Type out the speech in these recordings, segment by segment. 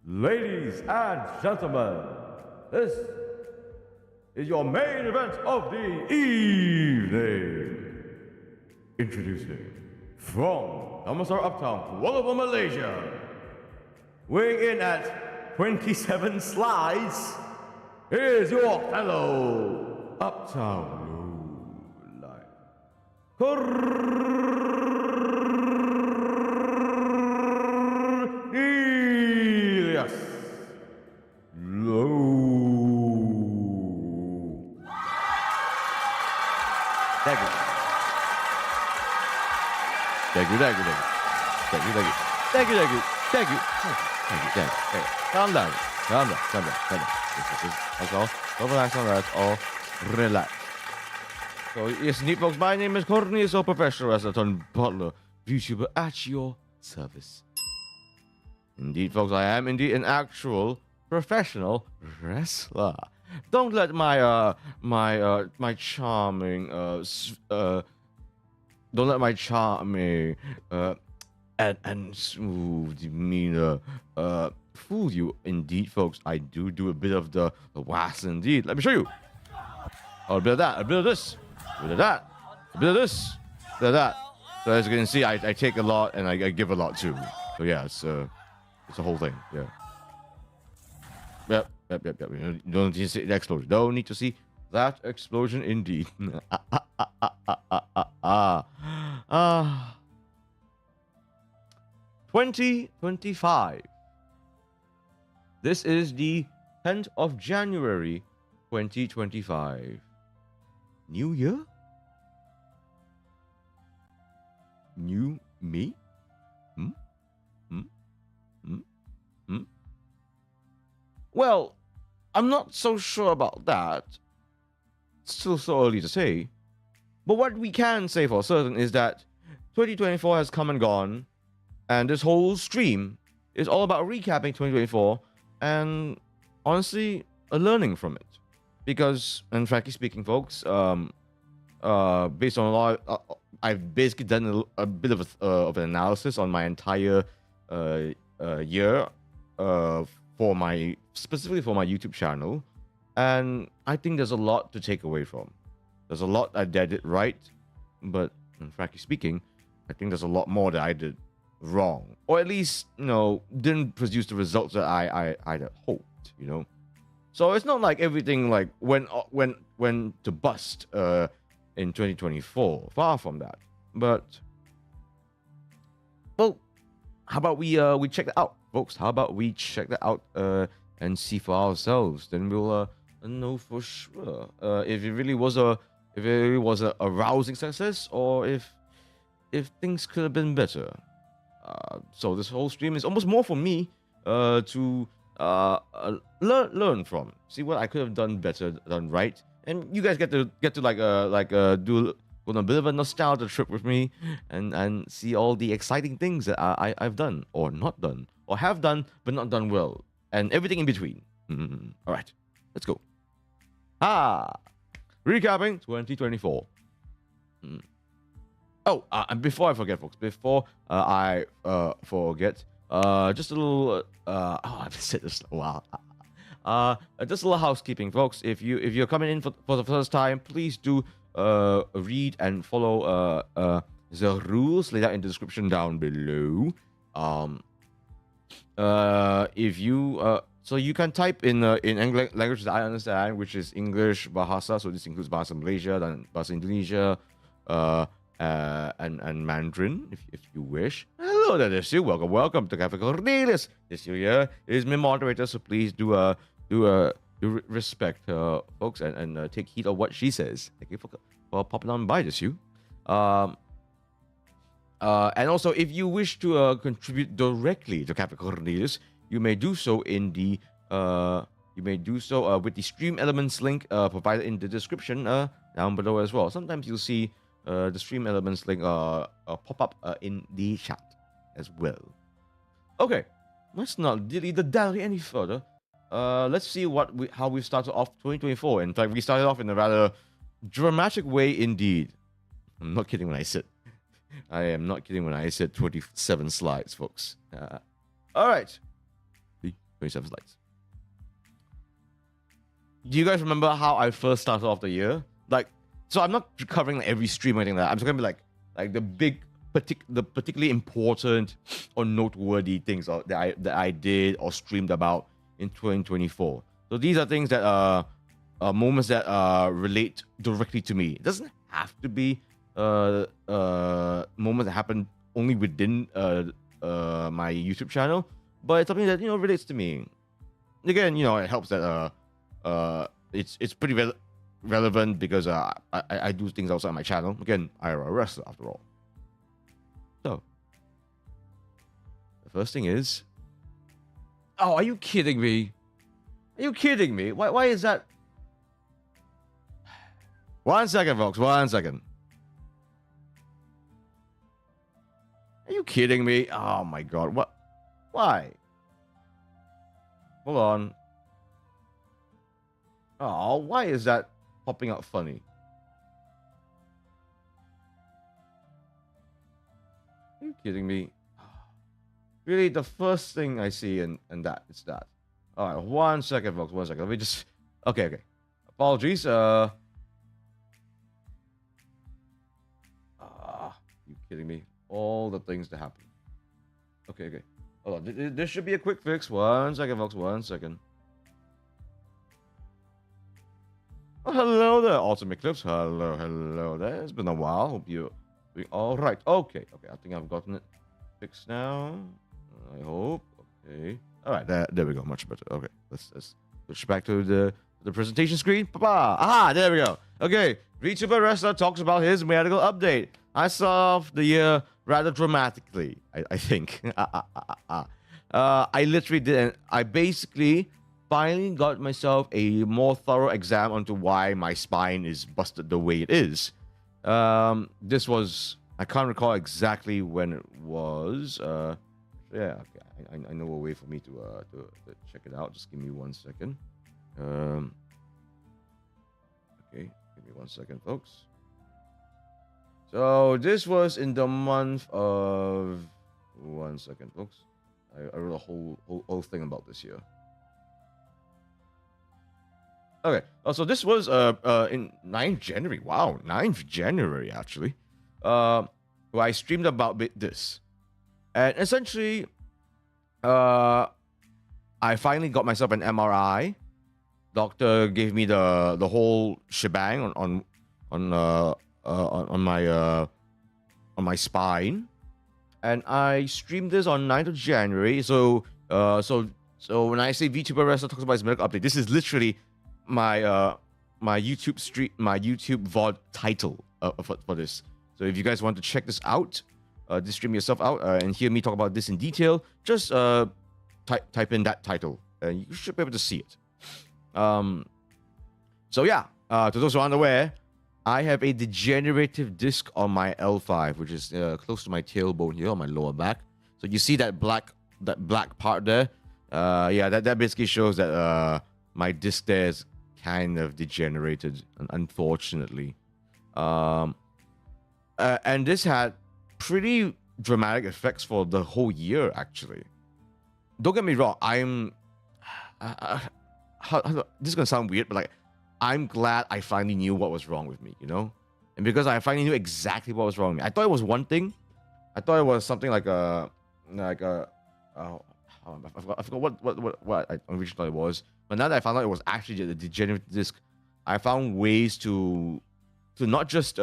Ladies and gentlemen, this is your main event of the evening. Introducing from Amazon Uptown, Kuala Lumpur, Malaysia, weighing in at 27 slides, here's your fellow Uptown Low Life. Cornelius LOW. Thank you. Calm down. That's all. Relax. Relax. So, yes, indeed, folks, my name is Cornelius, a professional wrestler turned Butler, VTuber at your service. Indeed, folks, I am indeed an actual professional wrestler. Don't let my charming and smooth demeanor fool you. Indeed, folks, I do a bit of the was indeed. Let me show you. Oh, a bit of that, a bit of this, a bit of that, a bit of this, a bit of that. So as you can see, I take a lot and I give a lot too. So yeah, it's a whole thing. Yeah. Yep. You don't need to see the explosion. Don't need to see that explosion indeed. 2025. This is the 10th of January, 2025. New year? New me? Well, I'm not so sure about that. It's still so early to say. But what we can say for certain is that 2024 has come and gone, and this whole stream is all about recapping 2024 and honestly learning from it. Because, and frankly speaking, folks, based on a lot, I've basically done a bit of an analysis on my entire year specifically for my YouTube channel, and I think there's a lot to take away from. There's a lot I did right, but frankly speaking, I think there's a lot more that I did wrong, or at least didn't produce the results that I had hoped. So it's not like everything like went to bust in 2024. Far from that. But well, how about we check that out, folks? How about we check that out and see for ourselves? Then we'll know for sure if it really was a rousing success, or if things could have been better. So this whole stream is almost more for me to learn from, see what I could have done better, done right, and you guys get to do a bit of a nostalgia trip with me and see all the exciting things that I've done or not done, or have done but not done well, and everything in between. All right, let's go. Recapping 2024. And before I forget, folks, just a little I've said this a while. Just a little housekeeping, folks. If you're coming in for the first time, please do read and follow the rules laid out in the description down below. So you can type in English language that I understand, which is English, Bahasa. So this includes Bahasa Malaysia, then Bahasa Indonesia, and Mandarin, if you wish. Hello there, this is you. Welcome to Cafe Cornelius. This here is my moderator, so please do respect folks and take heed of what she says. Thank you for popping on by this you. And also, if you wish to contribute directly to Cafe Cornelius, you may do so with the stream elements link provided in the description down below as well. Sometimes you'll see the stream elements link pop up in the chat as well. Okay, let's not dilly the dally any further. Let's see how we started off 2024. In fact, we started off in a rather dramatic way indeed. I'm not kidding when I said I am not kidding when I said 27 slides, folks. All right. 27 slides. Do you guys remember how I first started off the year? Like, so I'm not covering like every stream or anything like that. I'm just gonna be like the big, the particularly important or noteworthy things that I did or streamed about in 2024. So these are things that moments that relate directly to me. It doesn't have to be moments that happen only within my YouTube channel, but it's something that relates to me. Again, it helps that it's pretty relevant because I do things outside my channel. Again, I'm a wrestler after all. So the first thing is, oh, are you kidding me? Are you kidding me? Why is that? 1 second, folks. 1 second. Are you kidding me? Oh my god. What? Why? Hold on. Oh, why is that popping out funny? Are you kidding me? Really, the first thing I see and that is that. All right, 1 second, folks. 1 second. Let me just. Okay. Apologies. You kidding me? All the things that happen. Okay. Hold on. This should be a quick fix. 1 second, folks. 1 second. Oh, hello there, Awesome Eclipse. Hello there. It's been a while. Hope you're doing all right. Okay. I think I've gotten it fixed now. I hope. Okay. All right. There we go. Much better. Okay. Let's switch back to the presentation screen. Aha. There we go. Okay. VTuber wrestler talks about his medical update. I saw off the year rather dramatically. I think. I literally did. I basically finally got myself a more thorough exam onto why my spine is busted the way it is. This was, I can't recall exactly when it was. Yeah, okay. I know a way for me to check it out. Just give me 1 second. Okay, give me 1 second, folks. So this was in the month of 1 second, folks. I wrote a whole thing about this here. Okay, so this was in 9th January. Wow, 9th January actually. Where I streamed about this, and essentially, I finally got myself an MRI. Doctor gave me the whole shebang on my spine, and I streamed this on 9th of January. So when I say VTuber wrestler talks about his medical update, this is literally my YouTube VOD title for this. So if you guys want to check this out, just stream yourself out and hear me talk about this in detail, just type in that title and you should be able to see it. So yeah, to those who aren't aware, I have a degenerative disc on my L5, which is close to my tailbone here on my lower back. So you see that black part there. Yeah, that basically shows that my disc there is kind of degenerated, unfortunately. And this had pretty dramatic effects for the whole year, actually. Don't get me wrong, this is gonna sound weird, but like, I'm glad I finally knew what was wrong with me, and because I finally knew exactly what was wrong with me. I thought it was one thing. I thought it was something I forgot what I originally thought it was. But now that I found out it was actually the degenerative disc, I found ways to not just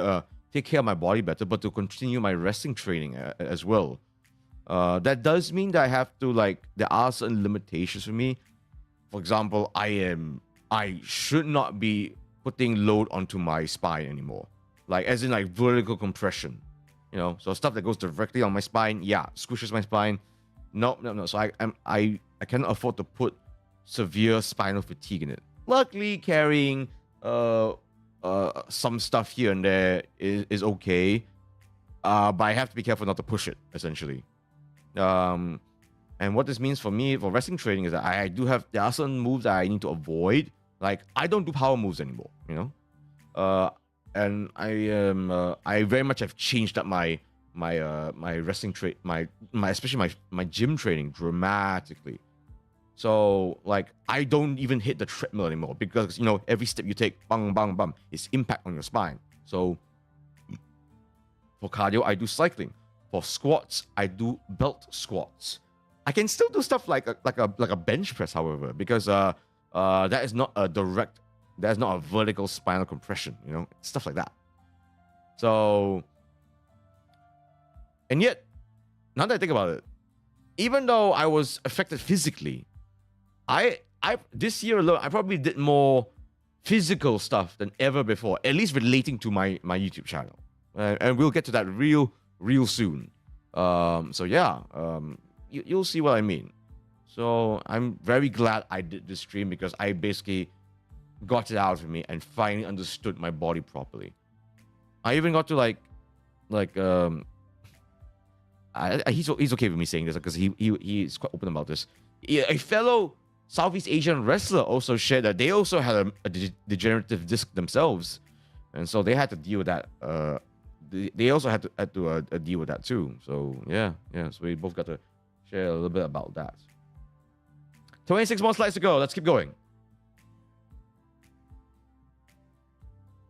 take care of my body better, but to continue my wrestling training as well. That does mean that I have to, there are certain limitations for me. For example, I should not be putting load onto my spine anymore. As in vertical compression. So stuff that goes directly on my spine, squishes my spine. No. So I cannot afford to put severe spinal fatigue in it. Luckily, carrying some stuff here and there is okay. But I have to be careful not to push it, essentially. And what this means for me for wrestling training is that there are certain moves that I need to avoid. I don't do power moves anymore, and I very much have changed up my wrestling trade, especially my gym training dramatically. So like I don't even hit the treadmill anymore because you know every step you take, bang bang bang, is impact on your spine. So for cardio, I do cycling. For squats, I do belt squats. I can still do stuff like a bench press, however, because that is not a vertical spinal compression, you know, stuff like that. So, and yet, now that I think about it, even though I was affected physically, I this year alone, I probably did more physical stuff than ever before, at least relating to my YouTube channel. And we'll get to that real soon. So yeah, you'll see what I mean. So I'm very glad I did this stream because I basically got it out of me and finally understood my body properly. I even got to he's okay with me saying this because he's quite open about this. A fellow Southeast Asian wrestler also shared that they also had a degenerative disc themselves, and so they had to deal with that. They also had to deal with that too. So yeah. So we both got to share a little bit about that. 26 more slides to go. Let's keep going.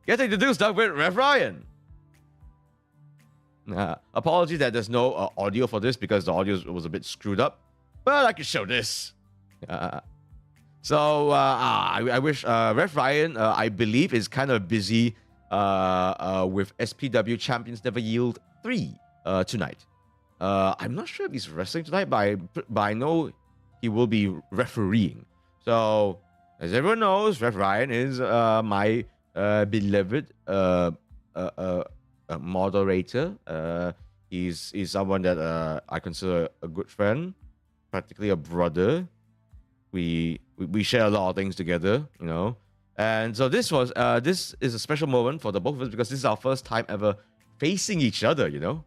Getting to do stuff with Rev Ryan. Apologies that there's no audio for this because the audio was a bit screwed up, but I can show this. So I wish Rev Ryan, I believe, is kind of busy with SPW Champions Never Yield 3 tonight. I'm not sure if he's wrestling tonight, but I know he will be refereeing. So, as everyone knows, Rev Ryan is my beloved moderator. He's someone that I consider a good friend, practically a brother. We share a lot of things together, you know. And so this is a special moment for the both of us because this is our first time ever facing each other, you know.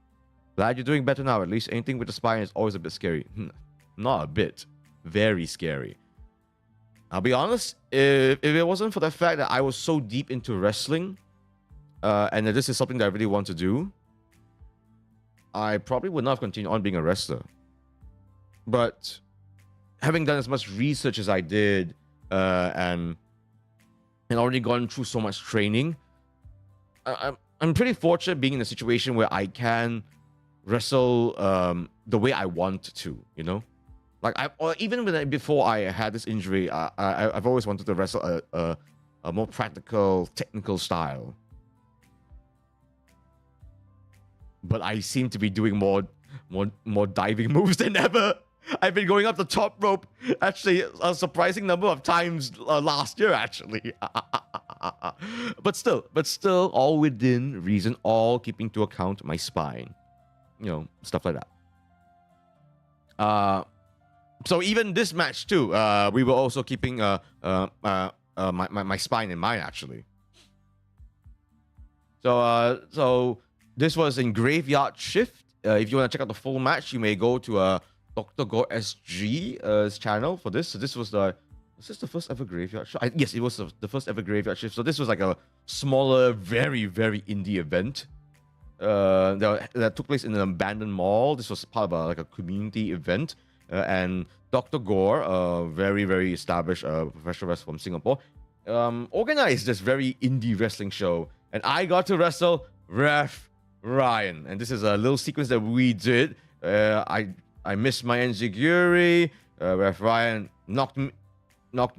Glad you're doing better now. At least anything with the spine is always a bit scary. Not a bit. Very scary. I'll be honest, if it wasn't for the fact that I was so deep into wrestling, and that this is something that I really want to do, I probably would not have continued on being a wrestler. But having done as much research as I did, and already gone through so much training, I'm pretty fortunate being in a situation where I can wrestle the way I want to, you know. Like before I had this injury, I've always wanted to wrestle a more practical, technical style. But I seem to be doing more diving moves than ever. I've been going up the top rope actually a surprising number of times last year, actually. but still, all within reason, all keeping to account my spine, you know, stuff like that. So even this match too, we were also keeping my spine in mind, actually. So this was in Graveyard Shift. If you want to check out the full match, you may go to Dr. Gore SG's channel for this. So this was the first ever Graveyard Shift? Yes, it was the first ever Graveyard Shift. So this was like a smaller, very, very indie event that took place in an abandoned mall. This was part of a community event. And Dr. Gore, a very, very established professional wrestler from Singapore, organized this very indie wrestling show. And I got to wrestle Rev Ryan. And this is a little sequence that we did. I missed my enziguri. Rev Ryan knocked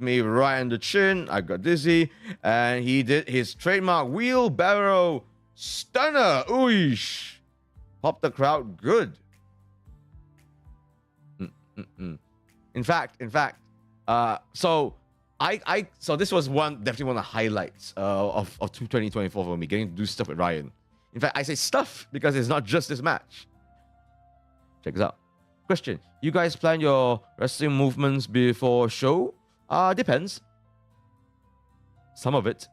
me right on the chin. I got dizzy. And he did his trademark wheelbarrow stunner. Ooish. Popped the crowd good. In fact, so this was definitely one of the highlights of 2024 for me, getting to do stuff with Ryan. In fact, I say stuff because it's not just this match. Check this out. Question: you guys plan your wrestling movements before show? Depends. Some of it.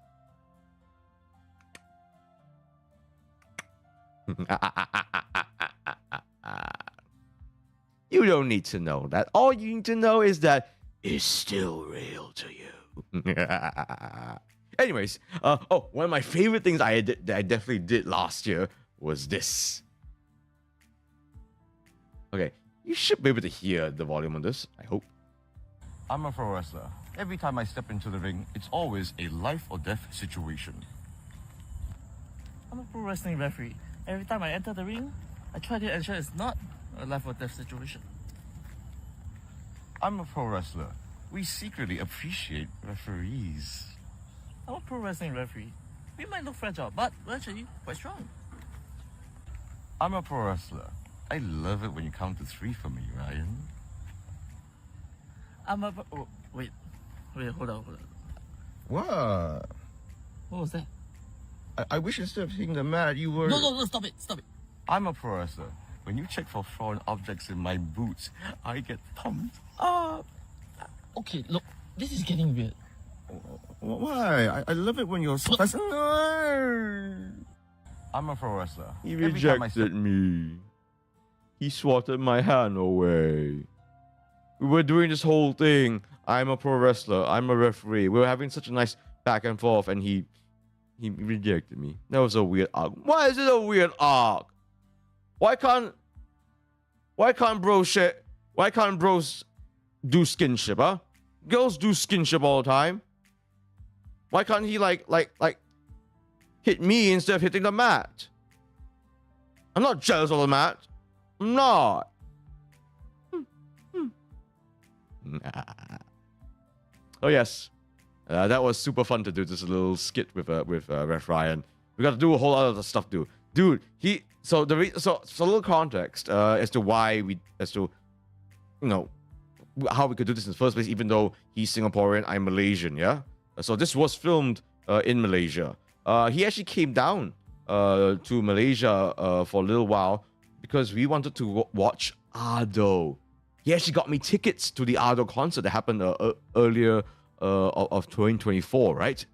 You don't need to know that. All you need to know is that it's still real to you. Anyways, one of my favorite things that I definitely did last year was this. Okay, you should be able to hear the volume on this, I hope. I'm a pro wrestler. Every time I step into the ring, it's always a life or death situation. I'm a pro wrestling referee. Every time I enter the ring, I try to ensure it's not a life or death situation. I'm a pro wrestler. We secretly appreciate referees. I'm a pro wrestling referee. We might look fragile, but we're actually quite strong. I'm a pro wrestler. I love it when you count to 3 for me, Ryan. Oh, wait, hold on. What? What was that? I wish instead of hitting the mat, you were... No, stop it. I'm a pro wrestler. When you check for foreign objects in my boots, I get pumped up. Okay, look, this is getting weird. Why? I love it when you're so fast. I'm a pro wrestler. He rejected me. He swatted my hand away. We were doing this whole thing. I'm a pro wrestler. I'm a referee. We were having such a nice back and forth, and he rejected me. That was a weird arc. Why is it a weird arc? Why can't bros do skinship, huh? Girls do skinship all the time. Why can't he like hit me instead of hitting the mat? I'm not jealous of the mat. I'm not. Oh yes, that was super fun to do this little skit with Ref Ryan. We got to do a whole lot of other stuff, dude. So a little context as to how we could do this in the first place. Even though he's Singaporean, I'm Malaysian. Yeah. So this was filmed in Malaysia. He actually came down to Malaysia for a little while because we wanted to watch Ado. He actually got me tickets to the Ado concert that happened earlier of 2024, right?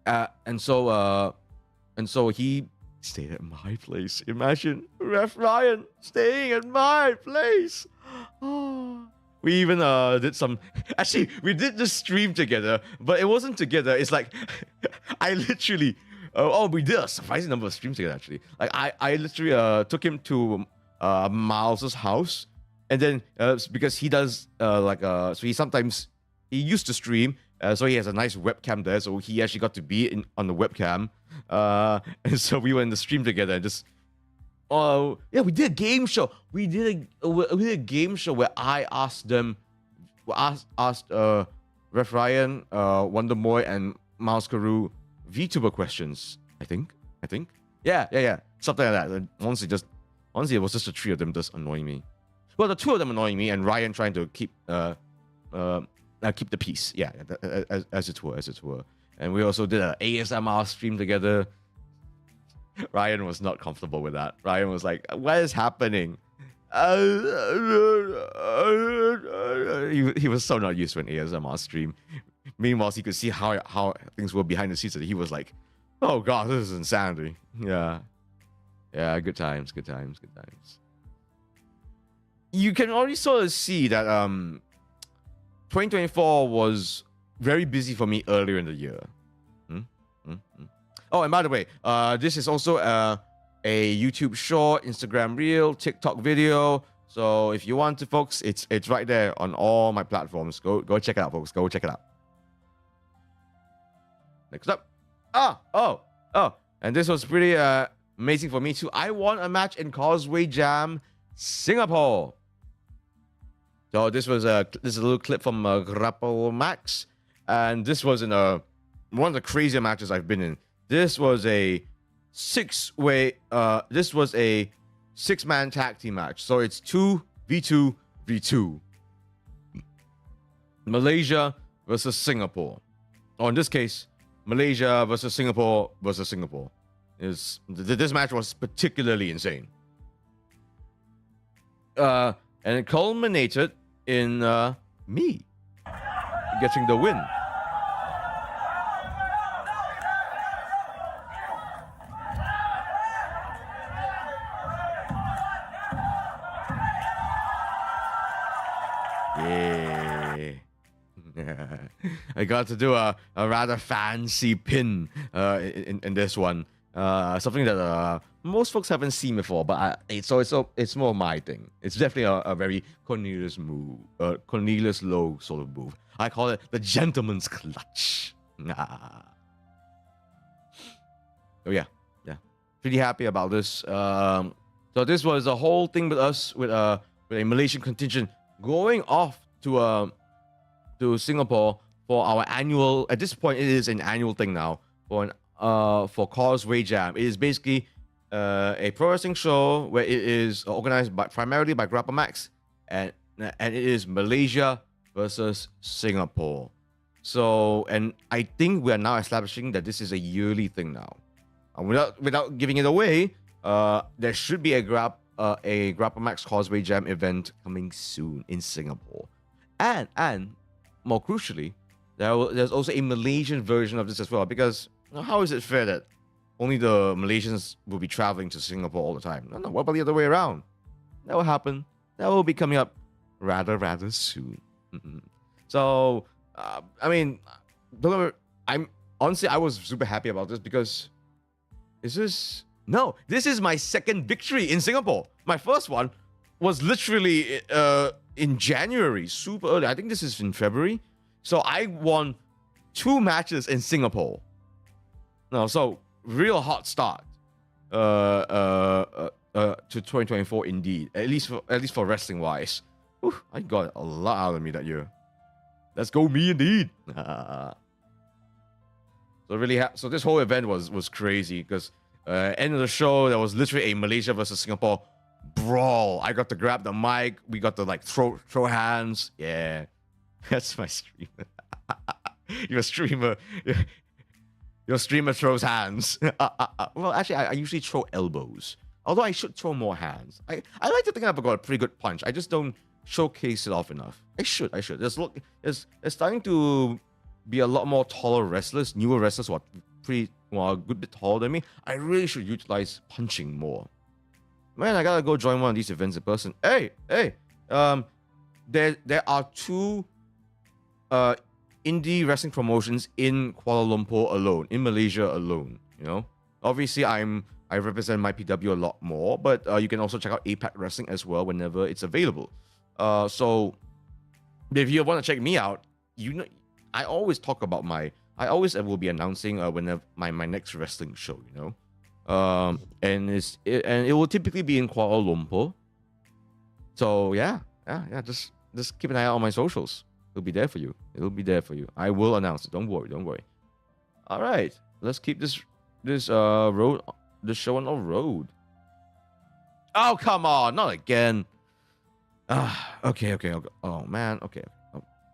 And so he stayed at my place. Imagine Ref Ryan staying at my place. Oh. We even did some. Actually, we did the stream together, but it wasn't together. It's like I literally. We did a surprising number of streams together. Actually, like I literally took him to Miles's house, and then because he does so he used to stream, so he has a nice webcam there. So he actually got to be on the webcam, and so we were in the stream together and just. We did a game show. We did a game show where I asked Ref Ryan, Wonder Boy, and Miles Carew VTuber questions. I think. Yeah. Something like that. And honestly, it was just the 3 of them just annoying me. Well, the 2 of them annoying me, and Ryan trying to keep the peace. Yeah, as it were. And we also did an ASMR stream together. Ryan was not comfortable with that. Ryan was like, "What is happening?" He was so not used to an ASMR stream. Meanwhile, he could see how things were behind the scenes, and he was like, "Oh God, this is insanity." Yeah, good times. You can already sort of see that 2024 was very busy for me earlier in the year. Oh, and by the way, this is also a YouTube short, Instagram reel, TikTok video. So if you want to, folks, it's right there on all my platforms. Go check it out, folks. Go check it out. Next up, and this was pretty amazing for me too. I won a match in Causeway Jam, Singapore. So this is a little clip from Grapple Max, and this was in one of the crazier matches I've been in. This was a 6-way. This was a 6-man tag team match. So it's 2v2v2. Malaysia versus Singapore. Or in this case, Malaysia versus Singapore versus Singapore. This match was particularly insane. And it culminated in me getting the win. I got to do a rather fancy pin in this one. Something that most folks haven't seen before, but it's more my thing. It's definitely a very Cornelius move, Cornelius Low sort of move. I call it the gentleman's clutch. Oh yeah, pretty happy about this. So this was a whole thing with us with a Malaysian contingent going off to Singapore for our annual. At this point, it is an annual thing now for Causeway Jam. It is basically a pro wrestling show where it is organized primarily by Grappa Max, and it is Malaysia versus Singapore. So, and I think we are now establishing that this is a yearly thing now. Without giving it away, there should be a Grappa Max Causeway Jam event coming soon in Singapore, and more crucially, there's also a Malaysian version of this as well. Because how is it fair that only the Malaysians will be traveling to Singapore all the time? No, what about the other way around? That will happen. That will be coming up rather soon. So, I mean, I was super happy about this because this is my second victory in Singapore. My first one was literally in January, super early. I think this is in February. So I won 2 matches in Singapore. No, so real hot start to 2024 indeed. At least for wrestling wise. I got a lot out of me that year. Let's go me indeed. So this whole event was crazy because end of the show there was literally a Malaysia versus Singapore brawl. I got to grab the mic. We got to like throw hands. Yeah, that's my stream. Your streamer throws hands. Well, actually, I usually throw elbows. Although I should throw more hands. I like to think I've got a pretty good punch. I just don't showcase it off enough. I should. There's starting to be a lot more taller wrestlers, newer wrestlers who are a good bit taller than me. I really should utilize punching more. Man, I gotta go join one of these events in person. Hey. There are 2 indie wrestling promotions in Kuala Lumpur alone, in Malaysia alone. You know, obviously I represent my PW a lot more, but you can also check out APAC Wrestling as well whenever it's available. So if you want to check me out, you know, I always talk about I will be announcing whenever my next wrestling show, you know, and it will typically be in Kuala Lumpur. So yeah, just keep an eye out on my socials. It'll be there for you. I will announce it. Don't worry. All right, let's keep this show on the road. Oh come on, not again. Okay. Oh man, okay.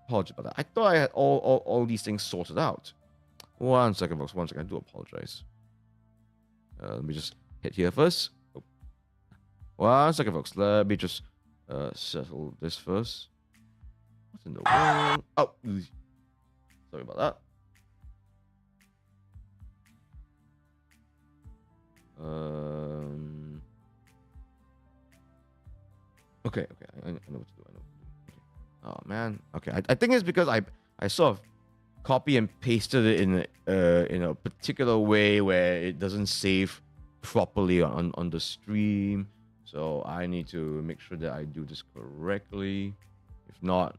Apologies about that. I thought I had all these things sorted out. 1 second, folks. 1 second. I do apologize. Let me just hit here first. Oh. 1 second, folks. Let me just settle this first. What's in the way? Oh, sorry about that. Okay. I know what to do. Okay. Oh man. Okay. I think it's because I sort of copy and pasted it in a particular way where it doesn't save properly on the stream. So I need to make sure that I do this correctly. If not,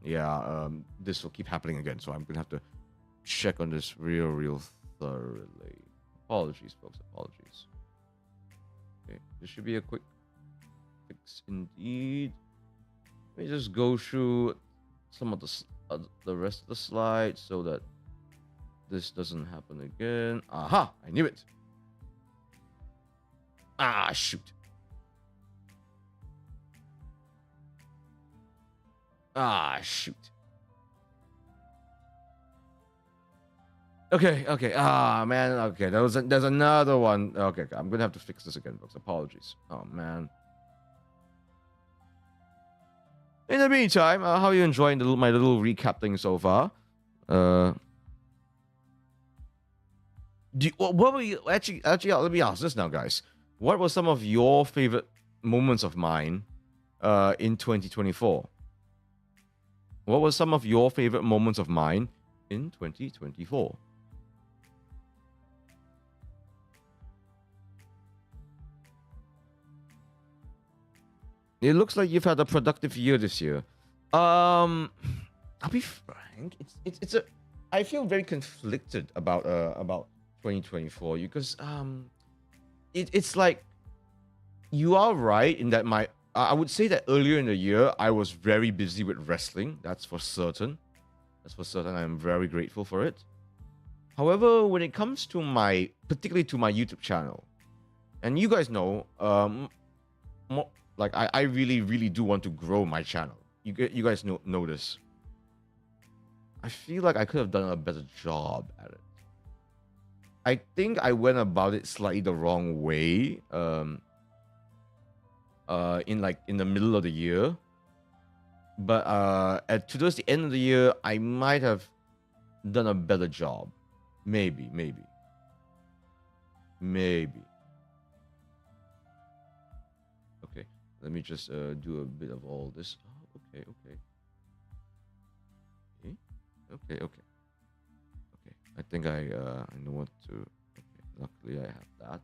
this will keep happening again. So I'm gonna have to check on this real thoroughly. Apologies, folks. Apologies. Okay, this should be a quick fix indeed. Let me just go through some of the rest of the slides so that this doesn't happen again. Aha! I knew it. Ah, shoot. Ah, shoot. Okay. Ah, man. Okay, there's another one. Okay, I'm gonna have to fix this again, folks. Apologies. Oh, man. In the meantime, how are you enjoying my little recap thing so far? What were you actually? Let me ask this now, guys. What were some of your favorite moments of mine in 2024? What were some of your favorite moments of mine in 2024? It looks like you've had a productive year this year. I'll be frank. It's a. I feel very conflicted about 2024 because it's like you are right in that I would say that earlier in the year I was very busy with wrestling. That's for certain. That's for certain. I'm very grateful for it. However, when it comes to particularly to my YouTube channel, and you guys know, like I really, really do want to grow my channel. You guys know this. I feel like I could have done a better job at it. I think I went about it slightly the wrong way. In the middle of the year. But towards the end of the year, I might have done a better job. Maybe. Okay, let me just do a bit of all this. Oh, okay. I think I know what to. Okay, luckily I have that.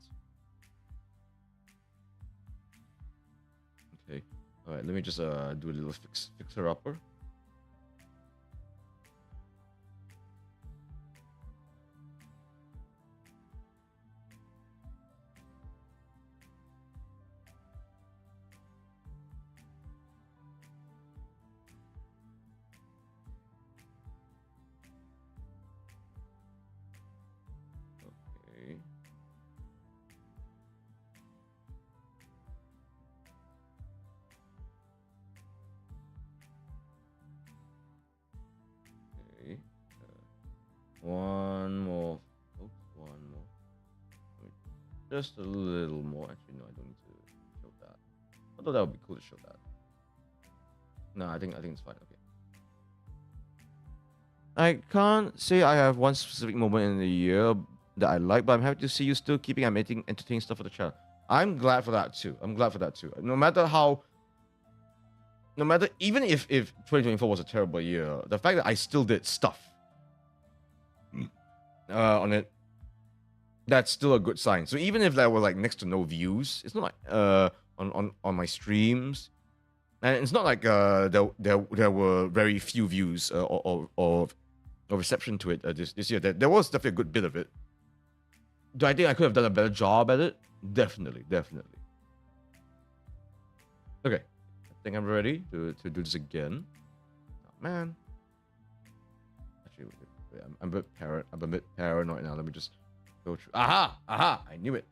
Okay, all right. Let me just do a little fixer upper. One more. Just a little more. Actually, no, I don't need to show that. Although that would be cool to show that. No, I think it's fine. Okay. I can't say I have one specific moment in the year that I like, but I'm happy to see you still keeping making entertaining stuff for the channel. I'm glad for that too. No matter even if 2024 was a terrible year, the fact that I still did stuff on it, that's still a good sign. So even if there were like next to no views, it's not like on my streams, and it's not like there were very few views or reception to it this year. There was definitely a good bit of it. Do I think I could have done a better job at it? Definitely. Okay, I think I'm ready to do this again. Oh, man. Actually, I'm a bit paranoid now. Let me just go through. Aha! I knew it.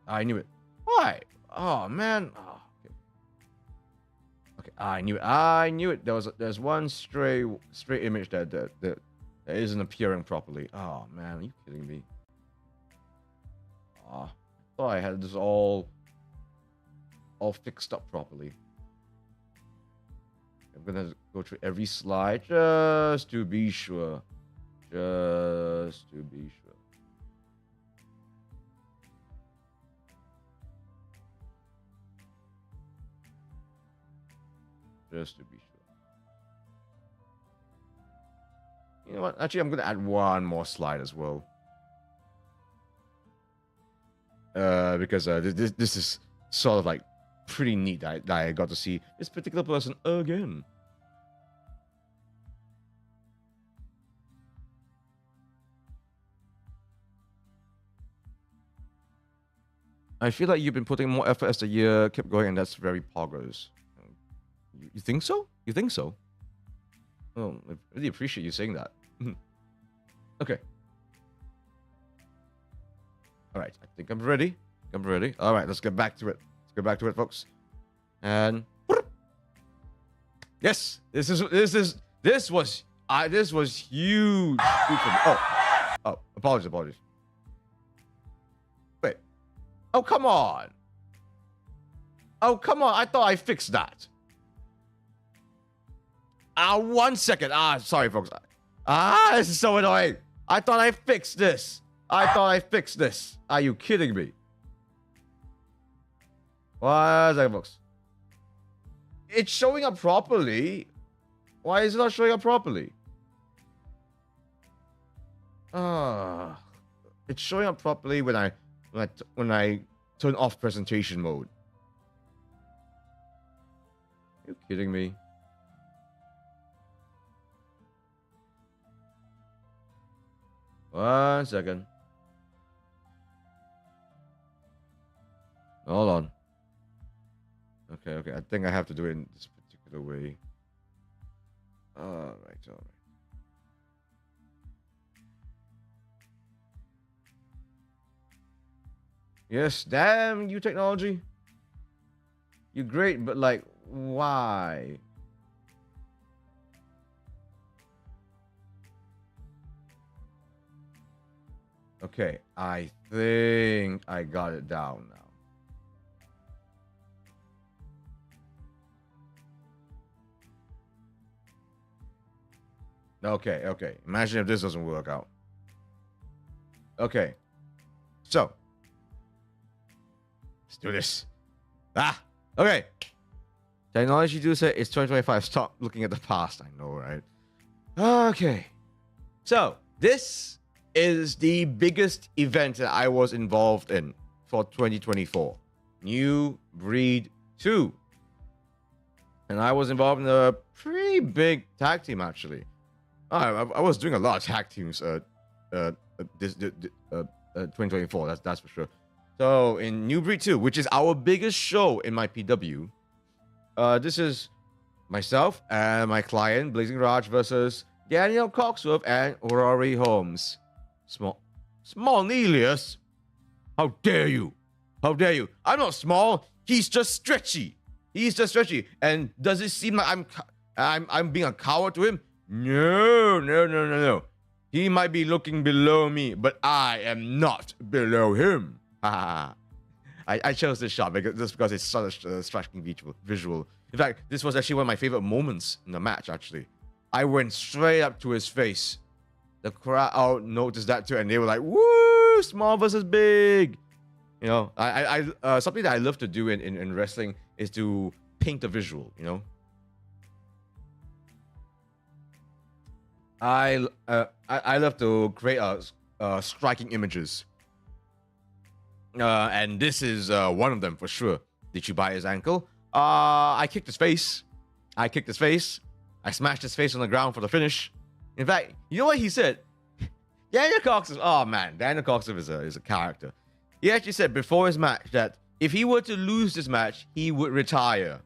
Why? Oh man. Oh, okay. I knew it. There's one stray image that isn't appearing properly. Oh man, are you kidding me? I thought I had this all fixed up properly. I'm gonna go through every slide just to be sure. Just to be sure. You know what? Actually, I'm gonna add one more slide as well. Because this is sort of like pretty neat that I got to see this particular person again. I feel like you've been putting more effort as the year kept going, and that's very progress. You think so? Oh, I really appreciate you saying that. Okay. All right, I think I'm ready. All right, let's get back to it. Folks. And yes, this was huge. Oh, apologies. Wait. Oh, come on. I thought I fixed that. 1 second. Sorry, folks. This is so annoying. I thought I fixed this. Are you kidding me? 1 second, folks. It's showing up properly. Why is it not showing up properly? It's showing up properly when I turn off presentation mode. kidding me? One second. Hold on. Okay. I think I have to do it in this particular way. All right. Yes, damn you, technology. You're great, but like, why? Okay, I think I got it down now. Okay. Imagine if this doesn't work out. Okay. So, let's do this. Okay. Technology do say it's 2025. Stop looking at the past. I know, right? Okay. So, this is the biggest event that I was involved in for 2024. New Breed 2. And I was involved in a pretty big tag team, actually. I was doing a lot of tag teams this 2024, that's for sure. So in New Breed 2, which is our biggest show in my PW, this is myself and my client, Blazing Raj, versus Daniel Coxworth and Rory Holmes. Small Cornelius, how dare you? I'm not small. He's just stretchy. And does it seem like I'm being a coward to him? No. He might be looking below me, but I am not below him. I chose this shot just because it's such a striking visual. In fact, this was actually one of my favorite moments in the match. Actually, I went straight up to his face. The crowd noticed that too, and they were like, "Woo! Small versus big." You know, I something that I love to do in wrestling is to paint a visual. You know, I love to create striking images, and this is one of them for sure. Did you bite his ankle? I kicked his face. I smashed his face on the ground for the finish. In fact, you know what he said? Daniel Coxworth. Oh man, Daniel Coxworth is a character. He actually said before his match that if he were to lose this match, he would retire.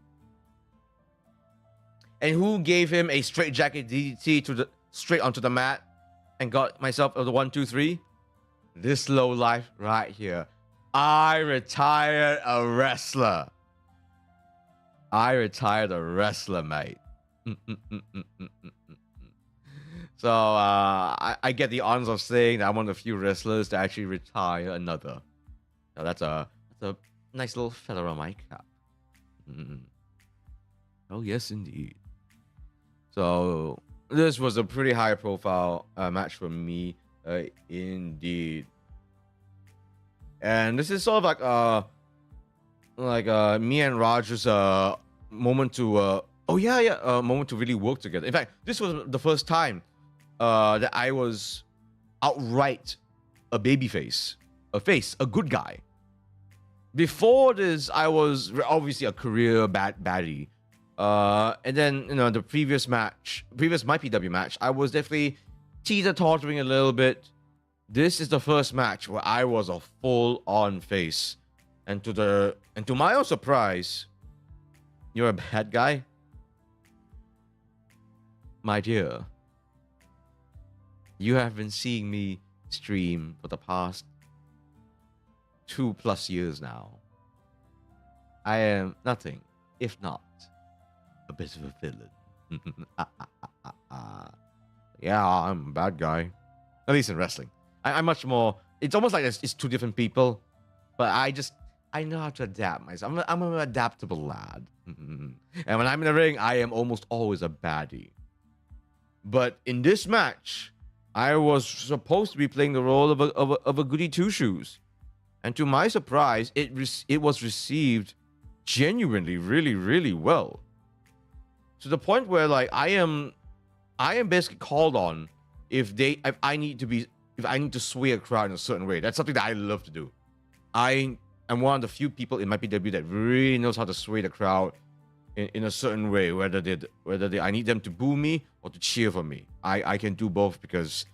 And who gave him a straight jacket DDT straight onto the mat and got myself the 1, 2, 3? This low life right here. I retired a wrestler. Mate. So I get the honors of saying that I'm one of the few wrestlers to actually retire another. Now that's a nice little feather on my cap. Oh yes, indeed. So this was a pretty high profile match for me, indeed. And this is sort of like me and Roger's moment to moment to really work together. In fact, this was the first time that I was outright a babyface, a good guy. Before this, I was obviously a career baddie. And then, you know, the previous my PW match, I was definitely teeter-tottering a little bit. This is the first match where I was a full-on face. And to my own surprise, you're a bad guy? My dear, you have been seeing me stream for the past 2+ years now. I am nothing if not a bit of a villain. Yeah, I'm a bad guy. At least in wrestling. I'm much more... It's almost like it's two different people. But I know how to adapt myself. I'm an adaptable lad. And when I'm in the ring, I am almost always a baddie. But in this match, I was supposed to be playing the role of a goody two-shoes. And to my surprise, it was received genuinely really, really well. To the point where, like, I am basically called on if I need to sway a crowd in a certain way. That's something that I love to do. I am one of the few people in my PW that really knows how to sway the crowd in a certain way, whether I need them to boo me or to cheer for me. I can do both because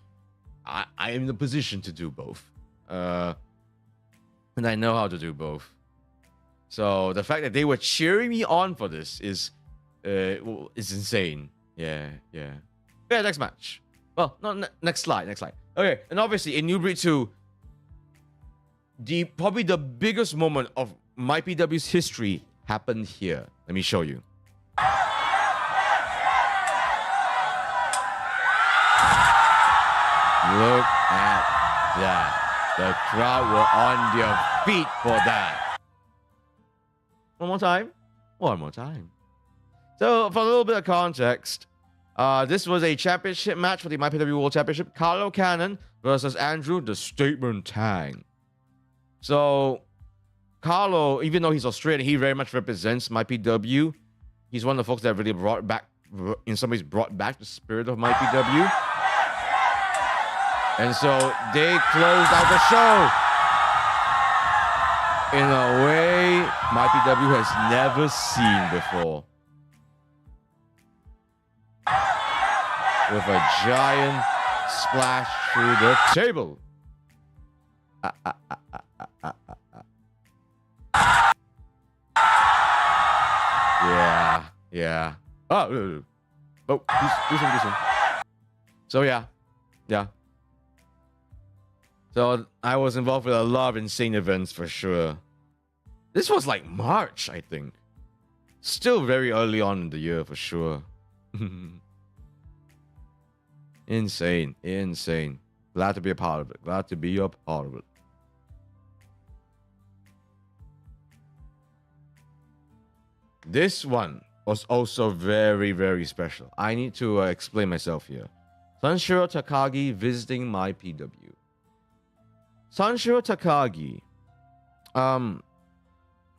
I am in the position to do both. And I know how to do both. So the fact that they were cheering me on for this is insane. Yeah. Next match. Well, not next slide. Okay, and obviously in New Breed 2, probably the biggest moment of MyPW's history happened here. Let me show you. Look at that. The crowd were on their feet for that. One more time. So, for a little bit of context, this was a championship match for the MyPW World Championship. Carlo Cannon versus Andrew the Statement Tang. So, Carlo, even though he's Australian, he very much represents MyPW. He's one of the folks that really brought back the spirit of MyPW. And so they closed out the show in a way MyPW has never seen before. With a giant splash through the table. Yeah. Oh, do some. So yeah. So I was involved with a lot of insane events for sure. This was like March, I think. Still very early on in the year for sure. Insane. Glad to be a part of it. This one was also very, very special. I need to explain myself here. Sanshiro Takagi visiting MyPW. Sanshiro Takagi,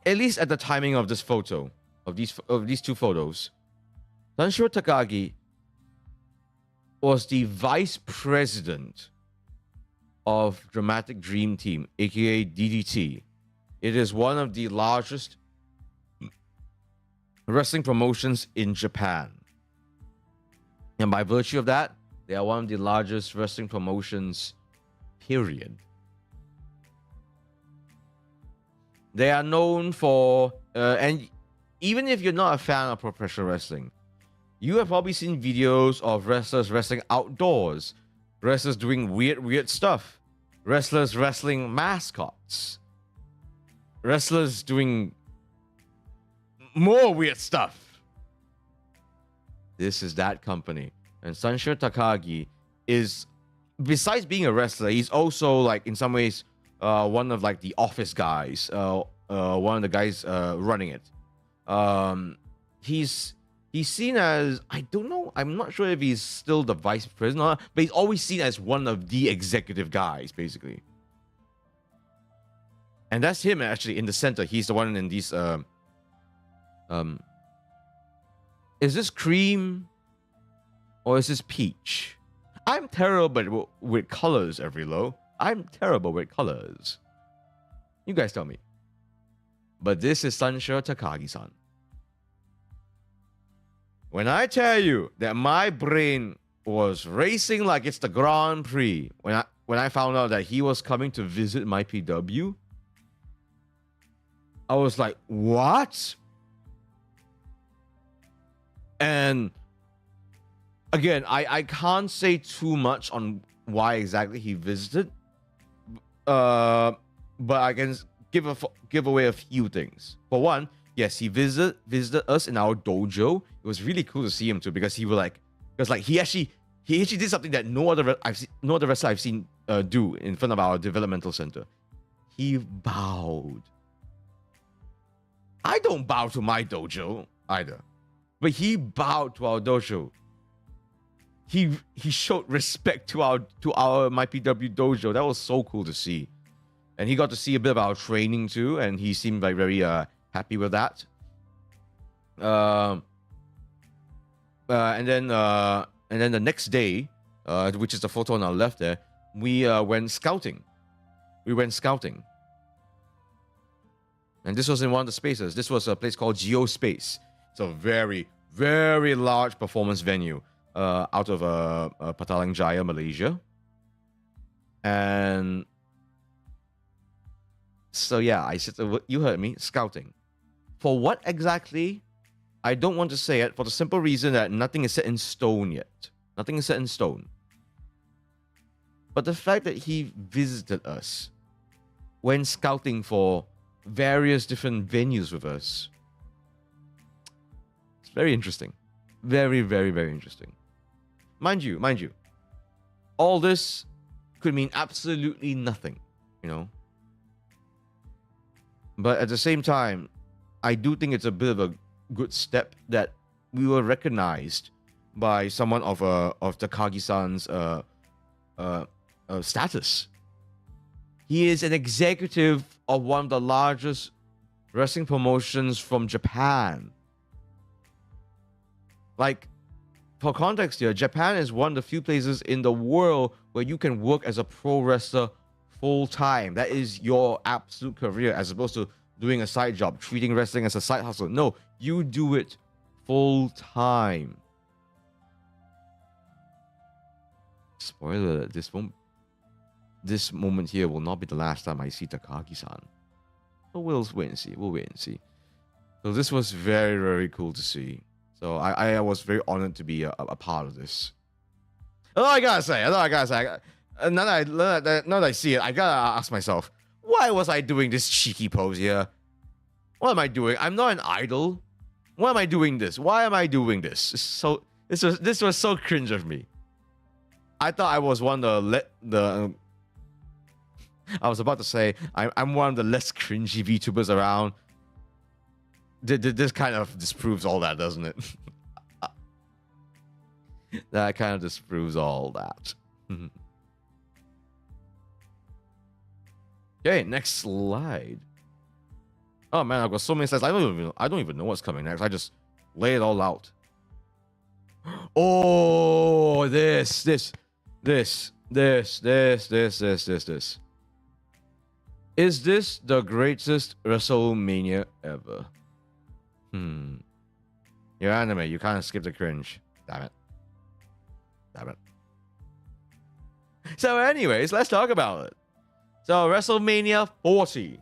at least at the timing of this photo, of these two photos, Sanshiro Takagi was the vice president of Dramatic Dream Team, aka DDT. It is one of the largest wrestling promotions in Japan. And by virtue of that, they are one of the largest wrestling promotions, period. They are known for, and even if you're not a fan of professional wrestling, you have probably seen videos of wrestlers wrestling outdoors, wrestlers doing weird stuff, wrestlers wrestling mascots, wrestlers doing more weird stuff. This is that company. And Sanshiro Takagi is, besides being a wrestler, he's also like in some ways one of like the office guys, one of the guys running it. He's seen as, I don't know, I'm not sure if he's still the vice president or not, but he's always seen as one of the executive guys, basically. And that's him actually in the center. He's the one in these is this cream or is this peach? I'm terrible with colors, Everylow. I'm terrible with colors. You guys tell me. But this is Sanshiro Takagi-san. When I tell you that my brain was racing like it's the Grand Prix when I found out that he was coming to visit MyPW, I was like, what? And again, I can't say too much on why exactly he visited, but I can give away a few things. For one, yes, he visited us in our dojo. It was really cool to see him too, because he actually did something that no other wrestler I've seen do in front of our developmental center. He bowed. I don't bow to my dojo either, but he bowed to our dojo. He showed respect to our MyPW dojo. That was so cool to see, and he got to see a bit of our training too, and he seemed like very happy with that. And then the next day, which is the photo on our left there, we went scouting. And this was in one of the spaces. This was a place called Geospace. It's a very, very large performance venue out of Petaling Jaya, Malaysia. And so, yeah, I said, you heard me, scouting. For what exactly? I don't want to say it for the simple reason that nothing is set in stone yet. Nothing is set in stone. But the fact that he visited us when scouting for various different venues with us, it's very interesting. Very, very, very interesting. Mind you, all this could mean absolutely nothing, you know. But at the same time, I do think it's a bit of a good step that we were recognized by someone of Takagi-san's status. He is an executive of one of the largest wrestling promotions from Japan. Like, for context here, Japan is one of the few places in the world where you can work as a pro wrestler full time. That is your absolute career, as opposed to doing a side job, treating wrestling as a side hustle. No, you do it full time. Spoiler: this moment here will not be the last time I see Takagi-san. But we'll wait and see. We'll wait and see. So this was very, very cool to see. So I was very honored to be a part of this. Now that I see it, I gotta ask myself, why was I doing this cheeky pose here? What am I doing? I'm not an idol. Why am I doing this? Why am I doing this? So this was so cringe of me. I thought I was one of the I was about to say I'm one of the less cringy VTubers around. This kind of disproves all that, doesn't it? That kind of disproves all that. Okay, next slide. Oh man, I've got so many slides. I don't even know what's coming next. I just lay it all out. Oh, this. Is this the greatest WrestleMania ever? Your anime, you kind of skipped the cringe. Damn it. So anyways, let's talk about it. So WrestleMania 40.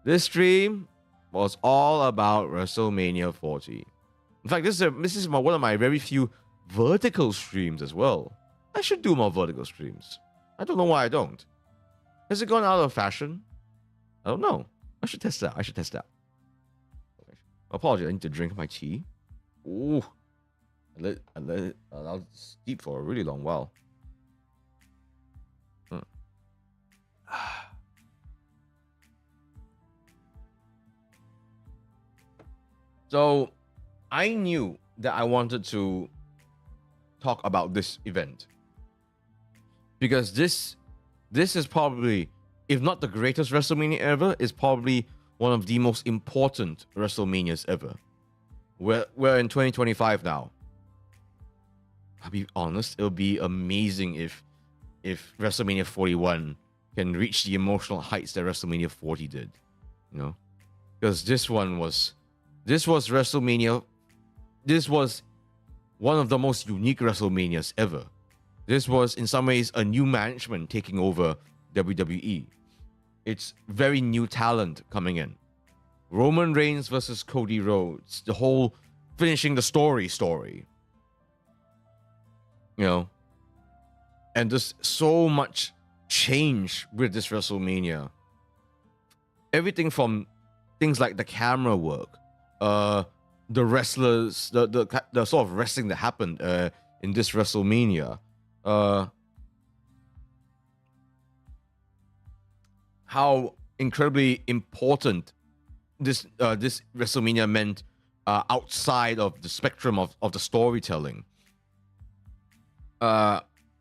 This stream was all about WrestleMania 40. In fact, this is one of my very few vertical streams as well. I should do more vertical streams. I don't know why I don't. Has it gone out of fashion? I don't know. I should test that. Okay. Apologies, I need to drink my tea. Ooh. I let it allow it to steep for a really long while. So, I knew that I wanted to talk about this event because this is probably, if not the greatest WrestleMania ever, is probably one of the most important WrestleManias ever. We're in 2025 now. I'll be honest, it'll be amazing if WrestleMania 41 can reach the emotional heights that WrestleMania 40 did, you know, because this was WrestleMania. This was one of the most unique WrestleManias ever. This was in some ways a new management taking over WWE. It's very new talent coming in. Roman Reigns versus Cody Rhodes. The whole finishing the story. You know, and there's so much change with this WrestleMania. Everything from things like the camera work, the wrestlers, the sort of wrestling that happened in this WrestleMania, how incredibly important this WrestleMania meant outside of the spectrum of the storytelling.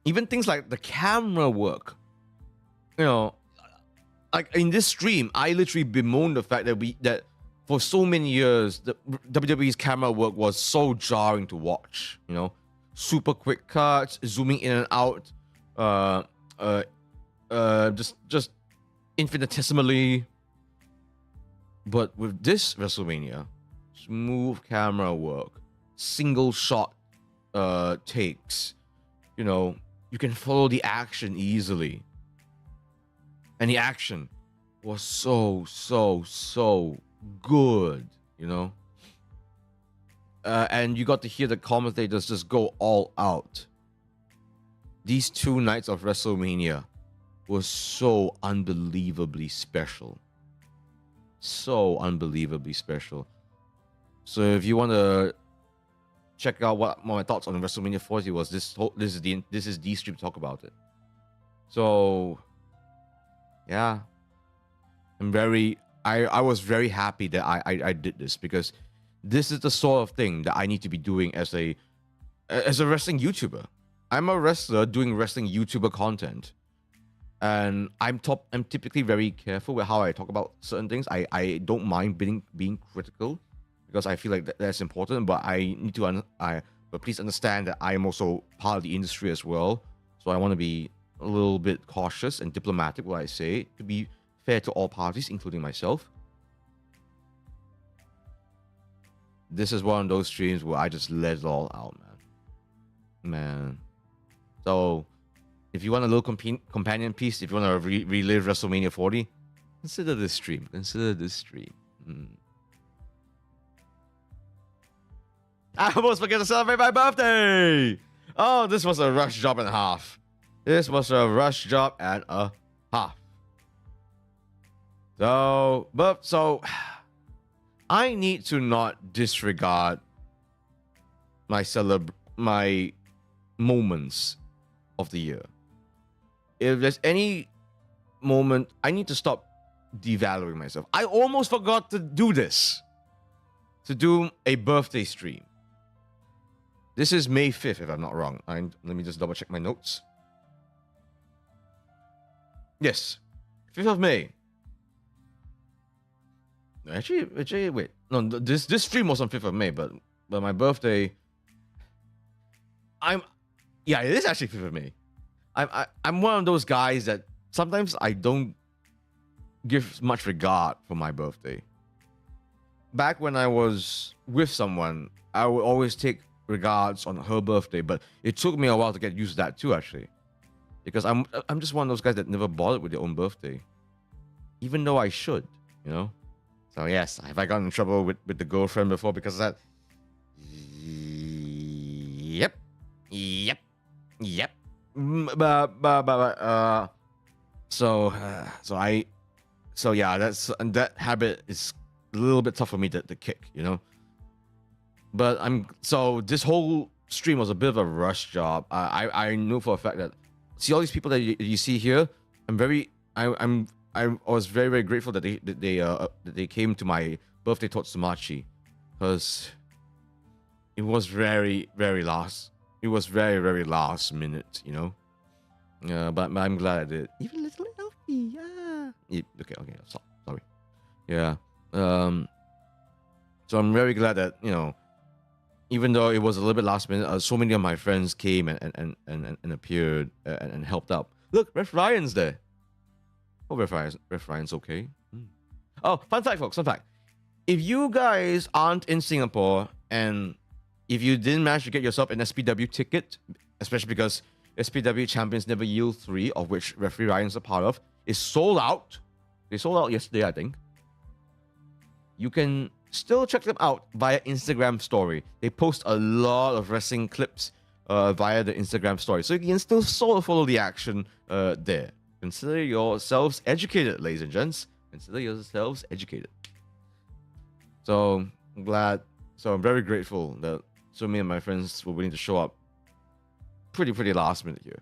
Even things like the camera work, you know, like in this stream, I literally bemoaned the fact that for so many years, the WWE's camera work was so jarring to watch. You know, super quick cuts, zooming in and out, just infinitesimally. But with this WrestleMania, smooth camera work, single shot takes. You know, you can follow the action easily. And the action was so good, you know? And you got to hear the commentators just go all out. These 2 nights of WrestleMania was so unbelievably special. So unbelievably special. So if you want to check out what my thoughts on WrestleMania 40 was, this is the stream to talk about it. So yeah, I was very happy that I did this, because this is the sort of thing that I need to be doing as a wrestling YouTuber. I'm a wrestler doing wrestling YouTuber content, and I'm typically very careful with how I talk about certain things. I don't mind being critical, because I feel like that's important. But I need to but please understand that I am also part of the industry as well. So I want to be a little bit cautious and diplomatic what I say, to be fair to all parties, including myself. This is one of those streams where I just let it all out, man. So, if you want a little companion piece, if you want to relive WrestleMania 40, consider this stream. I almost forget to celebrate my birthday. Oh, this was a rush job and a half. So, I need to not disregard my moments of the year. If there's any moment, I need to stop devaluing myself. I almost forgot to do this. To do a birthday stream. This is May 5th, if I'm not wrong. Let me just double check my notes. Yes, 5th of May. Actually, wait. No, this stream was on 5th of May, but my birthday. Yeah, it is actually 5th of May. I'm one of those guys that sometimes I don't give much regard for my birthday. Back when I was with someone, I would always take regards on her birthday, but it took me a while to get used to that too, actually. Because I'm just one of those guys that never bothered with their own birthday. Even though I should, you know? So yes, have I gotten in trouble with the girlfriend before because of that? Yep. So yeah, that habit is a little bit tough for me to kick, you know? But this whole stream was a bit of a rush job. I knew for a fact that, see all these people that you see here, I was very, very grateful that they came to my birthday Totsumachi, because it was very, very last minute, you know. But I'm glad I did. Even a little Elfie, yeah. Okay, sorry. Yeah. So I'm very glad that, you know, even though it was a little bit last minute, so many of my friends came and appeared and helped out. Look, Ref Ryan's there. Oh, Ref Ryan's okay. Oh, fun fact, folks. Fun fact. If you guys aren't in Singapore, and if you didn't manage to get yourself an SPW ticket, especially because SPW Champions Never Yield 3, of which Referee Ryan's a part of, is sold out. They sold out yesterday, I think. You can still check them out via Instagram story. They post a lot of wrestling clips via the Instagram story. So you can still sort of follow the action there. Consider yourselves educated, ladies and gents. Consider yourselves educated. So I'm glad. So I'm very grateful that so many of my friends were willing to show up pretty last minute here.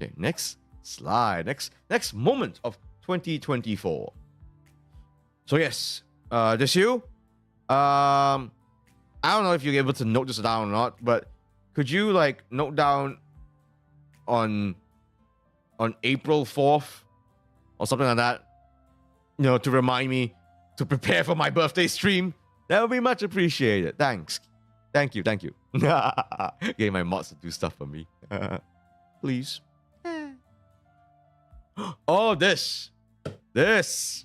Okay, next slide. Next moment of 2024. So yes, this you. I don't know if you're able to note this down or not, but could you like note down on April 4th or something like that, you know, to remind me to prepare for my birthday stream? That would be much appreciated. Thanks. Thank you. Getting my mods to do stuff for me. Please. Oh, this. This.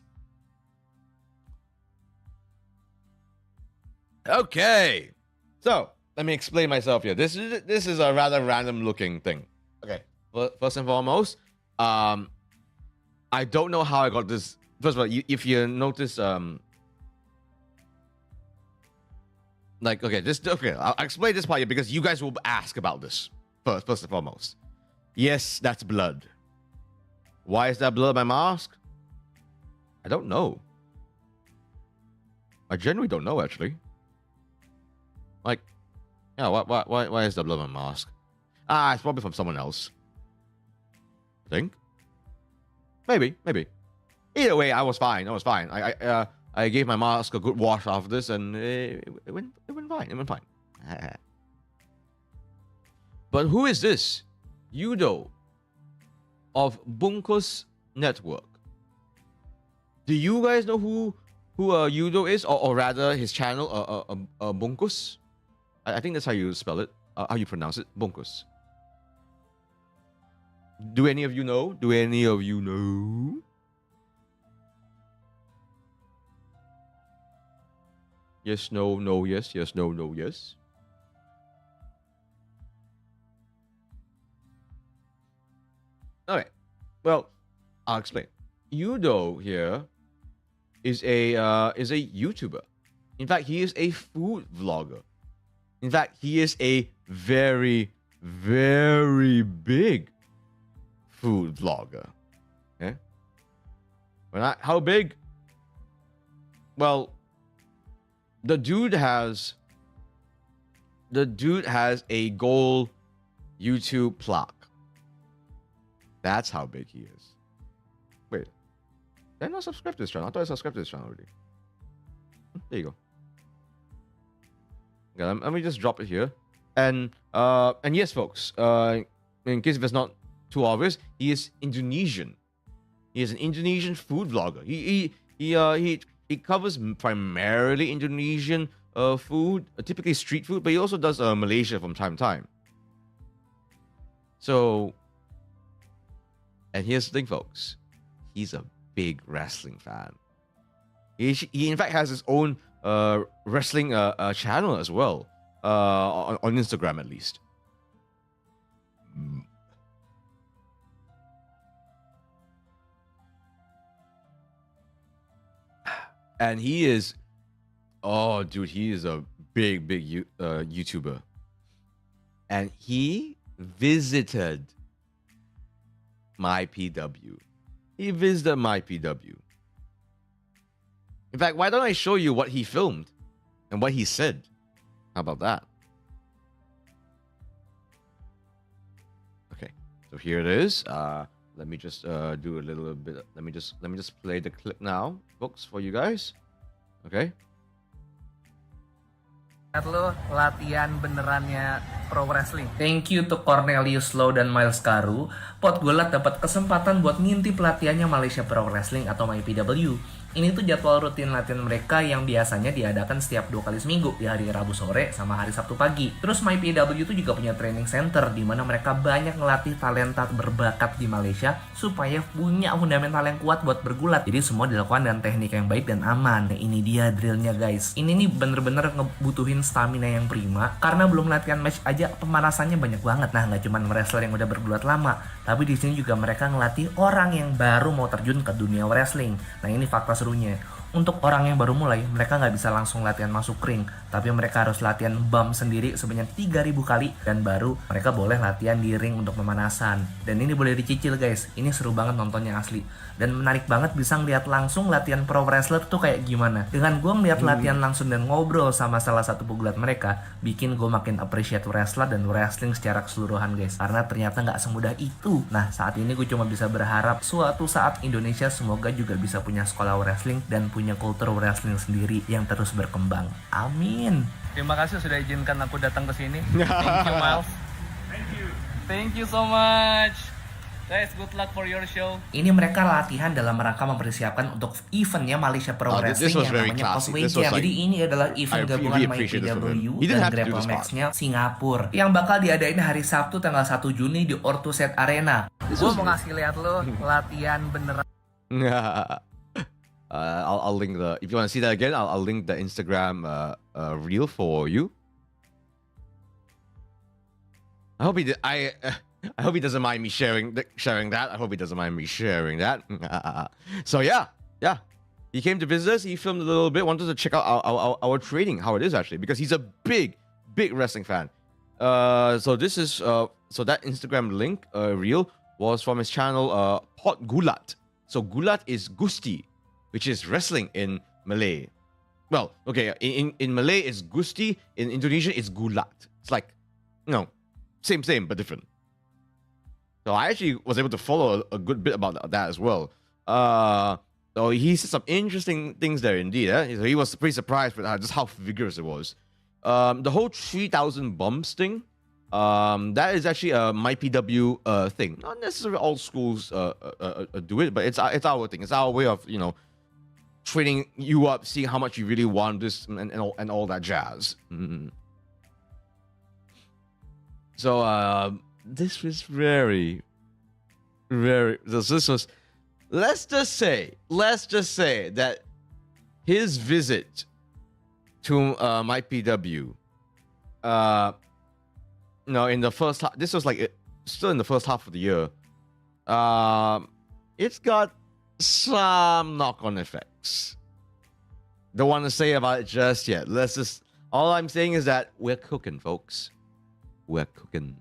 Okay. So let me explain myself here. This is a rather random looking thing. Okay. First and foremost, I don't know how I got this. First of all, if you notice, like, okay, I'll explain this part here because you guys will ask about this first and foremost. Yes, that's blood. Why is that blood on my mask? I don't know. I genuinely don't know, actually. Like, yeah, why is the blood on my mask? It's probably from someone else. I think. Maybe. Either way, I was fine. I gave my mask a good wash after this, and it went fine. It went fine. But who is this? Yudo of Bunkus Network. Do you guys know who Yudo is, or rather his channel, Bunkus? I think that's how you spell it, how you pronounce it, Bunkus. Do any of you know? Yes, no, yes, no, yes. Okay, well, I'll explain. Yudo here is a YouTuber. In fact, he is a food vlogger. In fact, he is a very, very big food vlogger. Okay? How big? Well, the dude has a gold YouTube plaque. That's how big he is. Wait, did I not subscribe to this channel? I thought I subscribed to this channel already. There you go. Okay, let me just drop it here. And yes, folks. In case if it's not too obvious, he is Indonesian. He is an Indonesian food vlogger. He covers primarily Indonesian food, typically street food, but he also does Malaysia from time to time. So, and here's the thing, folks. He's a big wrestling fan. He in fact has his own wrestling channel as well, on Instagram at least. And he is, oh dude, he is a big YouTuber. And he visited my PW. He visited my PW. In fact, why don't I show you what he filmed and what he said? How about that? Okay, so here it is. Let me just do a little bit. Let me just play the clip now, folks, for you guys. Okay. Lihat lo latihan benerannya pro wrestling. Thank you to Cornelius LOW dan Miles Karu. Pot Gulat dapat kesempatan buat ngintip latihannya Malaysia Pro Wrestling atau MyPW. Ini tuh jadwal rutin latihan mereka yang biasanya diadakan setiap 2 kali seminggu di hari Rabu sore sama hari Sabtu pagi. Terus MyPW itu juga punya training center di mana mereka banyak ngelatih talenta berbakat di Malaysia supaya punya fundamental yang kuat buat bergulat. Jadi semua dilakukan dengan teknik yang baik dan aman. Nah, ini dia drillnya guys. Ini nih bener-bener ngebutuhin stamina yang prima karena belum latihan match aja pemanasannya banyak banget. Nah, nggak cuma wrestler yang udah bergulat lama, tapi di sini juga mereka ngelatih orang yang baru mau terjun ke dunia wrestling. Nah, ini fakta serunya. Untuk orang yang baru mulai, mereka nggak bisa langsung latihan masuk ring, tapi mereka harus latihan bump sendiri sebanyak 3.000 kali, dan baru mereka boleh latihan di ring untuk pemanasan. Dan ini boleh dicicil guys, ini seru banget nontonnya asli. Dan menarik banget bisa ngeliat langsung latihan pro wrestler tuh kayak gimana. Dengan gue ngeliat latihan langsung dan ngobrol sama salah satu pegulat mereka, bikin gue makin appreciate wrestler dan wrestling secara keseluruhan guys. Karena ternyata nggak semudah itu. Nah, saat ini gue cuma bisa berharap suatu saat Indonesia semoga juga bisa punya sekolah wrestling dan punya kultur wrestling sendiri yang terus berkembang. Amin. Terima kasih sudah izinkan aku datang ke sini. Thank you, Miles. Thank you so much. Guys, good luck for your show. Ini mereka latihan dalam rangka mempersiapkan untuk eventnya Malaysia Pro Wrestling yang namanya Cosway. Jadi ini adalah event gabungan MyPW dan Grapple Max-nya Singapura yang bakal diadain hari Sabtu tanggal 1 Juni di Ortuset Arena. Gue mau ngasih lihat lo latihan beneran. I'll link the, if you want to see that again, I'll link the Instagram reel for you. I hope he I hope he doesn't mind me sharing that. I hope he doesn't mind me sharing that. So yeah. He came to visit us. He filmed a little bit. Wanted to check out our training, how it is actually, because he's a big wrestling fan. So this is so that Instagram link reel was from his channel Pot Gulat. So Gulat is Gusti, which is wrestling in Malay. Well, okay, in Malay it's Gusti. In Indonesian it's Gulat. It's like, same but different. So I actually was able to follow a good bit about that as well. So he said some interesting things there indeed. So he was pretty surprised with just how vigorous it was. The whole 3,000 bumps thing, that is actually a MyPW thing. Not necessarily all schools do it, but it's our thing. It's our way of training you up, seeing how much you really want this and all that jazz. So this was very. This was. Let's just say that his visit to MyPW, in the first half, this was like still in the first half of the year. It's got some knock-on effects. Don't want to say about it just yet. All I'm saying is that we're cooking, folks. We're cooking.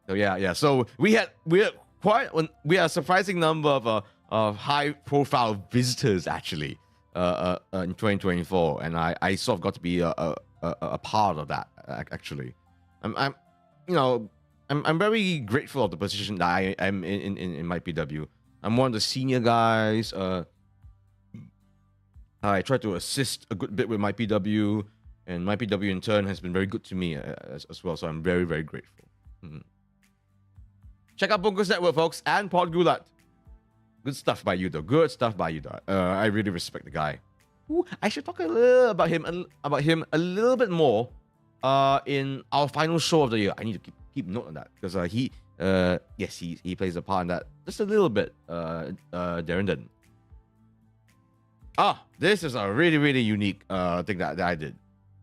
So yeah. So we had a surprising number of high-profile visitors actually in 2024, and I sort of got to be a part of that actually. I'm very grateful of the position that I am in MyPW. I'm one of the senior guys. I try to assist a good bit with MyPW, and MyPW in turn has been very good to me as well. So I'm very, very grateful. Check out Bungkus Network, folks, and Pod Gulat. Good stuff by you, though. Good stuff by you, though. I really respect the guy. Ooh, I should talk a little about him a little bit more in our final show of the year. I need to keep note on that because he plays a part in that just a little bit. Darren. This is a really, really unique thing that I did.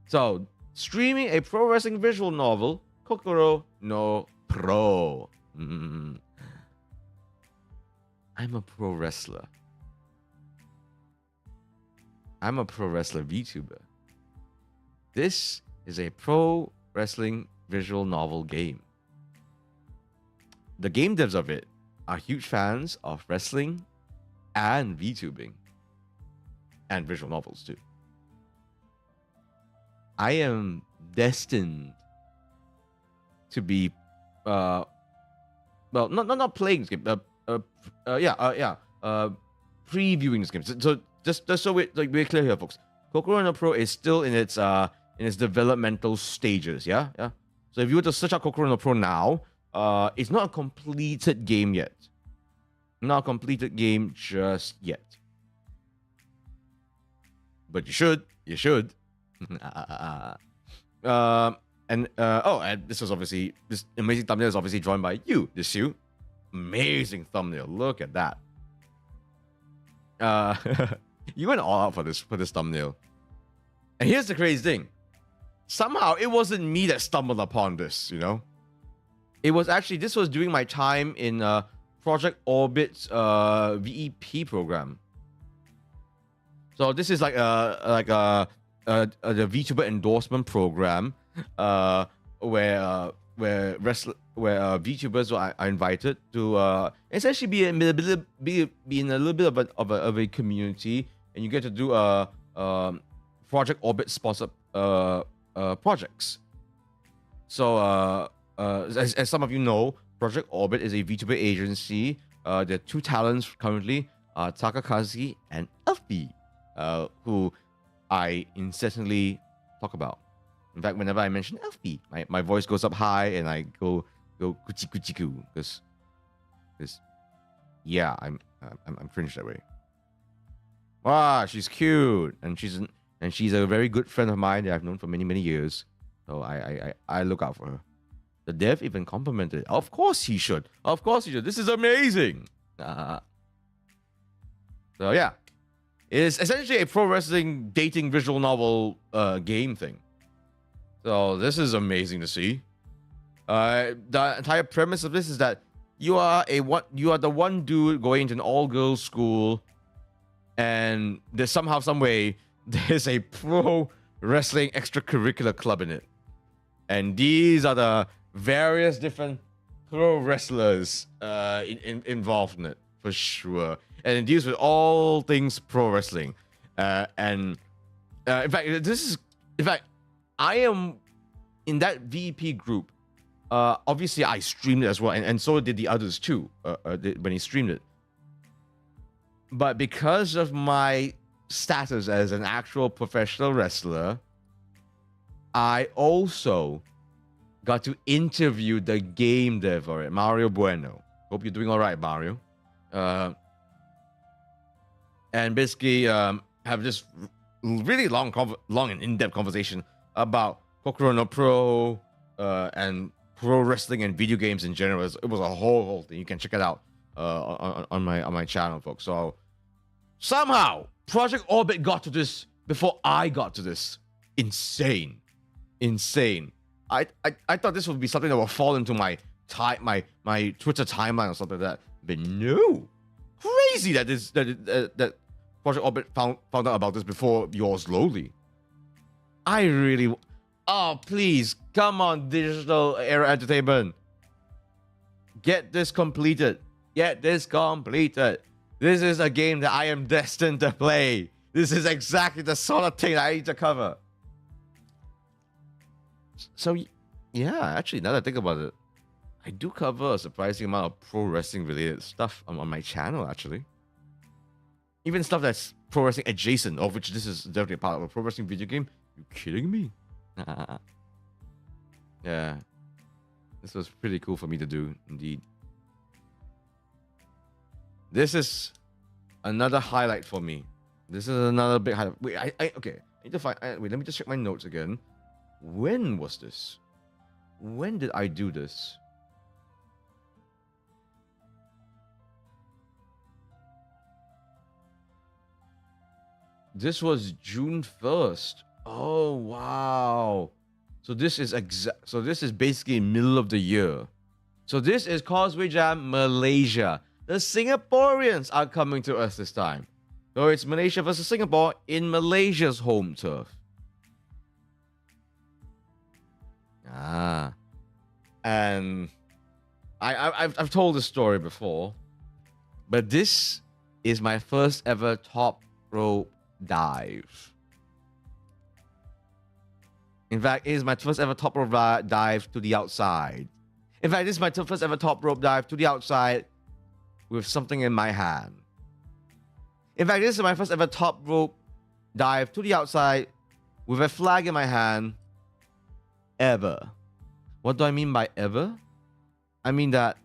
So, streaming a pro wrestling visual novel, Kokoro no Pro. I'm a pro wrestler. I'm a pro wrestler VTuber. This is a pro wrestling visual novel game. The game devs of it are huge fans of wrestling and VTubing. And visual novels too. I am destined to be not playing this game, previewing this game. So just so we're clear here, folks. Kokoro no Pro is still in its developmental stages. Yeah. So if you were to search out Kokoro no Pro now, it's not a completed game yet. Not a completed game just yet. But you should. And this amazing thumbnail is obviously drawn by you. Amazing thumbnail. Look at that. You went all out for this thumbnail. And here's the crazy thing. Somehow it wasn't me that stumbled upon this, It was actually, this was during my time in Project Orbit's VEP program. So this is like the VTuber endorsement program, where VTubers are invited to essentially be in a little bit of a community, and you get to do Project Orbit sponsored projects. So as some of you know, Project Orbit is a VTuber agency. There are two talents currently, Takakazi and Elfie, who I incessantly talk about. In fact, whenever I mention Elfie, my voice goes up high and I go kuchi kuchi ku because yeah, I'm cringe that way. Wow, she's cute, and she's a very good friend of mine that I've known for many years. So I look out for her. The dev even complimented it. Of course he should. Of course he should. This is amazing. So yeah, it's essentially a pro wrestling dating visual novel game thing. So this is amazing to see. The entire premise of this is that you are the one dude going into an all-girls school, and there's somehow, some way, there's a pro wrestling extracurricular club in it, and these are the various different pro wrestlers involved in it for sure, and it deals with all things pro wrestling. In fact, I am in that VP group. Obviously, I streamed it as well, and so did the others too when he streamed it. But because of my status as an actual professional wrestler, I also got to interview the game dev for it, Mario Bueno. Hope you're doing all right, Mario. And basically have this really long and in-depth conversation about Kokoro no Pro and pro wrestling and video games in general. It was a whole thing. You can check it out on my channel, folks. So somehow Project Orbit got to this before I got to this. Insane. I thought this would be something that would fall into my Twitter timeline or something like that, but no. Crazy that Project Orbit found out about this before yours lowly. Oh, please, come on, Digital Era Entertainment. Get this completed. This is a game that I am destined to play. This is exactly the sort of thing that I need to cover. So, yeah, actually, now that I think about it, I do cover a surprising amount of pro wrestling related stuff on my channel, actually. Even stuff that's pro wrestling adjacent, of which this is definitely a part of a pro wrestling video game. You kidding me? Yeah, this was pretty cool for me to do, indeed. This is another highlight for me. This is another big highlight. Wait, okay. I need to find. Wait, let me just check my notes again. When was this? When did I do this? This was June 1st. Oh wow. So this is basically middle of the year. So this is Causeway Jam Malaysia. The Singaporeans are coming to us this time. So it's Malaysia versus Singapore in Malaysia's home turf. And I've told this story before, but this is my first ever top rope dive. In fact, it is my first ever top rope dive to the outside. In fact, this is my first ever top rope dive to the outside with something in my hand. In fact, this is my first ever top rope dive to the outside with a flag in my hand ever. What do I mean by ever? I mean that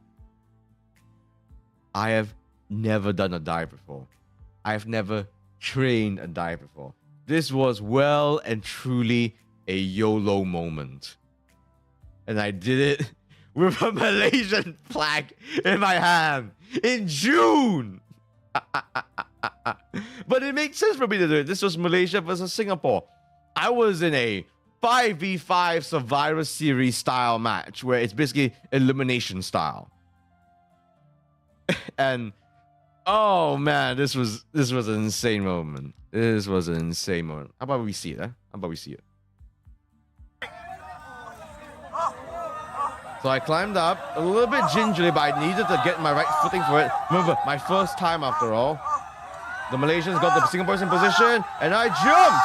I have never done a dive before. I have never trained a dive before. This was well and truly a YOLO moment. And I did it with a Malaysian flag in my hand in June. But it makes sense for me to do it. This was Malaysia versus Singapore. I was in a 5v5 Survivor Series style match where it's basically elimination style. And oh man, this was an insane moment. This was an insane moment. How about we see it? How about we see it? So I climbed up a little bit gingerly, but I needed to get my right footing for it. Remember, my first time after all. The Malaysians got the Singaporeans in position, and I jumped!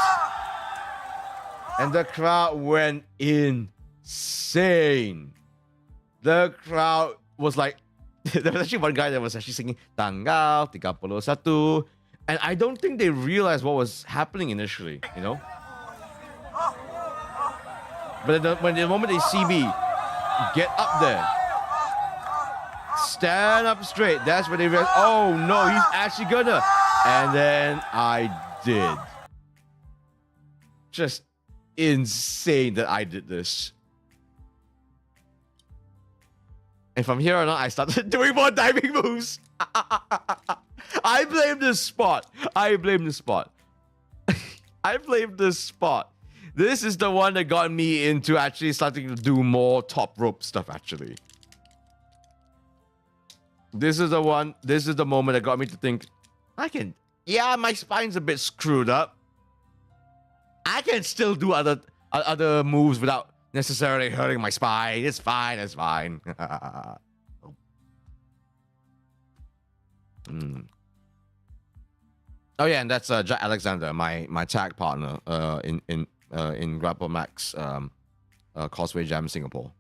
And the crowd went insane. The crowd was like, there was actually one guy that was actually singing Tanggal 31. And I don't think they realized what was happening initially, you know? But the moment they see me get up there, stand up straight, that's when they realize, oh no, he's actually gonna. And then I did. Just insane that I did this. And from here on, I started doing more diving moves. I blame this spot. I blame this spot. I blame this spot. This is the one that got me into actually starting to do more top rope stuff, actually. This is the one, this is the moment that got me to think, yeah, my spine's a bit screwed up. I can still do other moves without necessarily hurting my spine. It's fine, it's fine. Oh yeah, and that's Jack Alexander, my tag partner in Grapple Max Causeway Jam Singapore.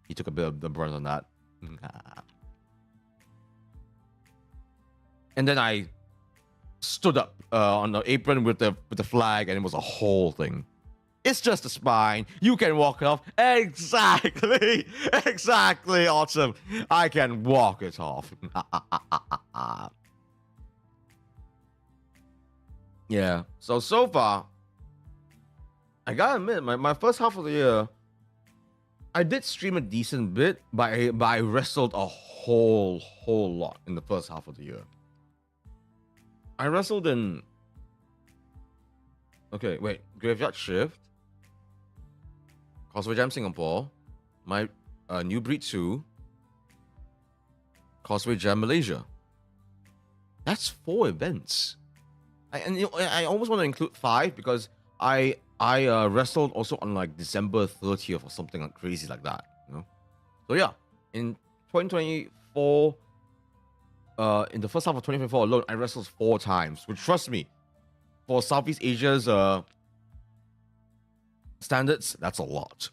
He took a bit of the brunt on that. And then I stood up on the apron with the flag, and it was a whole thing. It's just a spine. You can walk it off. Exactly. Exactly. Awesome. I can walk it off. Yeah. So far, I gotta admit, my first half of the year, I did stream a decent bit, but I wrestled a whole lot in the first half of the year. I wrestled in... Okay, wait. Graveyard Shift, Causeway Jam Singapore, my New Breed 2, Causeway Jam Malaysia. That's 4 events. I almost want to include 5 because I wrestled also on like December 30th or something like crazy like that, you know. So yeah, in 2024, in the first half of 2024 alone, I wrestled 4 times. Which, trust me, for Southeast Asia's standards, that's a lot.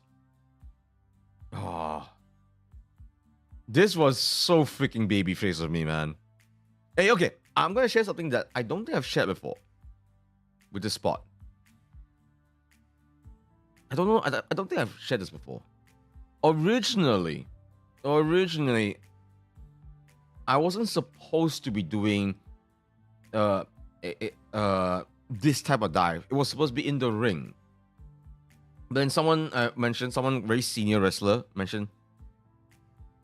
This was so freaking babyface of me, man. Hey, okay, I'm gonna share something that I don't think I've shared before with this spot. I don't know. I don't think I've shared this before. Originally, I wasn't supposed to be doing this type of dive. It was supposed to be in the ring. But then someone mentioned, someone very senior wrestler mentioned,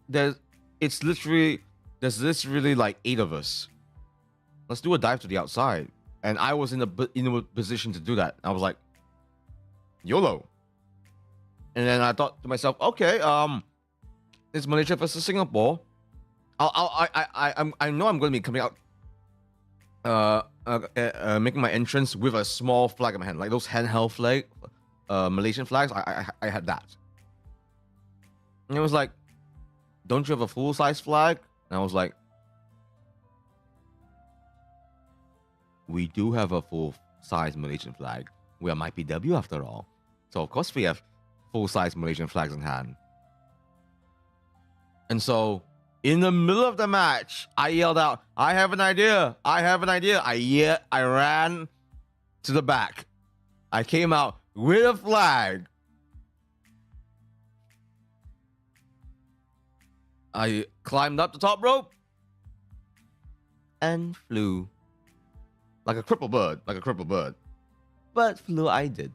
there's literally like 8 of us. Let's do a dive to the outside. And I was in a position to do that. I was like, YOLO. And then I thought to myself, okay, it's Malaysia versus Singapore. I know I'm going to be coming out, making my entrance with a small flag in my hand, like those handheld flag, Malaysian flags. I had that. And it was like, don't you have a full size flag? And I was like, we do have a full size Malaysian flag. We are MyPW after all. So of course we have full size Malaysian flags in hand. And so in the middle of the match, I yelled out, I have an idea. I have an idea. I ran to the back. I came out with a flag. I climbed up the top rope and flew. Like a crippled bird. But flew I did.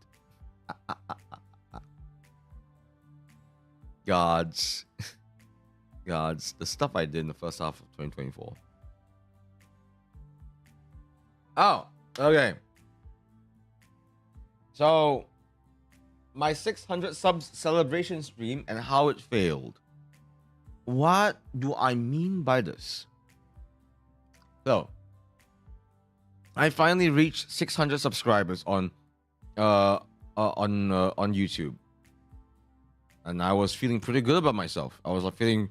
Gods, the stuff I did in the first half of 2024. Oh, okay. So, my 600 subs celebration stream and how it failed. What do I mean by this? So, I finally reached 600 subscribers on YouTube. And I was feeling pretty good about myself. I was feeling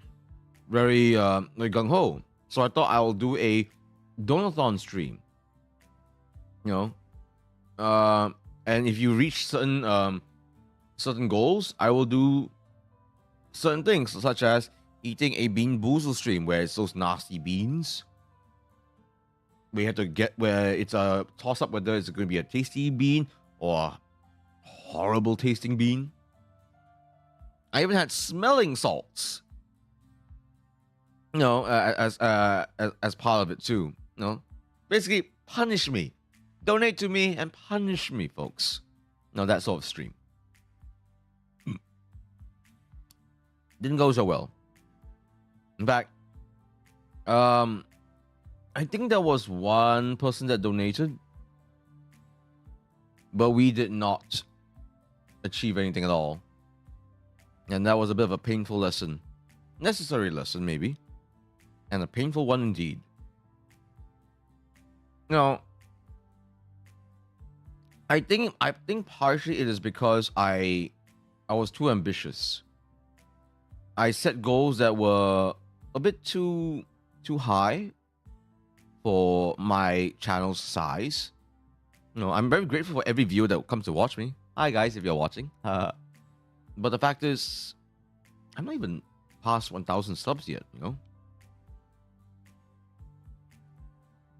very gung-ho. So I thought I will do a donathon stream. You know? And if you reach certain goals, I will do certain things, such as eating a bean boozle stream, where it's those nasty beans. We have to get where it's a toss-up whether it's going to be a tasty bean or a horrible tasting bean. I even had smelling salts, you know, as part of it too. You know, basically punish me, donate to me, and punish me, folks. No, that sort of stream didn't go so well. In fact, I think there was one person that donated, but we did not achieve anything at all. And that was a bit of a painful lesson. Necessary lesson, maybe. And a painful one indeed. No. I think partially it is because I was too ambitious. I set goals that were a bit too high for my channel's size. I'm very grateful for every viewer that comes to watch me. Hi guys, if you're watching. But the fact is, I'm not even past 1,000 subs yet,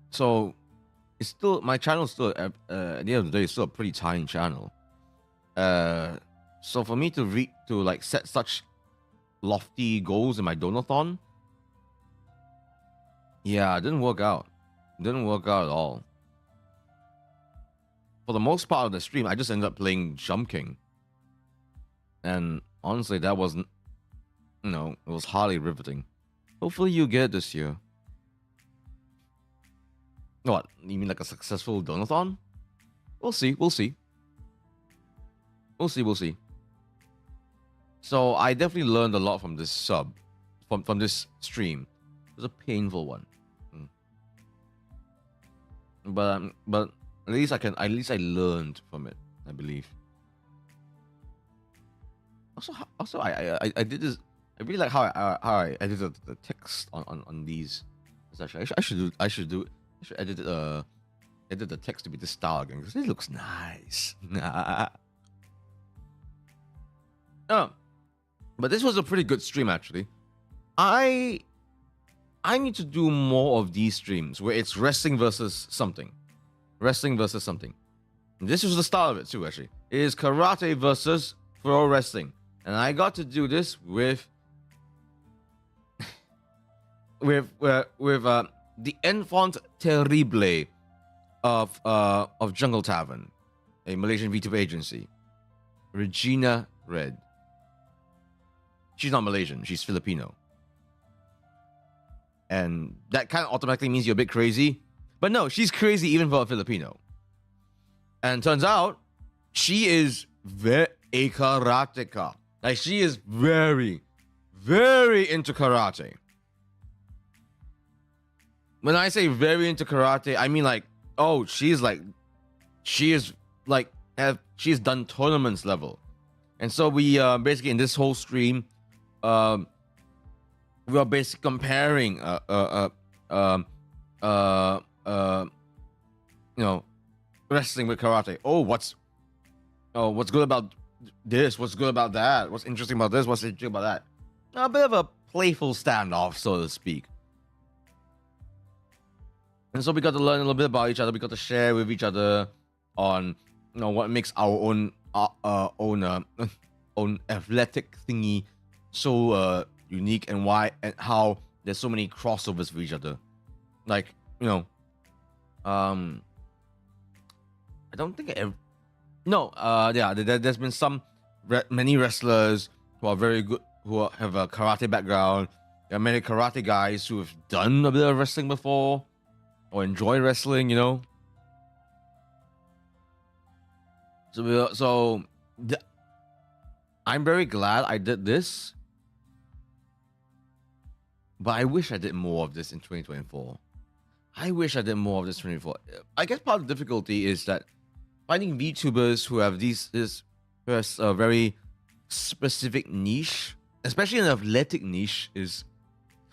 So it's still, my channel is still at the end of the day, it's still a pretty tiny channel. So for me to set such lofty goals in my donathon, yeah, it didn't work out. It didn't work out at all. For the most part of the stream, I just ended up playing Jump King. And honestly, that wasn't, it was hardly riveting. Hopefully you get it this year. What? You mean like a successful donathon? We'll see. We'll see. So I definitely learned a lot from this from this stream. It was a painful one. But at least I learned from it, I believe. Also I did this. I really like how I edited the text on these. Actually, I should edit the text to be this style again because it looks nice. But this was a pretty good stream actually. I need to do more of these streams where it's wrestling versus something. And this was the start of it too, actually. It is karate versus pro wrestling. And I got to do this with the enfant terrible of Jungle Tavern, a Malaysian VTuber agency, Regina Red. She's not Malaysian, she's Filipino. And that kind of automatically means you're a bit crazy. But no, she's crazy even for a Filipino. And turns out, she is a karateka. Like, she is very, very into karate. When I say very into karate, I mean like, she's done tournaments level. And so we basically in this whole stream, we are basically comparing wrestling with karate. What's good about this? What's good about that? What's interesting about this? What's interesting about that? A bit of a playful standoff, so to speak. And so we got to learn a little bit about each other. We got to share with each other on what makes our own athletic thingy so unique, and why and how there's so many crossovers with each other. Like, I don't think there's been many wrestlers who are very good, who have a karate background. There are many karate guys who have done a bit of wrestling before or enjoy wrestling, I'm very glad I did this, but I wish I did more of this in 2024. I guess part of the difficulty is that finding VTubers who have who has a very specific niche, especially an athletic niche, is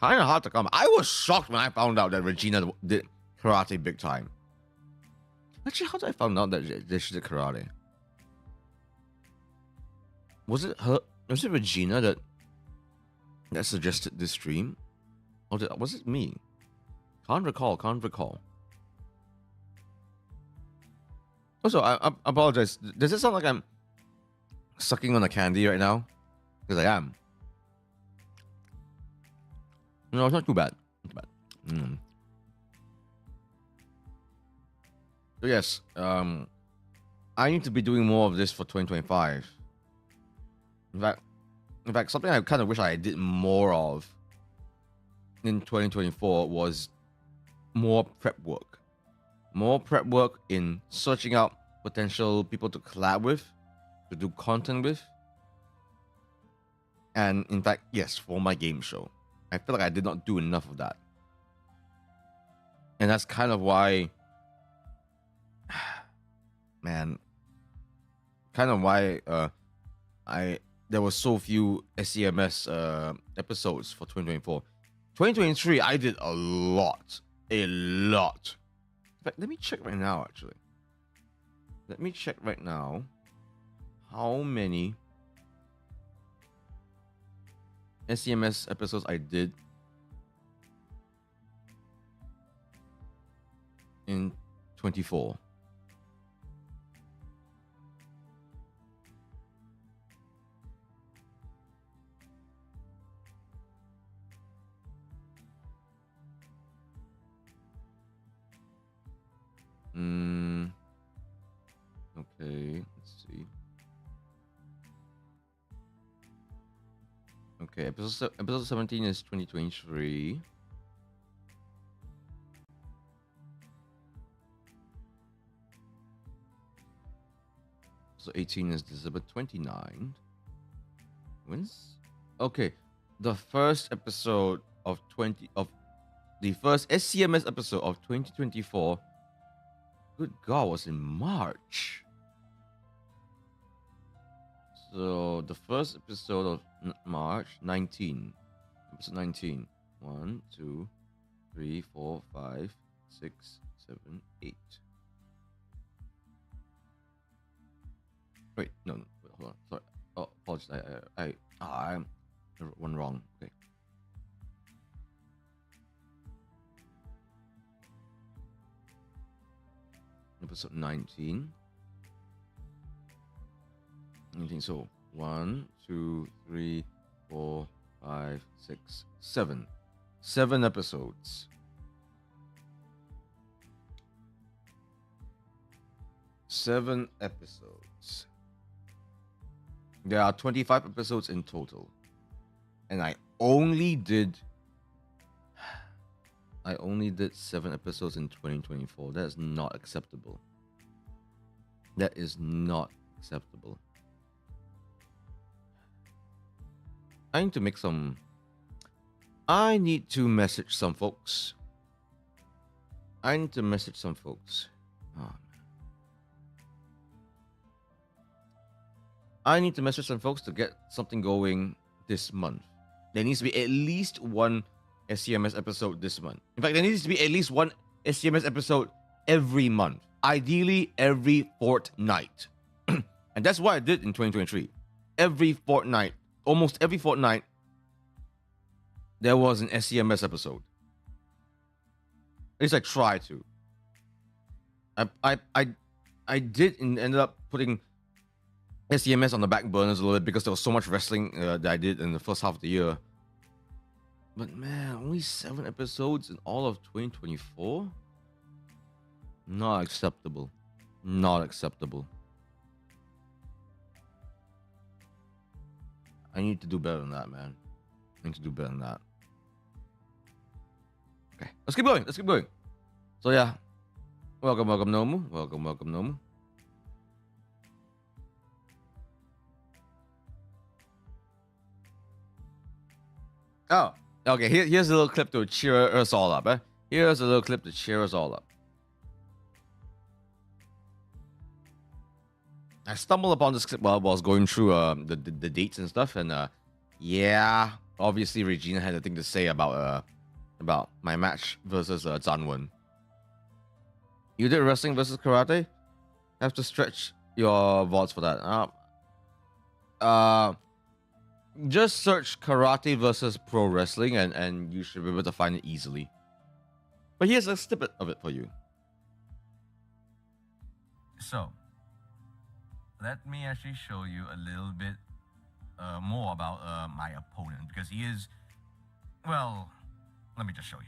kind of hard to come. I was shocked when I found out that Regina did karate big time. Actually, how did I find out that she did karate? Was it her? Was it Regina that suggested this stream? Or was it me? Can't recall. Also, I apologize. Does it sound like I'm sucking on a candy right now? Because I am. No, it's not too bad. So yes, I need to be doing more of this for 2025. In fact, something I kind of wish I did more of in 2024 was more prep work. More prep work in searching out potential people to collab with, to do content with. And in fact, yes, for my game show. I feel like I did not do enough of that. And that's kind of why, man, there were so few SCMS episodes for 2024. 2023, I did a lot. In fact, let me check right now, actually. Let me check right now how many SCMS episodes I did in 24. Okay, let's see. Okay, episode 17 is 2023. So 18 is December 29. When's okay? The first episode of the first SCMS episode of 2024. Good God, was in March. So the first episode of March 19. Episode 19. 1, 2, 3, 4, 5, 6, 7, 8. Wait, no, wait, hold on. Sorry. Oh, apologies. I'm one wrong. Okay. Episode 19. So 1, 2, 3, 4, 5, 6, 7. 7 episodes. 7 episodes. There are 25 episodes in total. And I only did 7 episodes in 2024. That is not acceptable. That is not acceptable. I need to message some folks. Oh, man. I need to message some folks to get something going this month. There needs to be at least one SCMS episode this month. In fact, there needs to be at least one SCMS episode every month. Ideally, every fortnight. And that's what I did in 2023. Every fortnight, almost every fortnight, there was an SCMS episode. At least I try to. I did ended up putting SCMS on the back burners a little bit because there was so much wrestling that I did in the first half of the year. But man, only 7 episodes in all of 2024? Not acceptable. Not acceptable. I need to do better than that, man. I need to do better than that. Okay, let's keep going. So yeah, welcome Nomu. Welcome Nomu. Oh, okay. Here's a little clip to cheer us all up. Here's a little clip to cheer us all up. I stumbled upon this clip while I was going through the dates and stuff, and yeah, obviously Regina had a thing to say about my match versus Zanwen. You did wrestling versus karate? Have to stretch your VODs for that. Just search karate versus pro wrestling, and you should be able to find it easily. But here's a snippet of it for you. So, let me actually show you a little bit more about my opponent, because he is, well, let me just show you.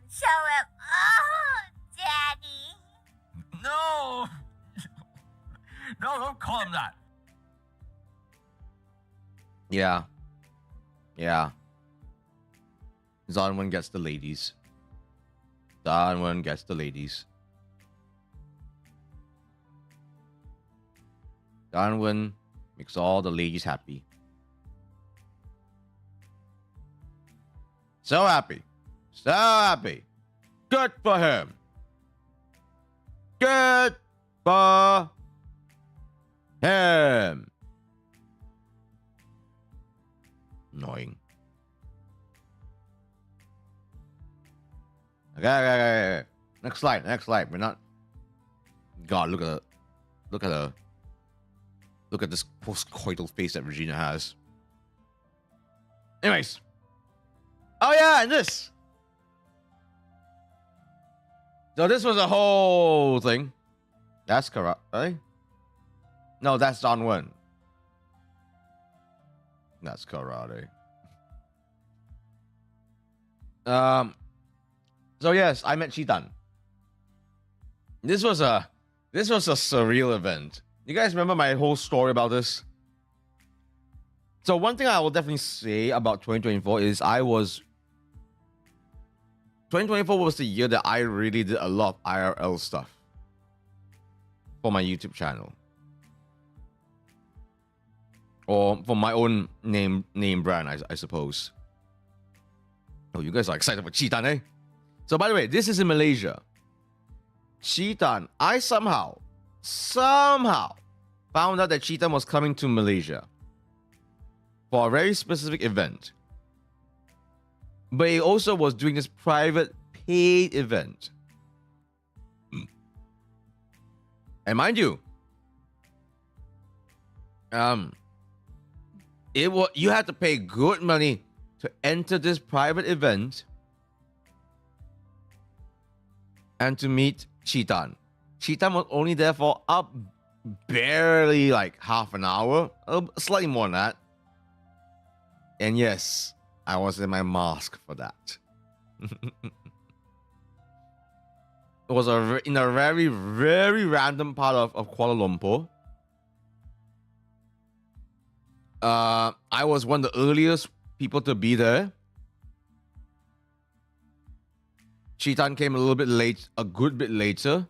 Show him. Oh, Daddy. No! No, don't call him that. Yeah. Zonwon gets the ladies. Zonwon gets the ladies. Zonwon makes all the ladies happy. So happy. So happy. Good for him. Good for him. Annoying. Okay. Next slide. We're not. God, look at this post-coital face that Regina has. Anyways. Oh yeah, and this. So this was a whole thing. That's correct, right? No, that's Zonwon. That's karate. So yes, I met Cheetan. This was a surreal event. You guys remember my whole story about this? So one thing I will definitely say about 2024 is 2024 was the year that I really did a lot of IRL stuff for my YouTube channel. Or for my own name brand, I suppose. Oh, you guys are excited for Cheetan, eh? So by the way, this is in Malaysia. Cheetan, I somehow found out that Cheetan was coming to Malaysia for a very specific event. But he also was doing this private paid event. And mind you, you had to pay good money to enter this private event and to meet Cheetan. Cheetan was only there for barely like half an hour, slightly more than that. And yes, I was in my mask for that. It was in a very, very random part of Kuala Lumpur. I was one of the earliest people to be there. Cheetan came a little bit late, a good bit later.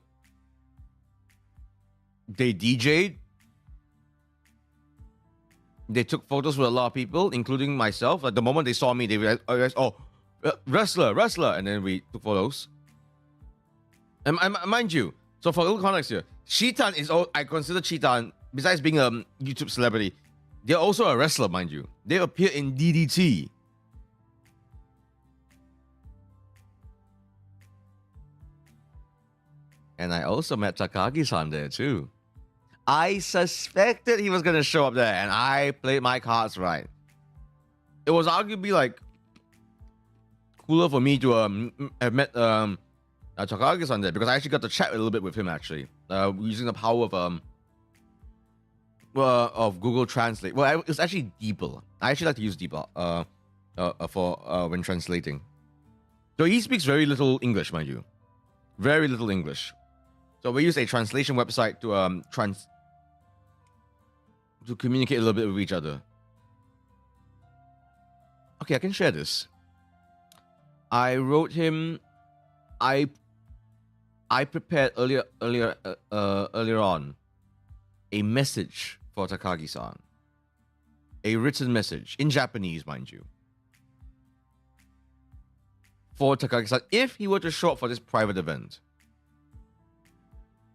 They DJ'd. They took photos with a lot of people, including myself. At the moment they saw me, they realized, wrestler. And then we took photos. And mind you, so for a little context here, Cheetan I consider Cheetan, besides being a YouTube celebrity, they're also a wrestler, mind you. They appear in DDT. And I also met Takagi-san there too. I suspected he was going to show up there, and I played my cards right. It was arguably like cooler for me to have met Takagi-san there, because I actually got to chat a little bit with him actually, using the power of Google Translate. Well, it's actually DeepL. I actually like to use DeepL for when translating. So he speaks very little English, mind you, very little English. So we use a translation website to communicate a little bit with each other. Okay, I can share this. I wrote him. I prepared earlier on a message for Takagi-san. A written message in Japanese, mind you, for Takagi-san if he were to show up for this private event.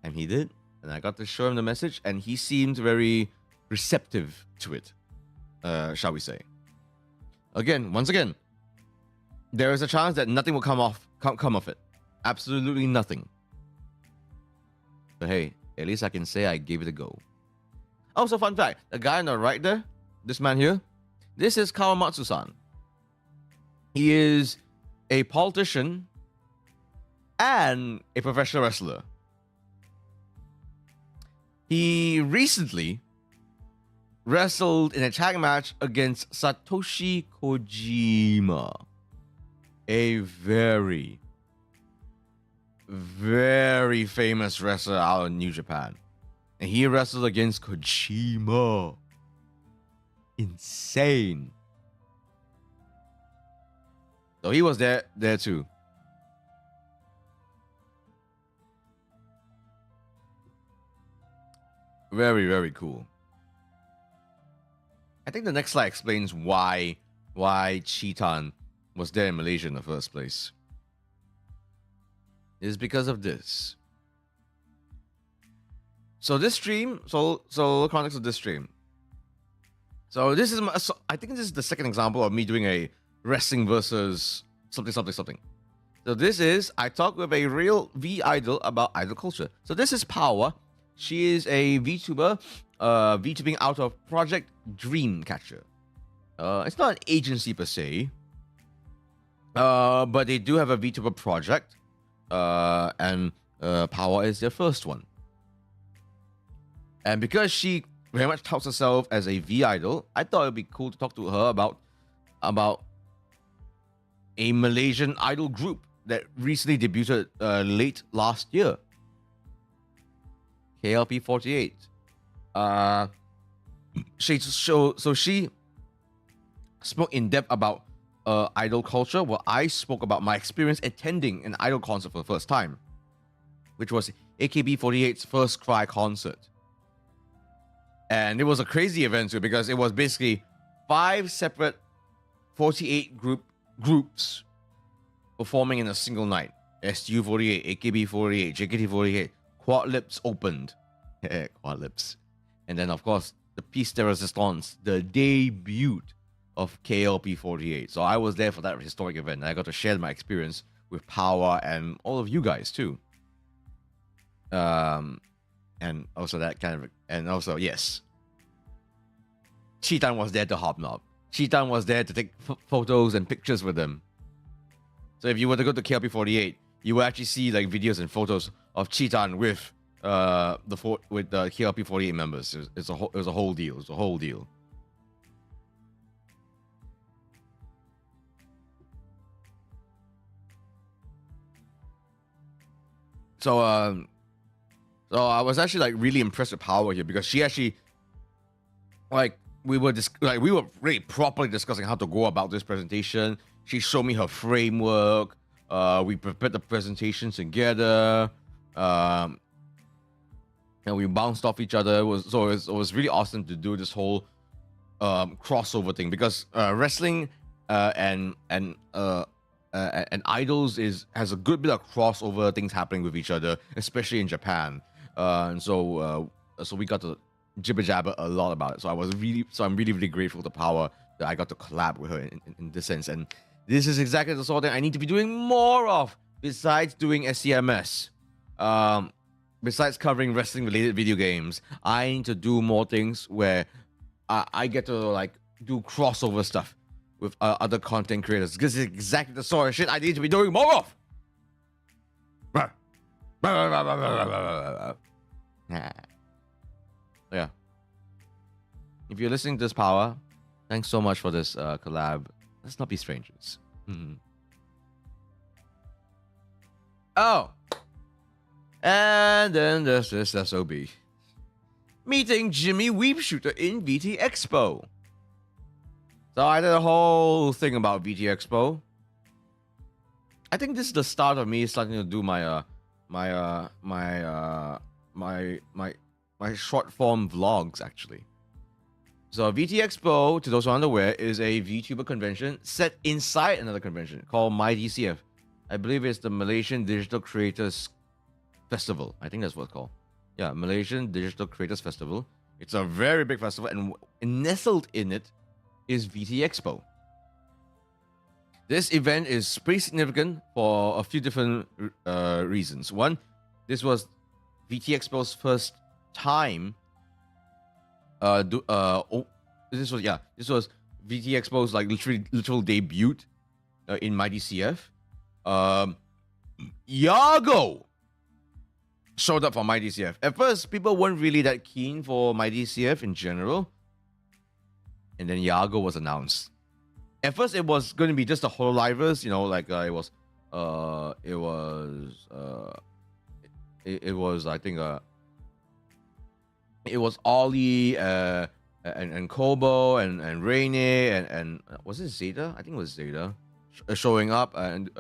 And he did. And I got to show him the message, and he seemed very receptive to it, shall we say. Once again, there is a chance that nothing will come of it. Absolutely nothing. But hey, at least I can say I gave it a go. Also, fun fact, the guy on the right there, this man here, this is Kawamatsu-san. He is a politician and a professional wrestler. He recently wrestled in a tag match against Satoshi Kojima, a very, very famous wrestler out in New Japan. And he wrestled against Kojima. Insane. So he was there too. Very, very cool. I think the next slide explains why Cheetan was there in Malaysia in the first place. It is because of this. So this stream, so the context of this stream. So this is I think this is the second example of me doing a wrestling versus something. So this is, I talk with a real V idol about idol culture. So this is Power. She is a VTuber, VTubing out of Project Dreamcatcher. It's not an agency per se, but they do have a VTuber project, and Power is their first one. And because she very much touts herself as a V idol, I thought it'd be cool to talk to her about a Malaysian idol group that recently debuted late last year. KLP48. She spoke in depth about idol culture, while I spoke about my experience attending an idol concert for the first time, which was AKB48's First Cry concert. And it was a crazy event too, because it was basically 5 separate 48 groups performing in a single night. SU48, AKB48, JKT48, Quad Lips opened. Quad Lips. And then, of course, the piece de resistance, the debut of KLP48. So I was there for that historic event, and I got to share my experience with Power and all of you guys too. And also that kind of, and also, yes, Cheetan was there to hobnob. Cheetan was there to take photos and pictures with them. So if you were to go to KLP48, you will actually see like videos and photos of Cheetan with the KLP48 members. It was a whole deal. It was a whole deal. So I was actually like really impressed with Power here, because she actually, like, we were really properly discussing how to go about this presentation. She showed me her framework. We prepared the presentation together, and we bounced off each other. It was really awesome to do this whole crossover thing, because wrestling and idols has a good bit of crossover things happening with each other, especially in Japan. And so we got to jibber jabber a lot about it. So I'm really grateful to Power that I got to collab with her in this sense. And this is exactly the sort of thing I need to be doing more of, besides doing SCMS. Besides covering wrestling related video games, I need to do more things where I get to like do crossover stuff with other content creators. This is exactly the sort of shit I need to be doing more of. Yeah. If you're listening to this, Power, thanks so much for this collab. Let's not be strangers. Oh. And then there's this SOB. Meeting Jimmy Weep Shooter in VT Expo. So I did a whole thing about VT Expo. I think this is the start of me starting to do my short form vlogs, actually. So VT Expo, to those who aren't aware, is a VTuber convention set inside another convention called MyDCF. I believe it's the Malaysian Digital Creators Festival. I think that's what it's called. Yeah, Malaysian Digital Creators Festival. It's a very big festival, and nestled in it is VT Expo. This event is pretty significant for a few different reasons. One, this was VT Expo's first time. This was VT Expo's like literal debut in MyDCF. Yago showed up for MyDCF. At first, people weren't really that keen for MyDCF in general, and then Yago was announced. At first, it was going to be just the Hololivers, it was Ollie and Kobo and Raine and was it Zeta? I think it was Zeta. showing up and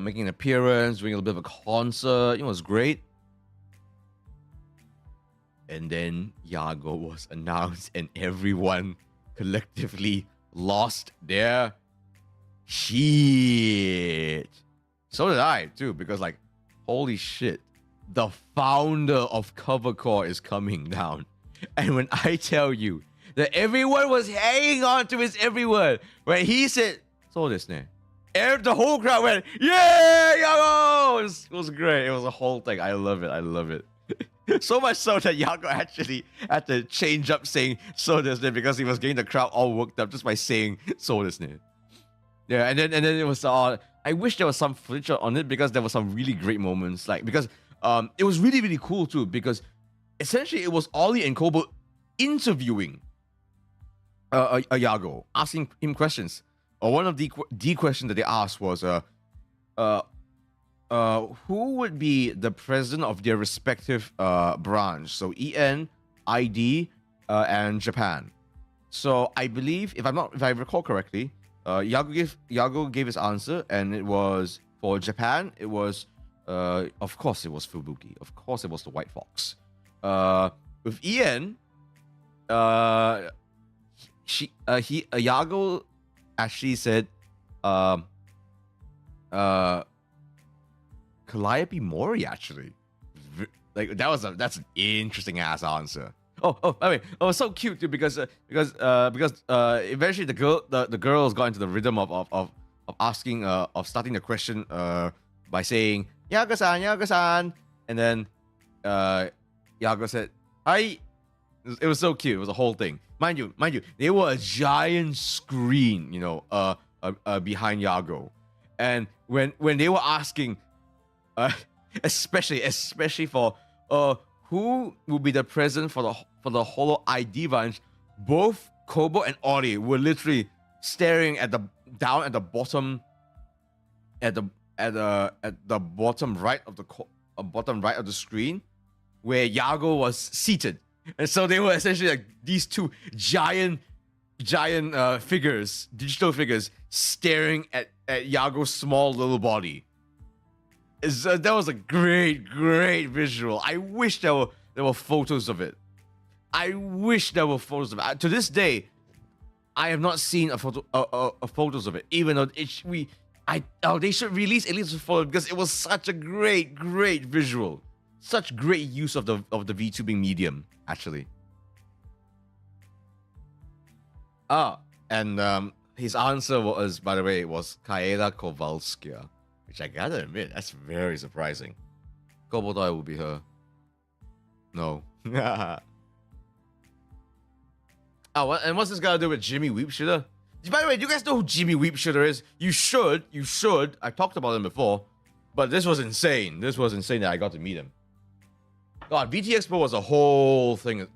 making an appearance, doing a little bit of a concert. It was great. And then Yago was announced, and everyone collectively lost their shit. So did I too, because like, holy shit, the founder of Covercore is coming down. And when I tell you that everyone was hanging on to his every word, when he said, "So this ne," the whole crowd went, "Yeah, Yago!" It was great. It was a whole thing. I love it. I love it. So much so that Yago actually had to change up saying "so this ne" because he was getting the crowd all worked up just by saying "so this ne." Yeah, and then it was I wish there was some footage on it because there were some really great moments. Like because it was really really cool too because essentially it was Ollie and Kobo interviewing Yago, asking him questions. One of the questions that they asked was who would be the president of their respective branch? So EN, ID, and Japan. So I believe, if I recall correctly, Yago gave his answer, and it was for Japan. It was, of course, it was Fubuki. Of course, it was the White Fox. With Ian, Yago actually said, Calliope Mori, actually. Like that's an interesting ass answer. I mean, it was so cute too because eventually the girls got into the rhythm of asking of starting the question by saying Yago-san, and then Yago said hi. It was so cute. It was a whole thing. Mind you, they were a giant screen, behind Yago, and when they were asking, especially for who will be the president for the Holo ID branch, both Kobo and Ori were literally staring at the bottom right of the screen where Yago was seated. And so they were essentially like these two giant figures, digital figures, staring at Yago's small little body. That was a great visual. I wish there were photos of it. To this day, I have not seen photos of it. Even though they should release at least a photo because it was such a great visual, such great use of the VTubing medium actually. And his answer was, by the way, Kaeda Kowalska. Which I gotta admit, that's very surprising. Kobodai will be her. No. And what's this got to do with Jimmy Weepshooter? By the way, do you guys know who Jimmy Weepshooter is? You should. I talked about him before, but this was insane. This was insane that I got to meet him. God, VT Expo was a whole thing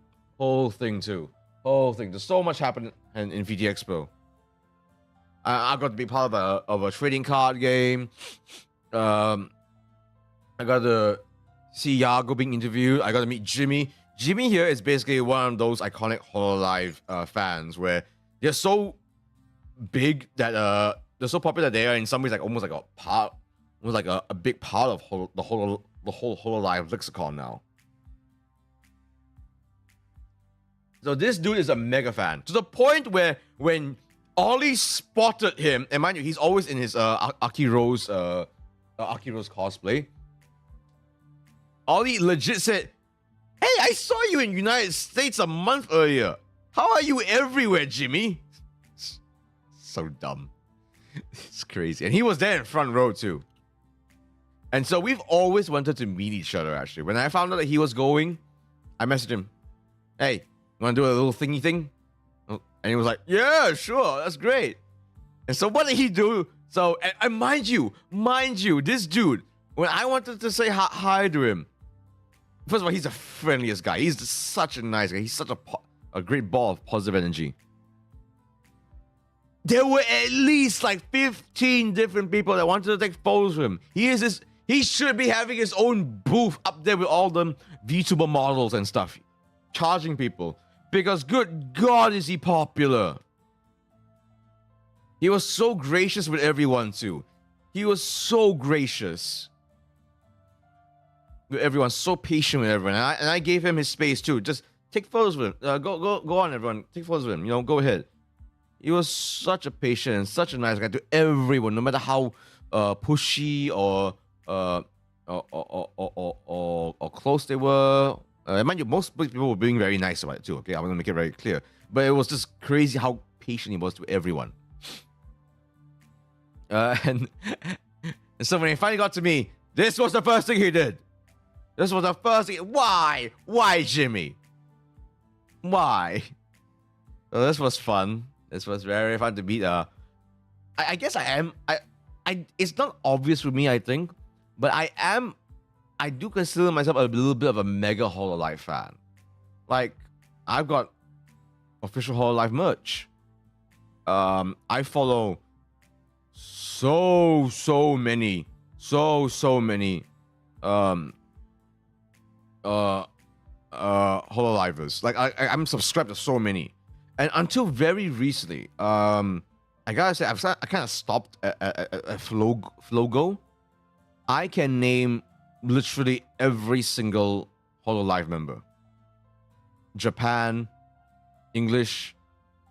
too. There's so much happened in VT Expo. I got to be part of a trading card game. I got to see Yago being interviewed. I got to meet Jimmy. Jimmy here is basically one of those iconic Hololive fans where they're so big that they're so popular that they are in some ways like almost like a big part of the whole Hololive lexicon now. So this dude is a mega fan to the point where when Ollie spotted him, and mind you, he's always in his Akiro's cosplay. Ollie legit said, "Hey, I saw you in United States a month earlier. How are you everywhere, Jimmy?" So dumb. It's crazy. And he was there in front row too. And so we've always wanted to meet each other actually. When I found out that he was going, I messaged him, "Hey, you want to do a little thingy thing?" And he was like, "Yeah, sure, that's great." And so what did he do? So, and mind you, this dude, when I wanted to say hi to him, first of all, he's the friendliest guy. He's such a nice guy. He's such a great ball of positive energy. There were at least like 15 different people that wanted to take photos with him. He should be having his own booth up there with all the VTuber models and stuff, charging people. Because good God, is he popular? He was so gracious with everyone too. He was so gracious with everyone, so patient with everyone. And I gave him his space too. Just take photos with him. Go on, everyone. Take photos with him. You know, go ahead. He was such a patient and such a nice guy to everyone, no matter how pushy or close they were. Mind you, most people were being very nice about it too. Okay, I'm gonna make it very clear. But it was just crazy how patient he was to everyone. And so when he finally got to me, this was the first thing he did. This was the first thing. Why? Why, Jimmy? Why? So this was fun. This was very fun to meet. I guess I am. It's not obvious for me, I think, but I do consider myself a little bit of a mega Hololive fan. Like, I've got official Hololive merch. I follow so many Hololivers. Like, I'm subscribed to so many. And until very recently, I gotta say, I kind of stopped at Flogo. I can name literally every single Hololive member. Japan, English,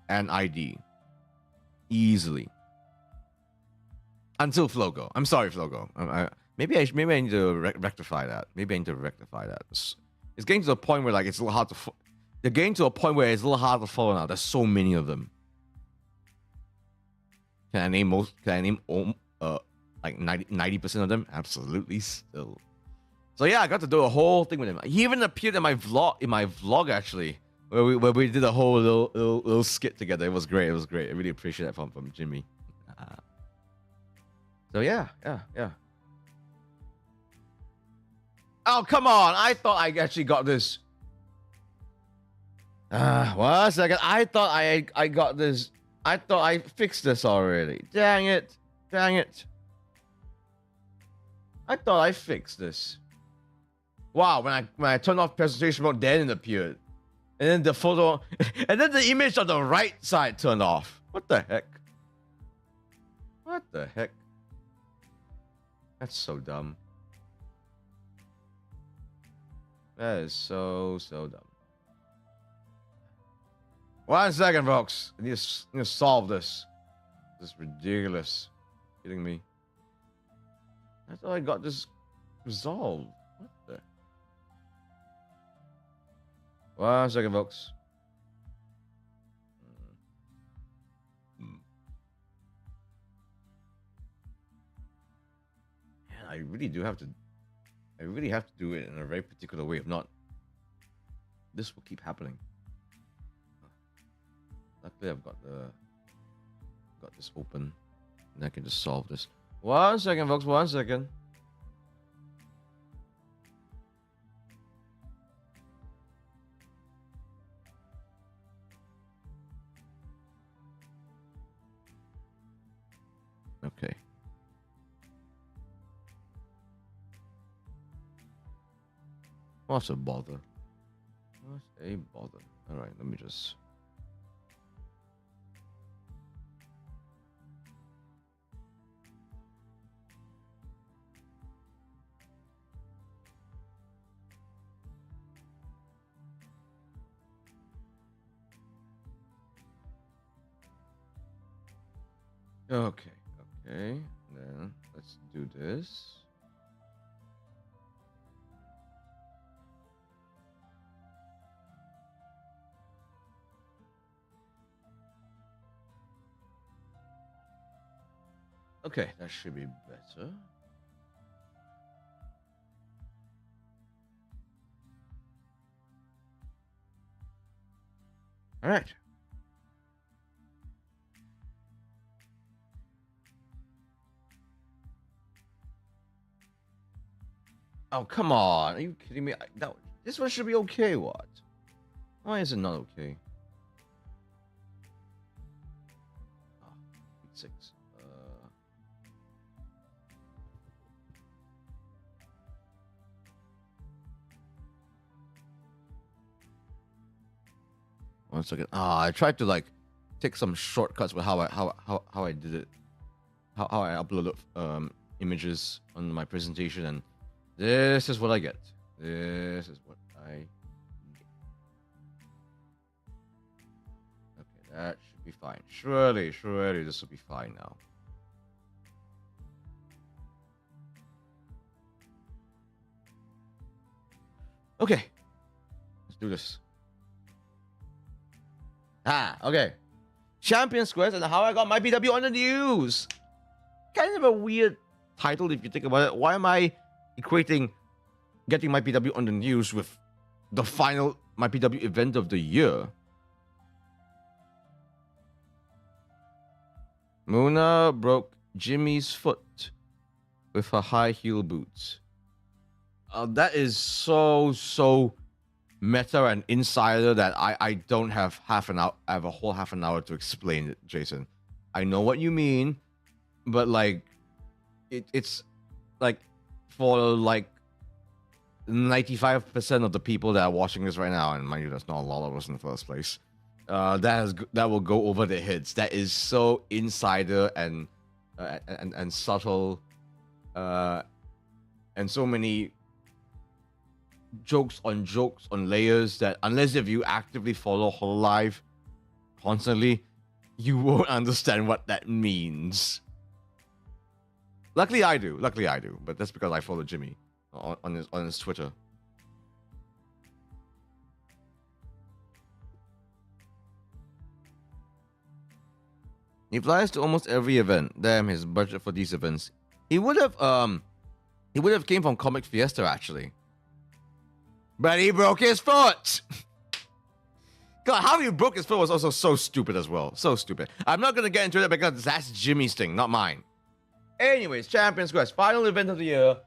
and ID. Easily. Until Flogo. I'm sorry, Flogo. Maybe I need to rectify that. It's getting to the point where, like, it's a little hard to... They're getting to a point where it's a little hard to follow now. There's so many of them. Can I name like 90% of them? Absolutely still. So yeah, I got to do a whole thing with him. He even appeared in my vlog actually, where we did a whole little skit together. It was great. I really appreciate that from Jimmy. So yeah. Oh, come on. I thought I actually got this. 1 second. I thought I got this. I thought I fixed this already. Dang it. I thought I fixed this. Wow, when I turned off presentation mode, then it appeared. And then the photo, and then the image on the right side turned off. What the heck? That's so dumb. That is so dumb. 1 second, folks. I need to solve this. This is ridiculous. Kidding me? I thought I got this resolved. What the? 1 second, folks. Man, I really have to do it in a very particular way. If not, this will keep happening. Luckily, I've got this open, and I can just solve this. 1 second, folks. 1 second. Okay. What's a bother? All right, let me just. Okay. Then let's do this. Okay, that should be better. All right. Oh, come on. Are you kidding me? This one should be okay, what? Why is it not okay? Oh, 6. One second. I tried to take some shortcuts with how I did it, how I uploaded images on my presentation, and this is what I get. This is what I get. Okay, that should be fine. Surely this will be fine now. Okay, let's do this. Okay. Champions Quest and how I got my PW on the news. Kind of a weird title if you think about it. Why am I equating getting my PW on the news with the final my PW event of the year? Mona broke Jimmy's foot with her high heel boots. That is so meta and insider that I don't have half an hour. I have a whole half an hour to explain it, Jason. I know what you mean, but like, it's like for like 95% of the people that are watching this right now, and mind you, that's not a lot of us in the first place. That will go over their heads. That is so insider and subtle, and so many jokes on layers that unless if you actively follow Hololive constantly, you won't understand what that means. Luckily I do, but that's because I follow Jimmy on his Twitter. He flies to almost every event. Damn, his budget for these events. He would have came from Comic Fiesta actually. But he broke his foot. God, how he broke his foot was also so stupid as well. So stupid. I'm not gonna get into it because that's Jimmy's thing, not mine. Anyways, Champions Quest, final event of the year.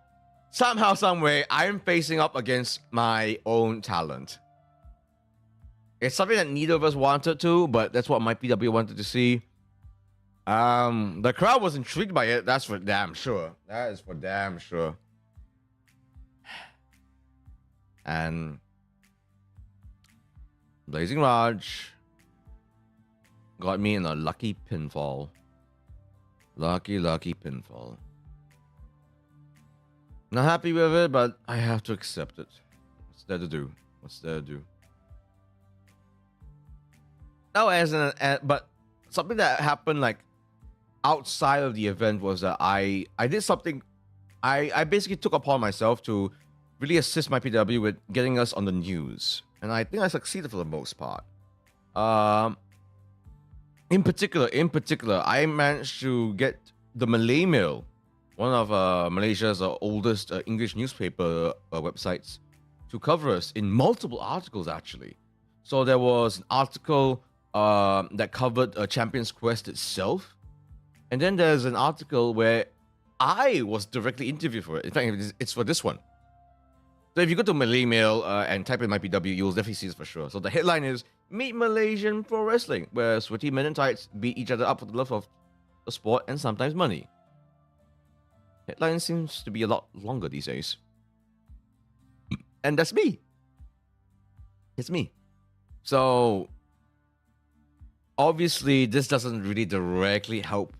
Somehow, someway, I'm facing up against my own talent. It's something that neither of us wanted to, but that's what my PW wanted to see. The crowd was intrigued by it. That's for damn sure. That is for damn sure. And Blazing Raj got me in a lucky pinfall. Lucky pinfall. Not happy with it, but I have to accept it. What's there to do? Oh, but something that happened like outside of the event was that I did something. I basically took upon myself to really assist my PW with getting us on the news, and I think I succeeded for the most part. In particular, I managed to get the Malay Mail, one of Malaysia's oldest English newspaper websites, to cover us in multiple articles actually. So there was an article that covered Champions Quest itself, and then there's an article where I was directly interviewed for it. In fact, it's for this one. So if you go to Malay Mail and type in my PW, you'll definitely see this for sure. So the headline is "Meet Malaysian Pro Wrestling," where sweaty men in tights beat each other up for the love of the sport and sometimes money. Headline seems to be a lot longer these days. And that's me. It's me. So obviously this doesn't really directly help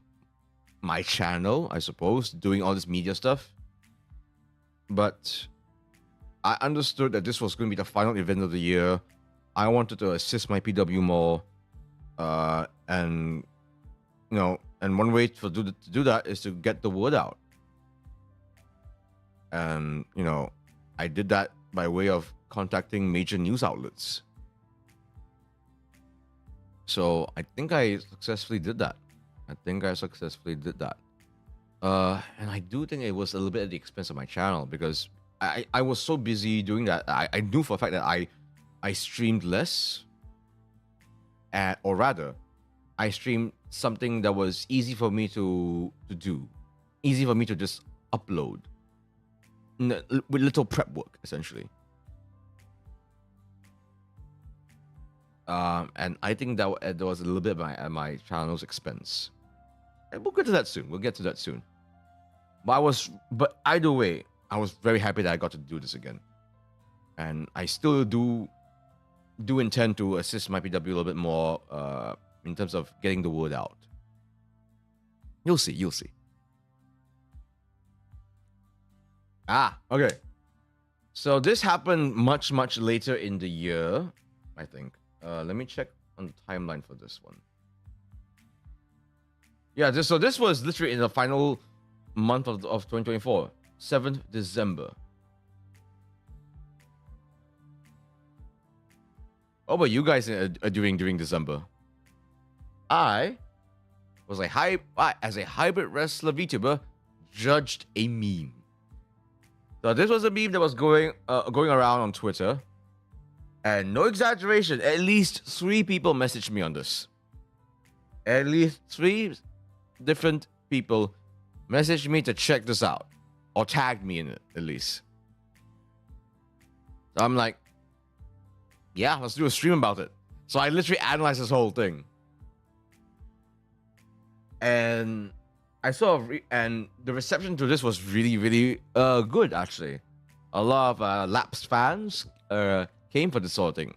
my channel, I suppose, doing all this media stuff. But I understood that this was going to be the final event of the year. I wanted to assist my PW more, and one way to do that is to get the word out. And I did that by way of contacting major news outlets. So I think I successfully did that. And I do think it was a little bit at the expense of my channel, because I was so busy doing that. I knew for a fact that I streamed less, or rather, I streamed something that was easy for me to do, easy for me to just upload, with little prep work essentially. And I think that there was a little bit at my channel's expense. And we'll get to that soon. But either way, I was very happy that I got to do this again, and I still do intend to assist my PW a little bit more in terms of getting the word out. You'll see. You'll see. Okay. So this happened much later in the year, I think. Let me check on the timeline for this one. Yeah, so this was literally in the final month of 2024, 7th December. What about you guys doing during December? I was as a hybrid wrestler VTuber, judged a meme. So this was a meme that was going around on Twitter, and no exaggeration, at least 3 people messaged me on this. At least 3 different people messaged me to check this out, or tagged me in it at least. So I'm like, yeah, let's do a stream about it. So I literally analyzed this whole thing, and I and the reception to this was really good actually. A lot of lapsed fans came for this sort of thing,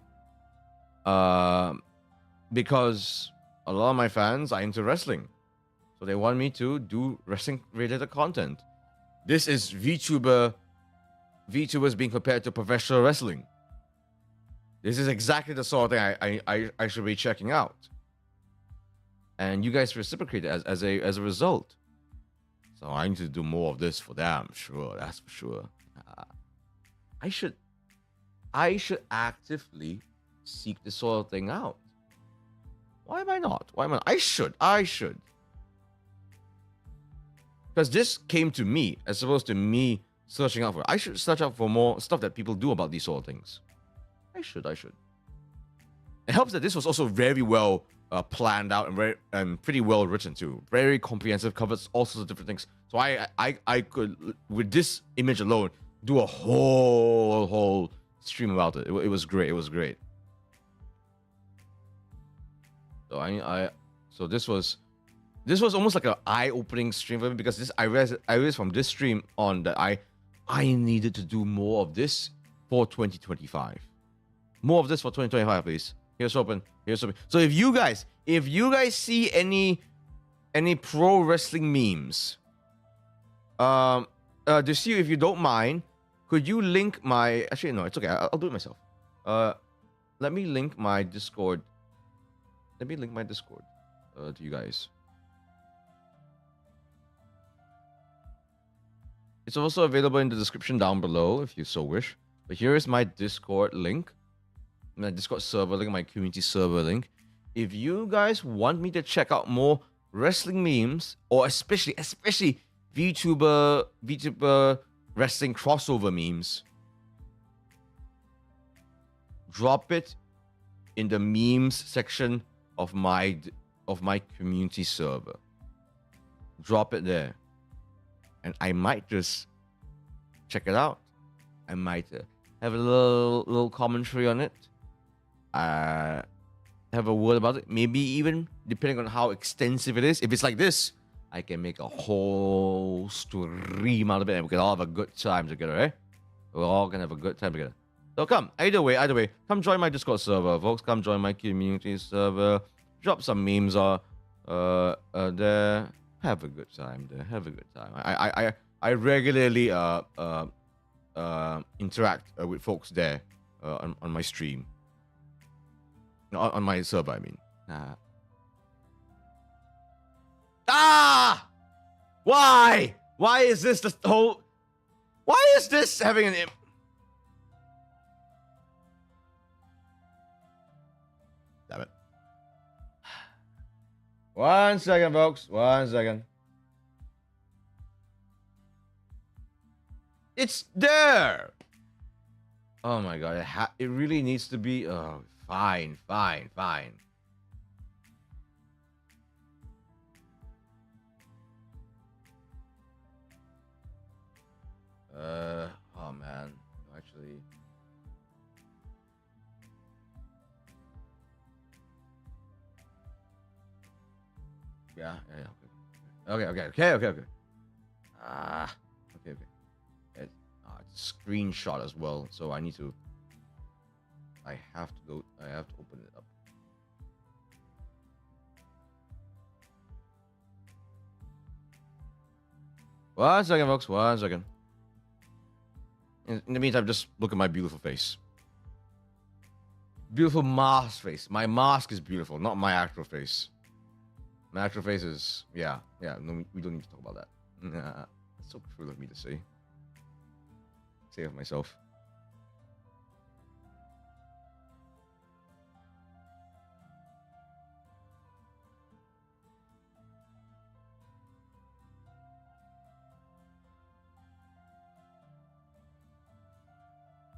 because a lot of my fans are into wrestling, so they want me to do wrestling related content. This is VTubers being compared to professional wrestling. This is exactly the sort of thing I should be checking out. And you guys reciprocated as a result. So I need to do more of this for them, sure, that's for sure. I should actively seek this sort of thing out. Why am I not? I should. Because this came to me as opposed to me searching out for it. I should search out for more stuff that people do about these sort of things. I should. It helps that this was also very well planned out and pretty well written too. Very comprehensive, covers all sorts of different things. So I could, with this image alone, do a whole stream about it. It was great. So so this was almost like an eye-opening stream for me, because I realized from this stream on that I needed to do more of this for 2025. More of this for 2025, please. Here's open. So if you guys see any pro wrestling memes, just if you don't mind, could you link my? Actually, no, it's okay. I'll do it myself. Let me link my Discord. To you guys. It's also available in the description down below if you so wish. But here is my Discord link. My Discord server link, my community server link. If you guys want me to check out more wrestling memes, or especially VTuber wrestling crossover memes, drop it in the memes section of my community server. Drop it there, and I might just check it out. I might have a little commentary on it. Have a word about it. Maybe even, depending on how extensive it is, if it's like this, I can make a whole stream out of it, and we can all have a good time together, eh? We're all gonna have a good time together. So come, either way, come join my Discord server, folks. Come join my community server. Drop some memes there. Have a good time there. I regularly interact with folks there on my stream. On my server, I mean. Why? Why is this the whole? Why is this having an? Damn it! 1 second, folks. 1 second. It's there. Oh my god! It really needs to be. Oh, fine. Oh man, actually. Yeah. Okay. Okay. It's a screenshot as well, so I have to open it up. 1 second, folks. 1 second. In the meantime, just look at my beautiful face. Beautiful mask face. My mask is beautiful, not my actual face. My actual face is, yeah. No, we don't need to talk about that. Nah, that's so cruel of me to say. Say of myself.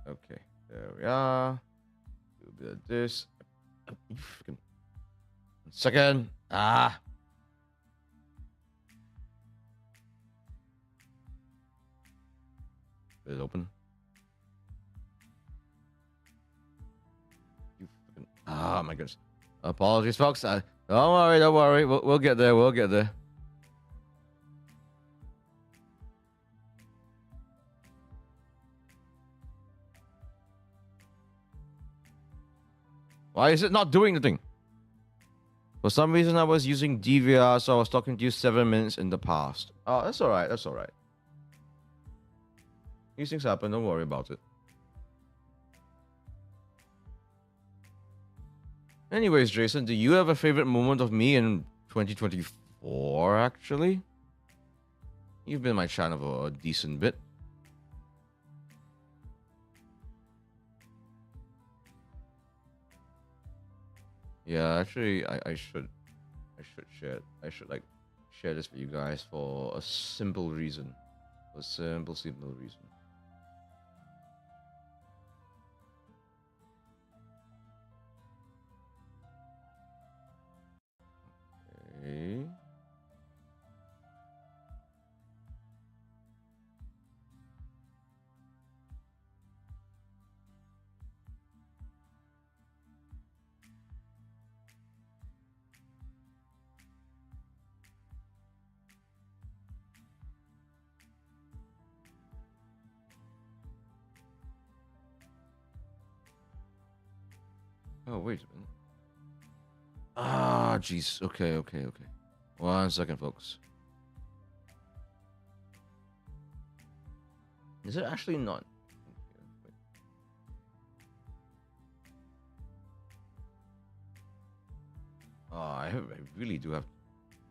Okay, there we are. Do a bit of this. You freaking... 1 second. Ah. Is it open? You freaking... Ah, my goodness. Apologies, folks. Don't worry. We'll get there. We'll get there. Why is it not doing the thing? For some reason, I was using DVR, so I was talking to you 7 minutes in the past. Oh, that's all right. That's all right. These things happen. Don't worry about it. Anyways, Jason, do you have a favorite moment of me in 2024, actually? You've been my channel for a decent bit. Yeah, actually, I should share it. I should like share this for you guys for a simple reason. A simple reason. Okay. Oh, wait a minute. Ah, jeez. Okay. 1 second, folks. Is it actually not? Oh, I really do have...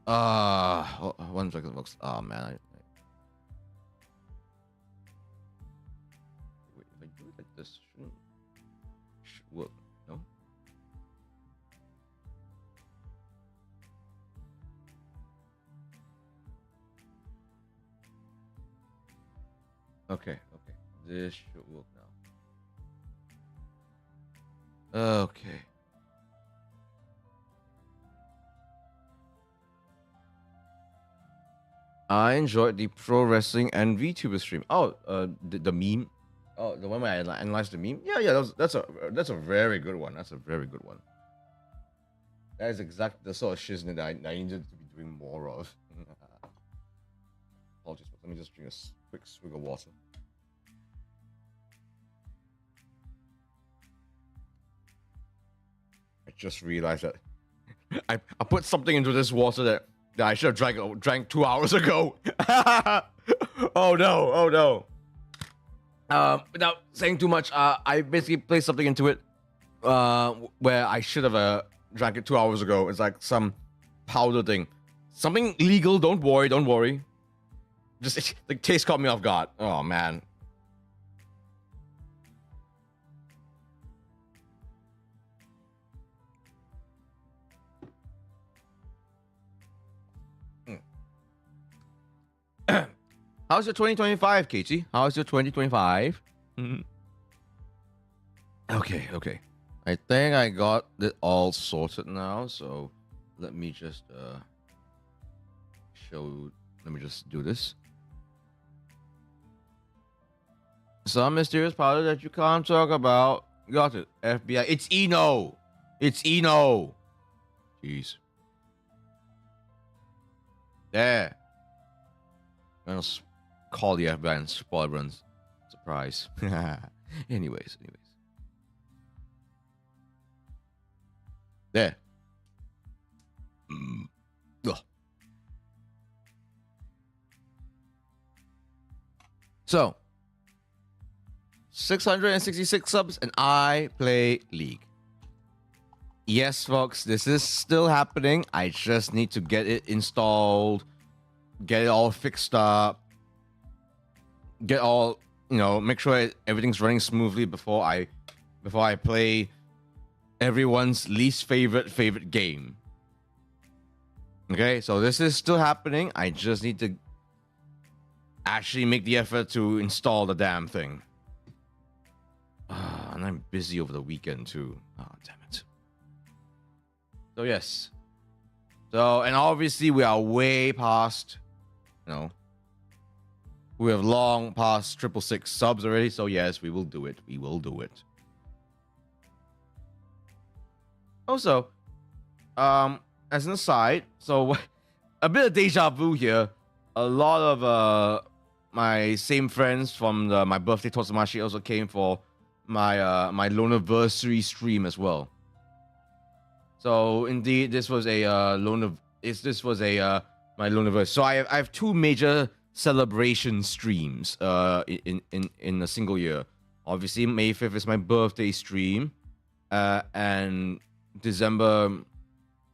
1 second, folks. Oh, man. Wait, if I do it like this, should work. No? Okay. This should work now. Okay. I enjoyed the pro wrestling and VTuber stream. Oh, the meme. Oh, the one where I analyzed the meme. Yeah. That's a very good one. That's a very good one. That is exactly the sort of shiznit that I needed to be doing more of. Apologies, but let me just drink a quick swig of water. I just realized that I put something into this water that I should have drank 2 hours ago. Oh no. Without saying too much, I basically placed something into it where I should have drank it 2 hours ago. It's like some powder thing. Something legal, don't worry. Just the taste caught me off guard. Oh man. How's your 2025, Katie? How's your 2025? Okay. I think I got it all sorted now, so let me just let me just do this. Some mysterious powder that you can't talk about. Got it. FBI. It's Eno. Jeez. There. I'm gonna call the FBI and spoil everyone's surprise. Anyways. There. Ugh. So, 666 subs, and I play League. Yes, folks, this is still happening. I just need to get it installed, get it all fixed up, get all, make sure everything's running smoothly before I play everyone's least favorite game. Okay, so this is still happening. I just need to actually make the effort to install the damn thing. And I'm busy over the weekend too. Oh, damn it. So yes. So, and obviously we are way past, we have long past 666 subs already. So yes, we will do it. We will do it. Also, as an aside, so a bit of deja vu here. A lot of my same friends from my birthday Totsamashi also came for my my Loaniversary stream as well. So indeed, this was a my Loaniversary. So I have two major celebration streams in a single year. Obviously, May 5th is my birthday stream, and December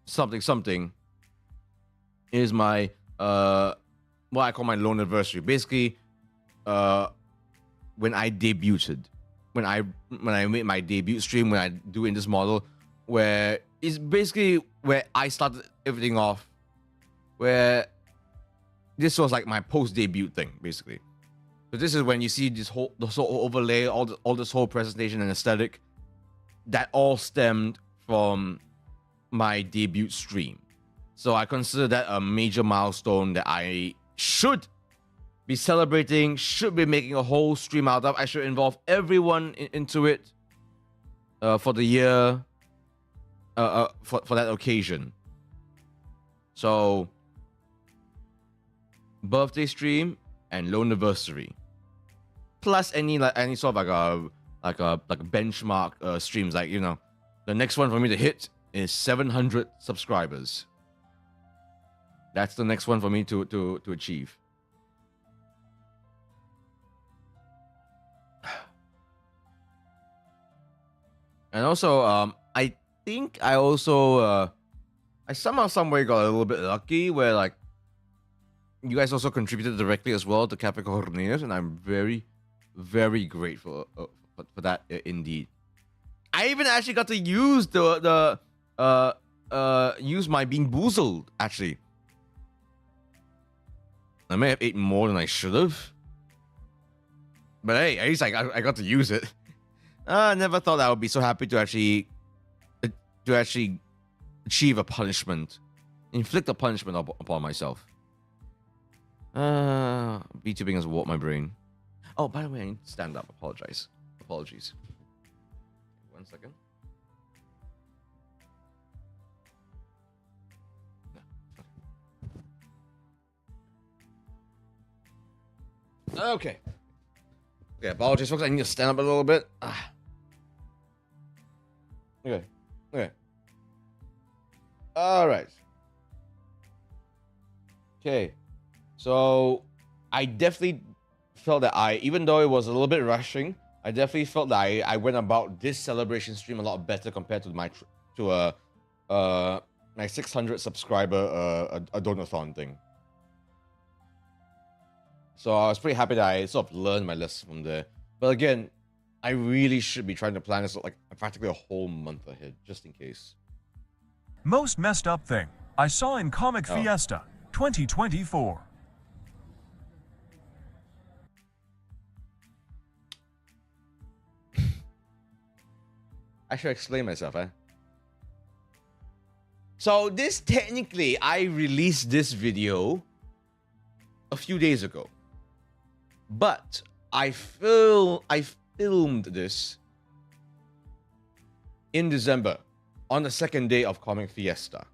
something is my what I call my Loaniversary. Basically, when I debuted, when I made my debut stream, when I do in this model, where it's basically where I started everything off, where this was like my post debut thing, basically. So this is when you see this whole overlay, all this whole presentation and aesthetic, that all stemmed from my debut stream. So I consider that a major milestone that I should be celebrating, should be making a whole stream out of. I should involve everyone into it for the year, for that occasion. So birthday stream and Loaniversary, plus any sort of like a benchmark streams, like the next one for me to hit is 700 subscribers. That's the next one for me to achieve. And also, I think I also I somehow, someway got a little bit lucky where like you guys also contributed directly as well to Cafe Cornelius, and I'm very, very grateful for that indeed. I even actually got to use use my being boozled actually. I may have ate more than I should have, but hey, at least I got to use it. I never thought I would be so happy to actually achieve a punishment, inflict a punishment upon myself. VTubing has warped my brain. Oh, by the way, I need to stand up. Apologies. 1 second. Okay. Okay, apologies, folks. I need to stand up a little bit. Okay. All right. Okay. So I definitely felt that even though it was a little bit rushing, I definitely felt that I went about this celebration stream a lot better compared to my 600 subscriber a donathon thing. So I was pretty happy that I sort of learned my lesson from there. But again, I really should be trying to plan this like practically a whole month ahead, just in case. Most messed up thing I saw in Comic Fiesta 2024. I should explain myself, eh? So this technically, I released this video a few days ago, but I filmed this in December on the second day of Comic Fiesta.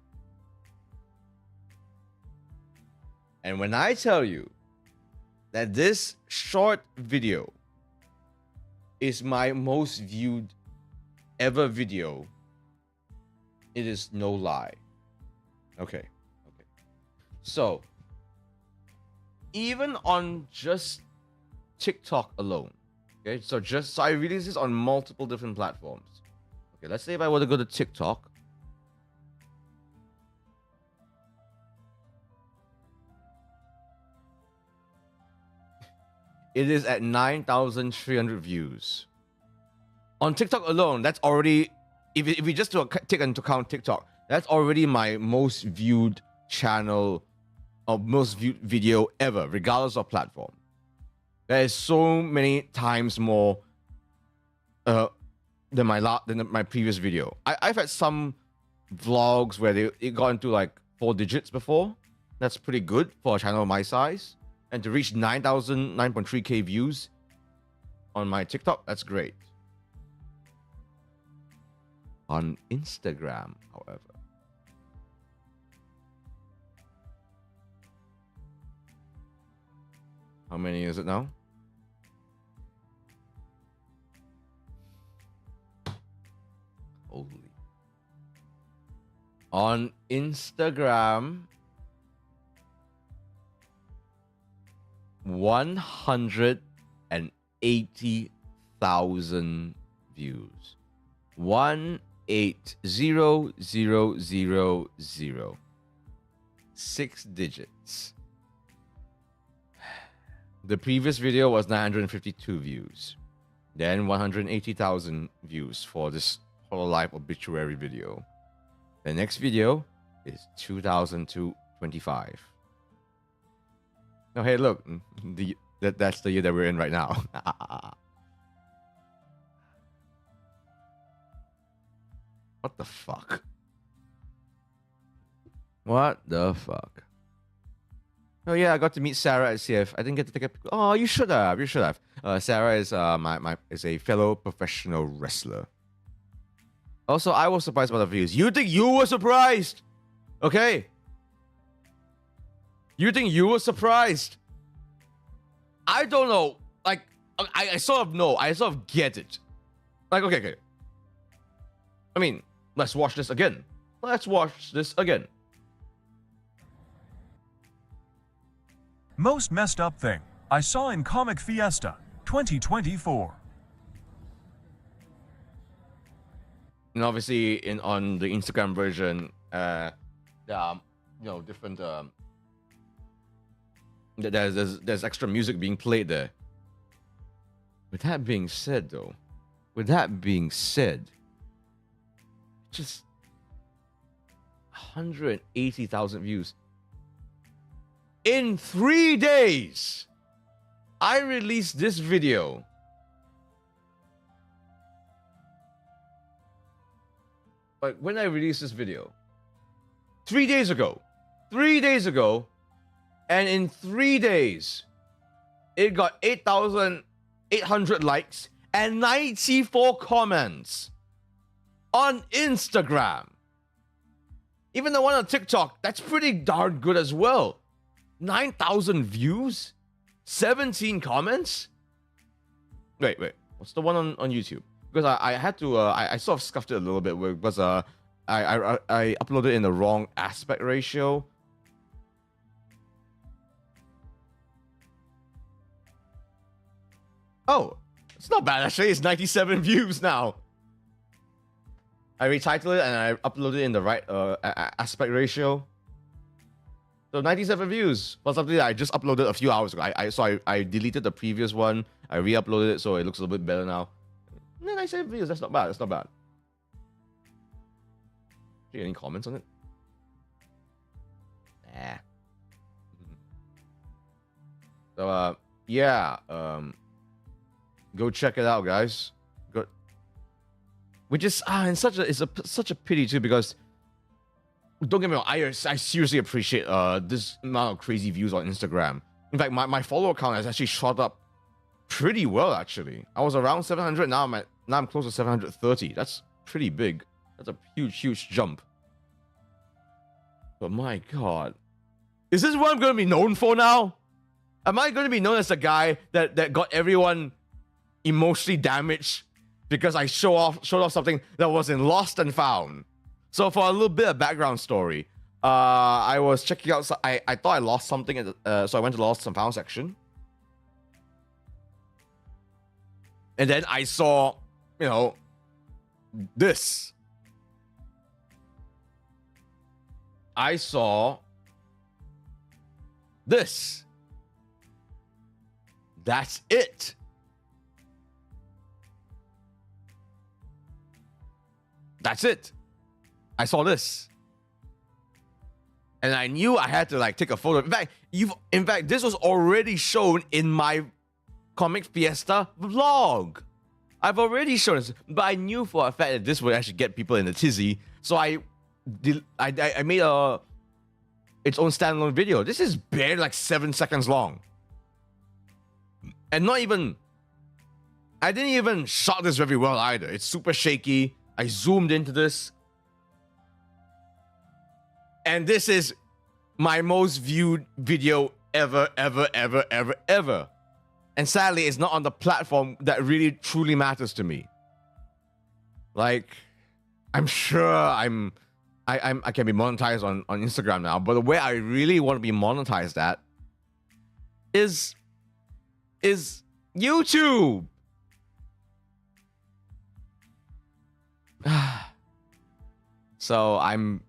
And when I tell you that this short video is my most viewed ever video, it is no lie. Okay. So even on just TikTok alone. Okay, so I release this on multiple different platforms. Okay, let's say if I were to go to TikTok. It is at 9,300 views. On TikTok alone, that's already, if we just take into account TikTok, that's already my most viewed channel or most viewed video ever, regardless of platform. There is so many times more than my previous video. I've had some vlogs where it got into like 4 digits before. That's pretty good for a channel of my size. And to reach 9.3K views on my TikTok, that's great. On Instagram, however, how many is it now? Holy. On Instagram, 180,000 views. 180,000. 6 digits. The previous video was 952 views. Then 180,000 views for this whole life obituary video. The next video is 2,225. Oh, hey, look. That's the year that we're in right now. What the fuck? What the fuck? Oh yeah, I got to meet Sarah at CF. I didn't get to take a picture. Oh, you should have. You should have. Sarah is is a fellow professional wrestler. Also, I was surprised by the views. You think you were surprised? Okay. You think you were surprised? I don't know. Like, I sort of know. I sort of get it. Like, okay. I mean, let's watch this again. Let's watch this again. Most messed up thing I saw in Comic Fiesta 2024. And obviously, on the Instagram version, there are different. There's extra music being played there. With that being said, just 180,000 views in 3 days. I released this video like when I released this video 3 days ago, and in 3 days it got 8,800 likes and 94 comments on Instagram. Even the one on TikTok, that's pretty darn good as well. 9,000 views, 17 comments. Wait, what's the one on YouTube? Because I had to I sort of scuffed it a little bit because I uploaded in the wrong aspect ratio. Oh, it's not bad actually. It's 97 views now. I retitled it and I uploaded it in the right aspect ratio. So 97 views for something that I just uploaded a few hours ago. I deleted the previous one. I re-uploaded it so it looks a little bit better now. 97 views. That's not bad. That's not bad. Any comments on it? Nah. So yeah. Go check it out, guys. Go. Which is such a pity too, because don't get me wrong, I seriously appreciate this amount of crazy views on Instagram. In fact, my follower count has actually shot up pretty well actually. I was around 700, now I'm close to 730. That's pretty big. That's a huge jump. But my god. Is this what I'm gonna be known for now? Am I gonna be known as the guy that got everyone emotionally damaged because I showed off something that was in Lost and Found? So for a little bit of background story, I was checking out. I thought I lost something, so I went to the Lost and Found section. And then I saw, this. I saw this. That's it. That's it. I saw this. And I knew I had to take a photo. In fact, this was already shown in my Comic Fiesta vlog. I've already shown this, but I knew for a fact that this would actually get people in a tizzy. So I made its own standalone video. This is barely 7 seconds long. And I didn't even shot this very well either. It's super shaky. I zoomed into this. And this is my most viewed video ever. And sadly, it's not on the platform that really truly matters to me. I'm sure I can be monetized on Instagram now, but the way I really want to be monetized at is YouTube. So I'm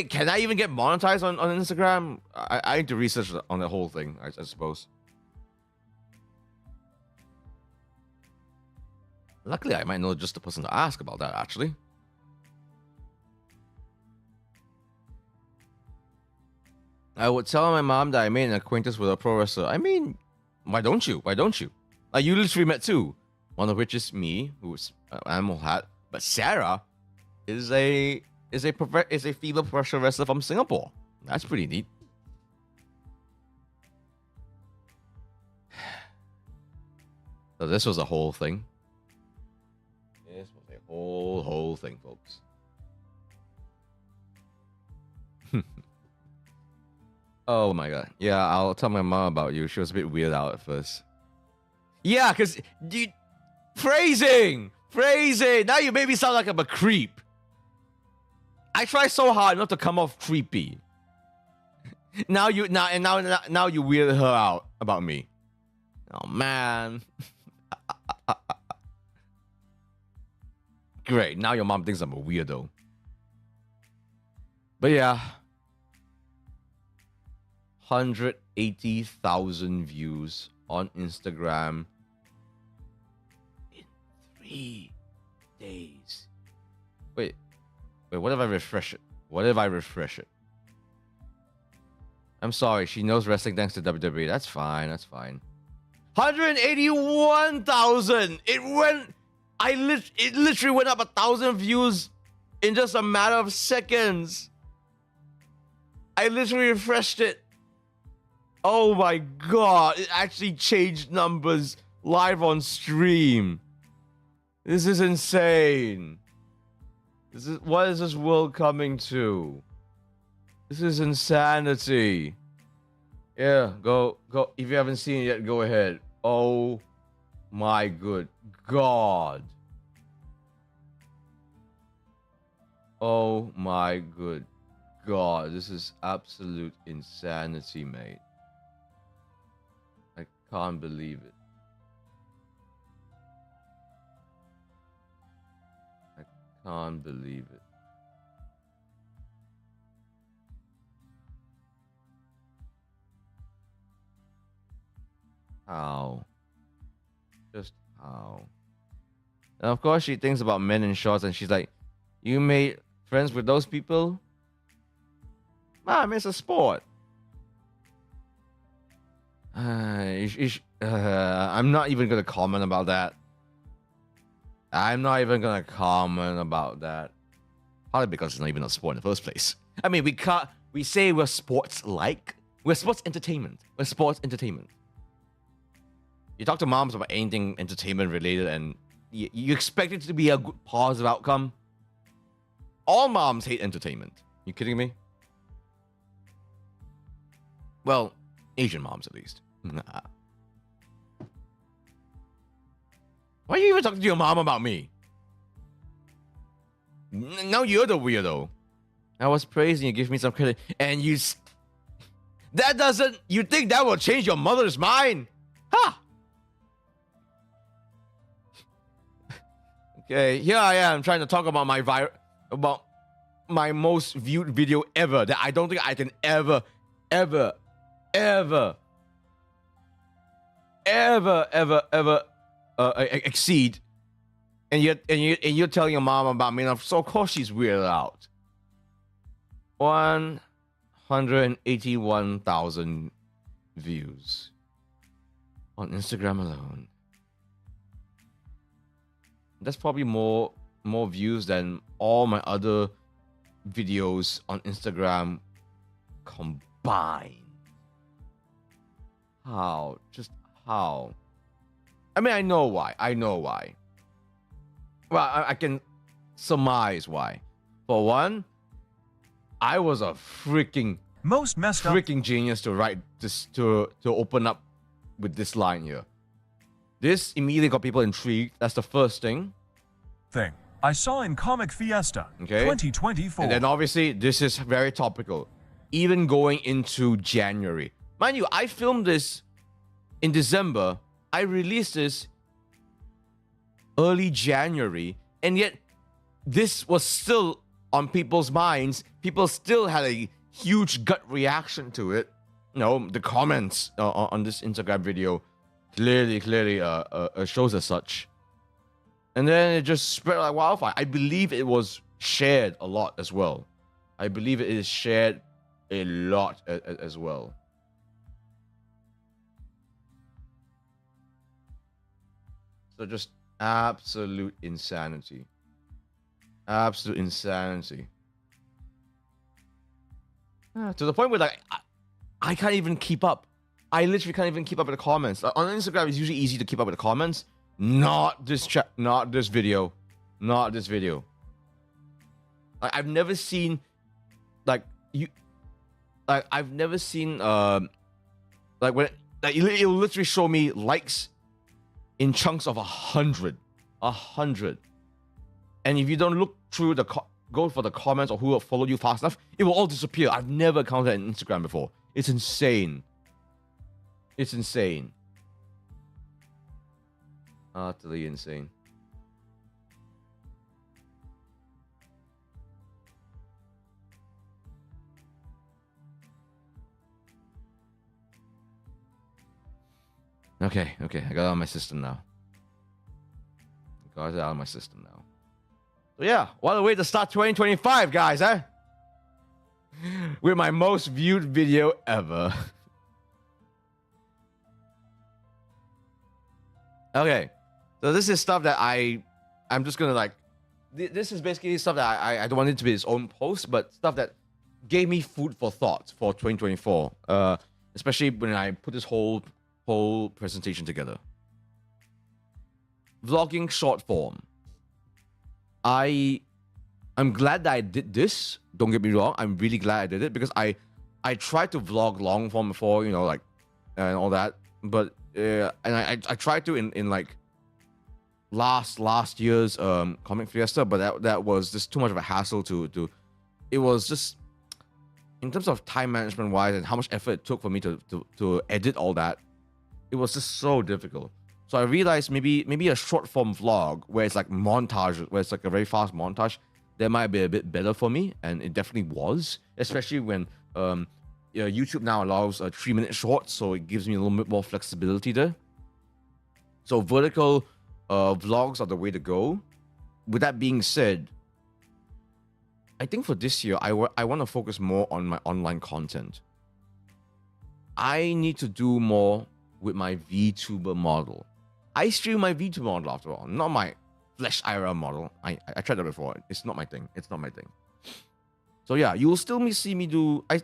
can I even get monetized on Instagram? I need to research on the whole thing, I suppose. Luckily, I might know just the person to ask about that, actually. I would tell my mom that I made an acquaintance with a pro wrestler. I mean, why don't you? You literally met two. One of which is me, who's Animal Hat. But Sarah is a female professional wrestler from Singapore. That's pretty neat. So this was a whole thing. This was a whole thing, folks. Oh my god. Yeah, I'll tell my mom about you. She was a bit weirded out at first. Yeah, because phrasing. Now you made me sound like I'm a creep. I try so hard not to come off creepy. Now you weirded her out about me. Oh man. Great. Now your mom thinks I'm a weirdo. But yeah. 180,000 views on Instagram in 3 days. Wait, what if I refresh it? I'm sorry, she knows wrestling thanks to WWE. That's fine. 181,000! It literally went up 1,000 views in just a matter of seconds. I literally refreshed it. Oh my god, it actually changed numbers live on stream. This is insane. What is this world coming to? This is insanity. Yeah, go. If you haven't seen it yet, go ahead. Oh my good god. Oh my good god. This is absolute insanity, mate. I can't believe it. I can't believe it. How? Just how? And of course she thinks about men in shorts and she's like, you made friends with those people? Man, it's a sport. I'm not even gonna comment about that. Probably because it's not even a sport in the first place. I mean, we say we're sports-like. We're sports entertainment. You talk to moms about anything entertainment related and you expect it to be a good, positive outcome. All moms hate entertainment. You kidding me? Well, Asian moms at least. Nah. Why are you even talking to your mom about me? Now you're the weirdo. I was praising you, give me some credit, and you think that will change your mother's mind? Ha! Okay, here I am trying to talk about about my most viewed video ever that I don't think I can ever exceed. And you're telling your mom about me, so of course she's weirded out. 181,000 views on Instagram alone. That's probably more views than all my other videos on Instagram combined. How? Just how? I mean, I know why. Well, I can surmise why. For one, I was a freaking genius to write this, to open up with this line here. This immediately got people intrigued. That's the first thing. I saw in Comic Fiesta 2024. And then obviously this is very topical, even going into January. Mind you, I filmed this in December. I released this early January, and yet this was still on people's minds. People still had a huge gut reaction to it. You know, the comments on this Instagram video clearly shows as such. And then it just spread like wildfire. I believe it was shared a lot as well. I believe it is shared a lot as well. So just absolute insanity. Absolute insanity. To the point where like I can't even keep up. I literally can't even keep up with the comments. On Instagram, it's usually easy to keep up with the comments. Not this video. Like, I've never seen like I've never seen like when like it'll literally show me likes in chunks of 100. And if you don't look through go for the comments or who will follow you fast enough, it will all disappear. I've never encountered an Instagram before. It's insane. Utterly insane. Okay, I got it out of my system now. So yeah, what a way to start 2025, guys, eh? With my most viewed video ever. Okay, so this is stuff that I'm just gonna like. This is basically stuff that I don't want it to be its own post, but stuff that gave me food for thought for 2024. Especially when I put this whole presentation together. Vlogging short form. I'm glad that I did this. Don't get me wrong. I'm really glad I did it because I tried to vlog long form before, you know, like and all that, but. And I tried to in like last year's Comic Fiesta, but that was just too much of a hassle to it was just in terms of time management wise and how much effort it took for me to edit all that, it was just so difficult. So I realized maybe a short form vlog where it's like montage, where it's like a very fast montage, that might be a bit better for me, and it definitely was, especially when YouTube now allows 3-minute shorts, so it gives me a little bit more flexibility there. So vertical vlogs are the way to go. With that being said, I think for this year, I want to focus more on my online content. I need to do more with my VTuber model. I stream my VTuber model after all, not my Flash IRL model. I tried that before. It's not my thing. So yeah, you will still see me do. I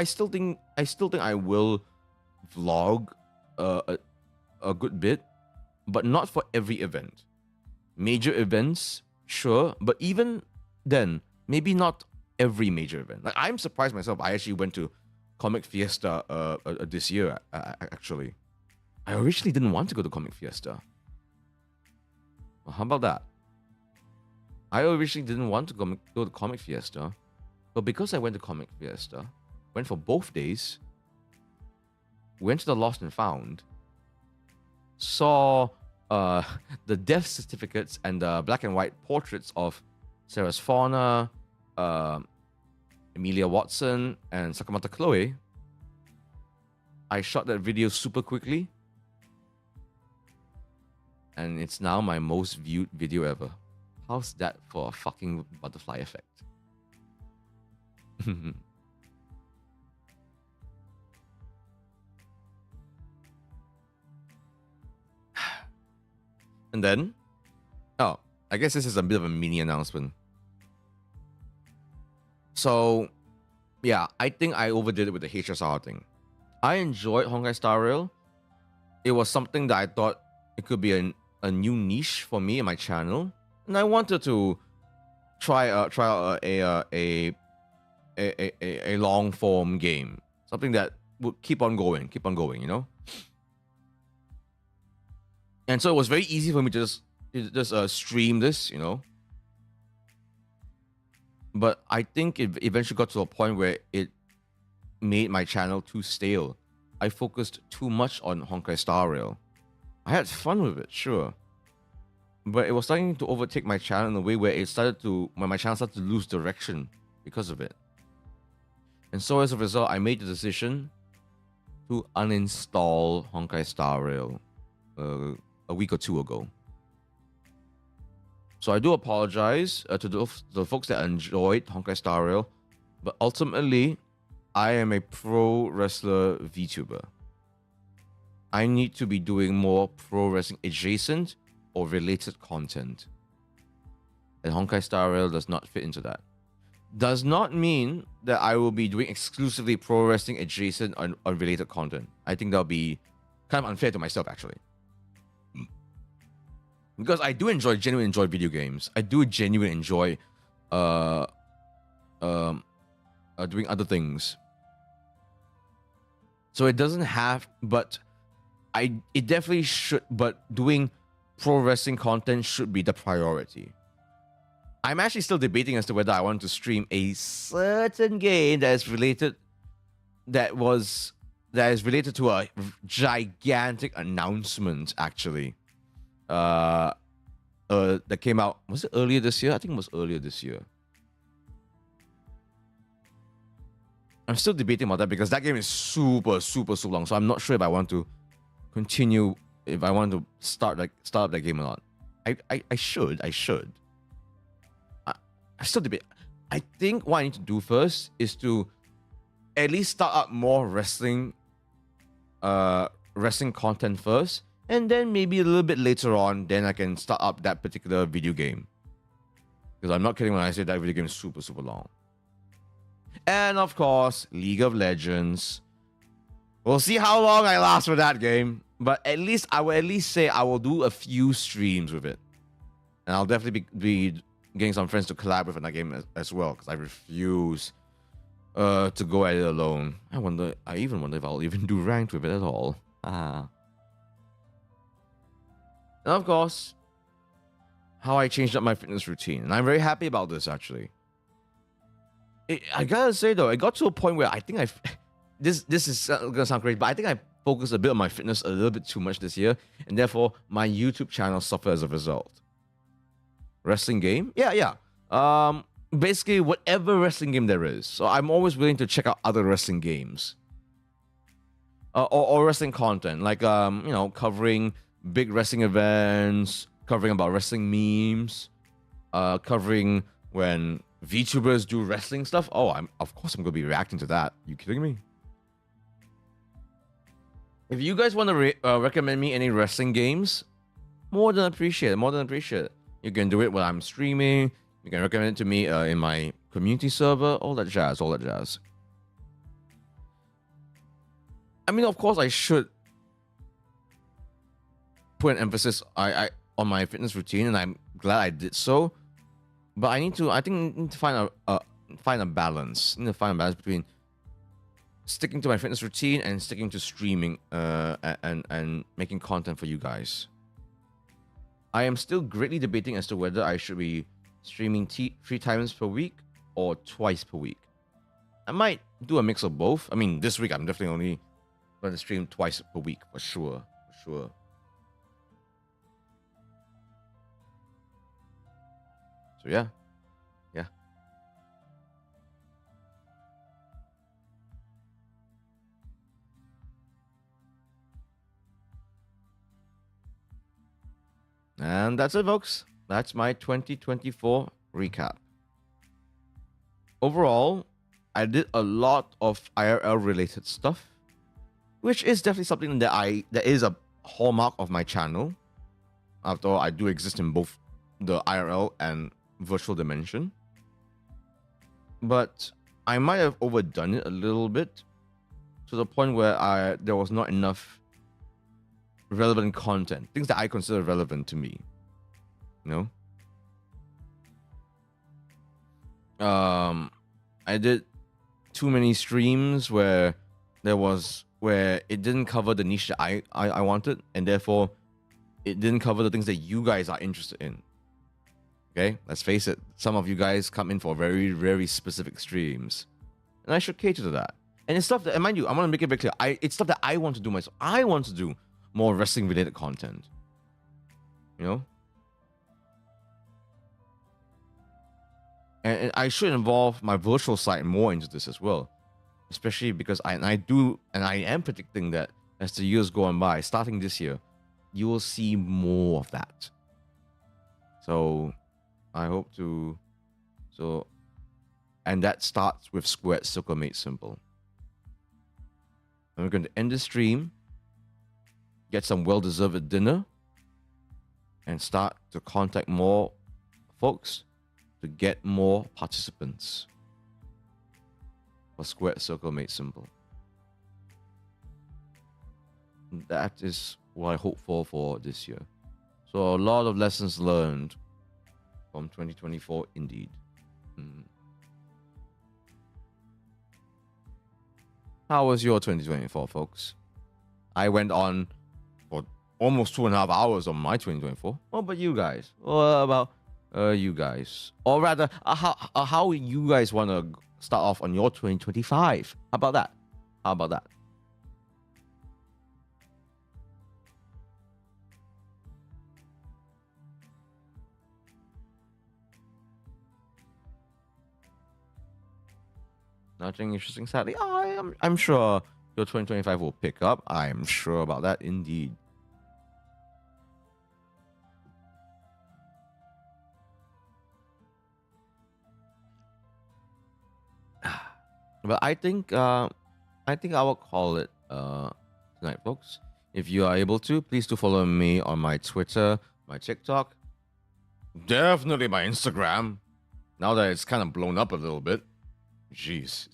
still think I will vlog a good bit, but not for every event. Major events, sure, but even then, maybe not every major event. Like I'm surprised myself. I actually went to Comic Fiesta this year. Actually, I originally didn't want to go to Comic Fiesta. Well, how about that? I originally didn't want to go to Comic Fiesta. But because I went to Comic Fiesta, went for both days, went to the Lost and Found, saw the death certificates and the black and white portraits of Sarah's Fauna, Emilia Watson, and Sakamata Chloe. I shot that video super quickly, and it's now my most viewed video ever. How's that for a fucking butterfly effect? And then, I guess this is a bit of a mini announcement. So, yeah, I think I overdid it with the HSR thing. I enjoyed Honkai Star Rail. It was something that I thought it could be a new niche for me and my channel, and I wanted to try out a long form game, something that would keep on going, you know. And so it was very easy for me to just stream this, you know. But I think it eventually got to a point where it made my channel too stale. I focused too much on Honkai Star Rail. I had fun with it, sure, but it was starting to overtake my channel in a way where my channel started to lose direction because of it. And so as a result, I made the decision to uninstall Honkai Star Rail a week or two ago. So I do apologize to the folks that enjoyed Honkai Star Rail, but ultimately, I am a pro wrestler VTuber. I need to be doing more pro wrestling adjacent or related content. And Honkai Star Rail does not fit into that. Does not mean that I will be doing exclusively pro wrestling adjacent or related content. I think that'll be kind of unfair to myself, actually. Because I do genuinely enjoy video games. I do genuinely enjoy doing other things. So it doesn't have, but it definitely should, but doing pro wrestling content should be the priority. I'm actually still debating as to whether I want to stream a certain game that is related to a gigantic announcement, actually. That came out, was it earlier this year? I think it was earlier this year. I'm still debating about that because that game is super long. So I'm not sure if I want to continue, if I want to start up that game or not. I should. I still debate. I think what I need to do first is to at least start up more wrestling content first, and then maybe a little bit later on, then I can start up that particular video game. Because I'm not kidding when I say that video game is super long. And of course, League of Legends. We'll see how long I last with that game. But at least I will say I will do a few streams with it. And I'll definitely be getting some friends to collab with in that game as well. Because I refuse to go at it alone. I even wonder if I'll even do ranked with it at all. And of course, how I changed up my fitness routine. And I'm very happy about this, actually. I gotta say though, it got to a point where I think this is gonna sound crazy, but I think I focused a bit on my fitness a little bit too much this year, and therefore my YouTube channel suffered as a result. Wrestling game? Yeah. Basically whatever wrestling game there is. So I'm always willing to check out other wrestling games. Or wrestling content, like covering big wrestling events, covering about wrestling memes, covering when VTubers do wrestling stuff. Of course I'm gonna be reacting to that. You kidding me? If you guys want to recommend me any wrestling games, more than appreciate it. You can do it while I'm streaming. You can recommend it to me in my community server. All that jazz. I mean, of course, I should put an emphasis on my fitness routine, and I'm glad I did so. But I need to find a balance. I need to find a balance between sticking to my fitness routine and sticking to streaming and making content for you guys. I am still greatly debating as to whether I should be streaming 3 times per week or twice per week. I might do a mix of both. I mean, this week I'm definitely only going to stream twice per week for sure. So yeah. Yeah. And that's it, folks. That's my 2024 recap. Overall, I did a lot of IRL related stuff, which is definitely something that is a hallmark of my channel. After all, I do exist in both the IRL and virtual dimension. But I might have overdone it a little bit to the point where there was not enough relevant content, things that I consider relevant to me. You know? I did too many streams where it didn't cover the niche that I wanted, and therefore it didn't cover the things that you guys are interested in. Okay, let's face it, some of you guys come in for very, very specific streams, and I should cater to that. And it's stuff that, and mind you, I want to make it very clear, it's stuff that I want to do myself. I want to do more wrestling related content. You know? And I should involve my virtual side more into this as well. Especially because I am predicting that as the years go on by, starting this year, you will see more of that. So I hope to. And that starts with Squared Circle Made Simple. And we're going to end the stream, get some well-deserved dinner, and start to contact more folks to get more participants for Squared Circle Made Simple. That is what I hope for this year. So a lot of lessons learned from 2024 indeed. How was your 2024, folks? I went on for almost 2.5 hours on my 2024. What about you guys? What about you guys? Or rather, how you guys want to start off on your 2025? How about that? How about that? Nothing interesting, sadly. I'm sure your 2025 will pick up. I'm sure about that, indeed. But I think I will call it tonight, folks. If you are able to, please do follow me on my Twitter, my TikTok, definitely my Instagram. Now that it's kind of blown up a little bit. Jeez.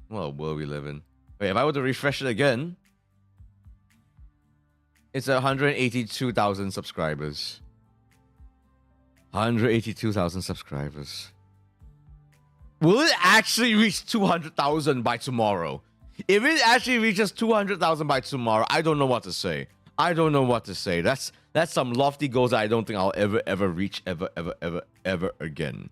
What a world we live in. Wait, if I were to refresh it again, it's 182,000 subscribers. 182,000 subscribers. Will it actually reach 200,000 by tomorrow? If it actually reaches 200,000 by tomorrow, I don't know what to say. I don't know what to say. That's some lofty goals that I don't think I'll ever reach ever again.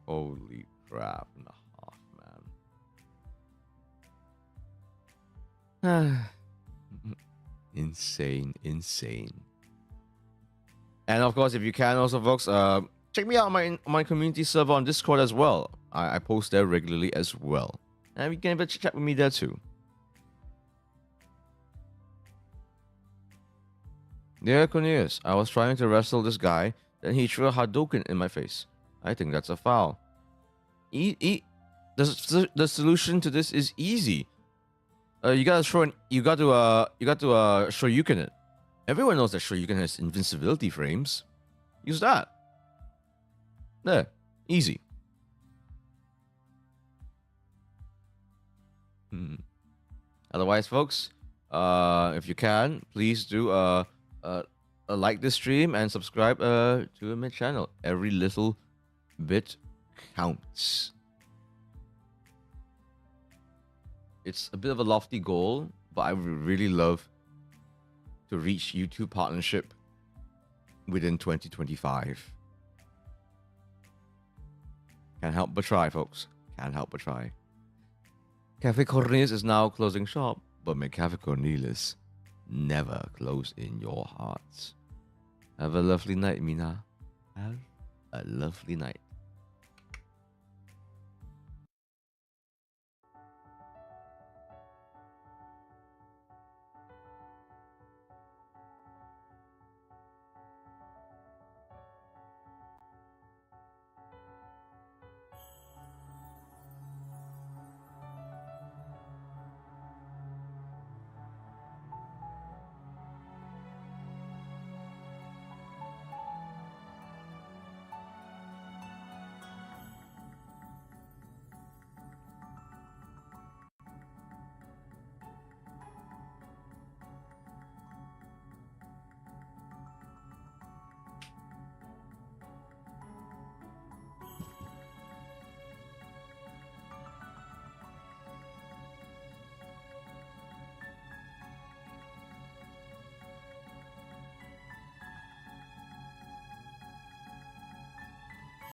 Holy crap and a half, man. Insane. And of course, if you can also, folks, check me out on my community server on Discord as well. I post there regularly as well. And you can even chat with me there too. Dear Cornelius, I was trying to wrestle this guy, then he threw a Hadouken in my face. I think that's a foul. The solution to this is easy. You gotta Shoryuken it. Everyone knows that Shoryuken has invincibility frames. Use that. There, easy. Otherwise, folks, if you can, please do like this stream and subscribe to my channel. Every little bit counts. It's a bit of a lofty goal, but I would really love to reach YouTube partnership within 2025. Can't help but try, folks. Can't help but try. Cafe Cornelius is now closing shop, but my Cafe Cornelius never close in your hearts. Have a lovely night, Mina. Have a lovely night.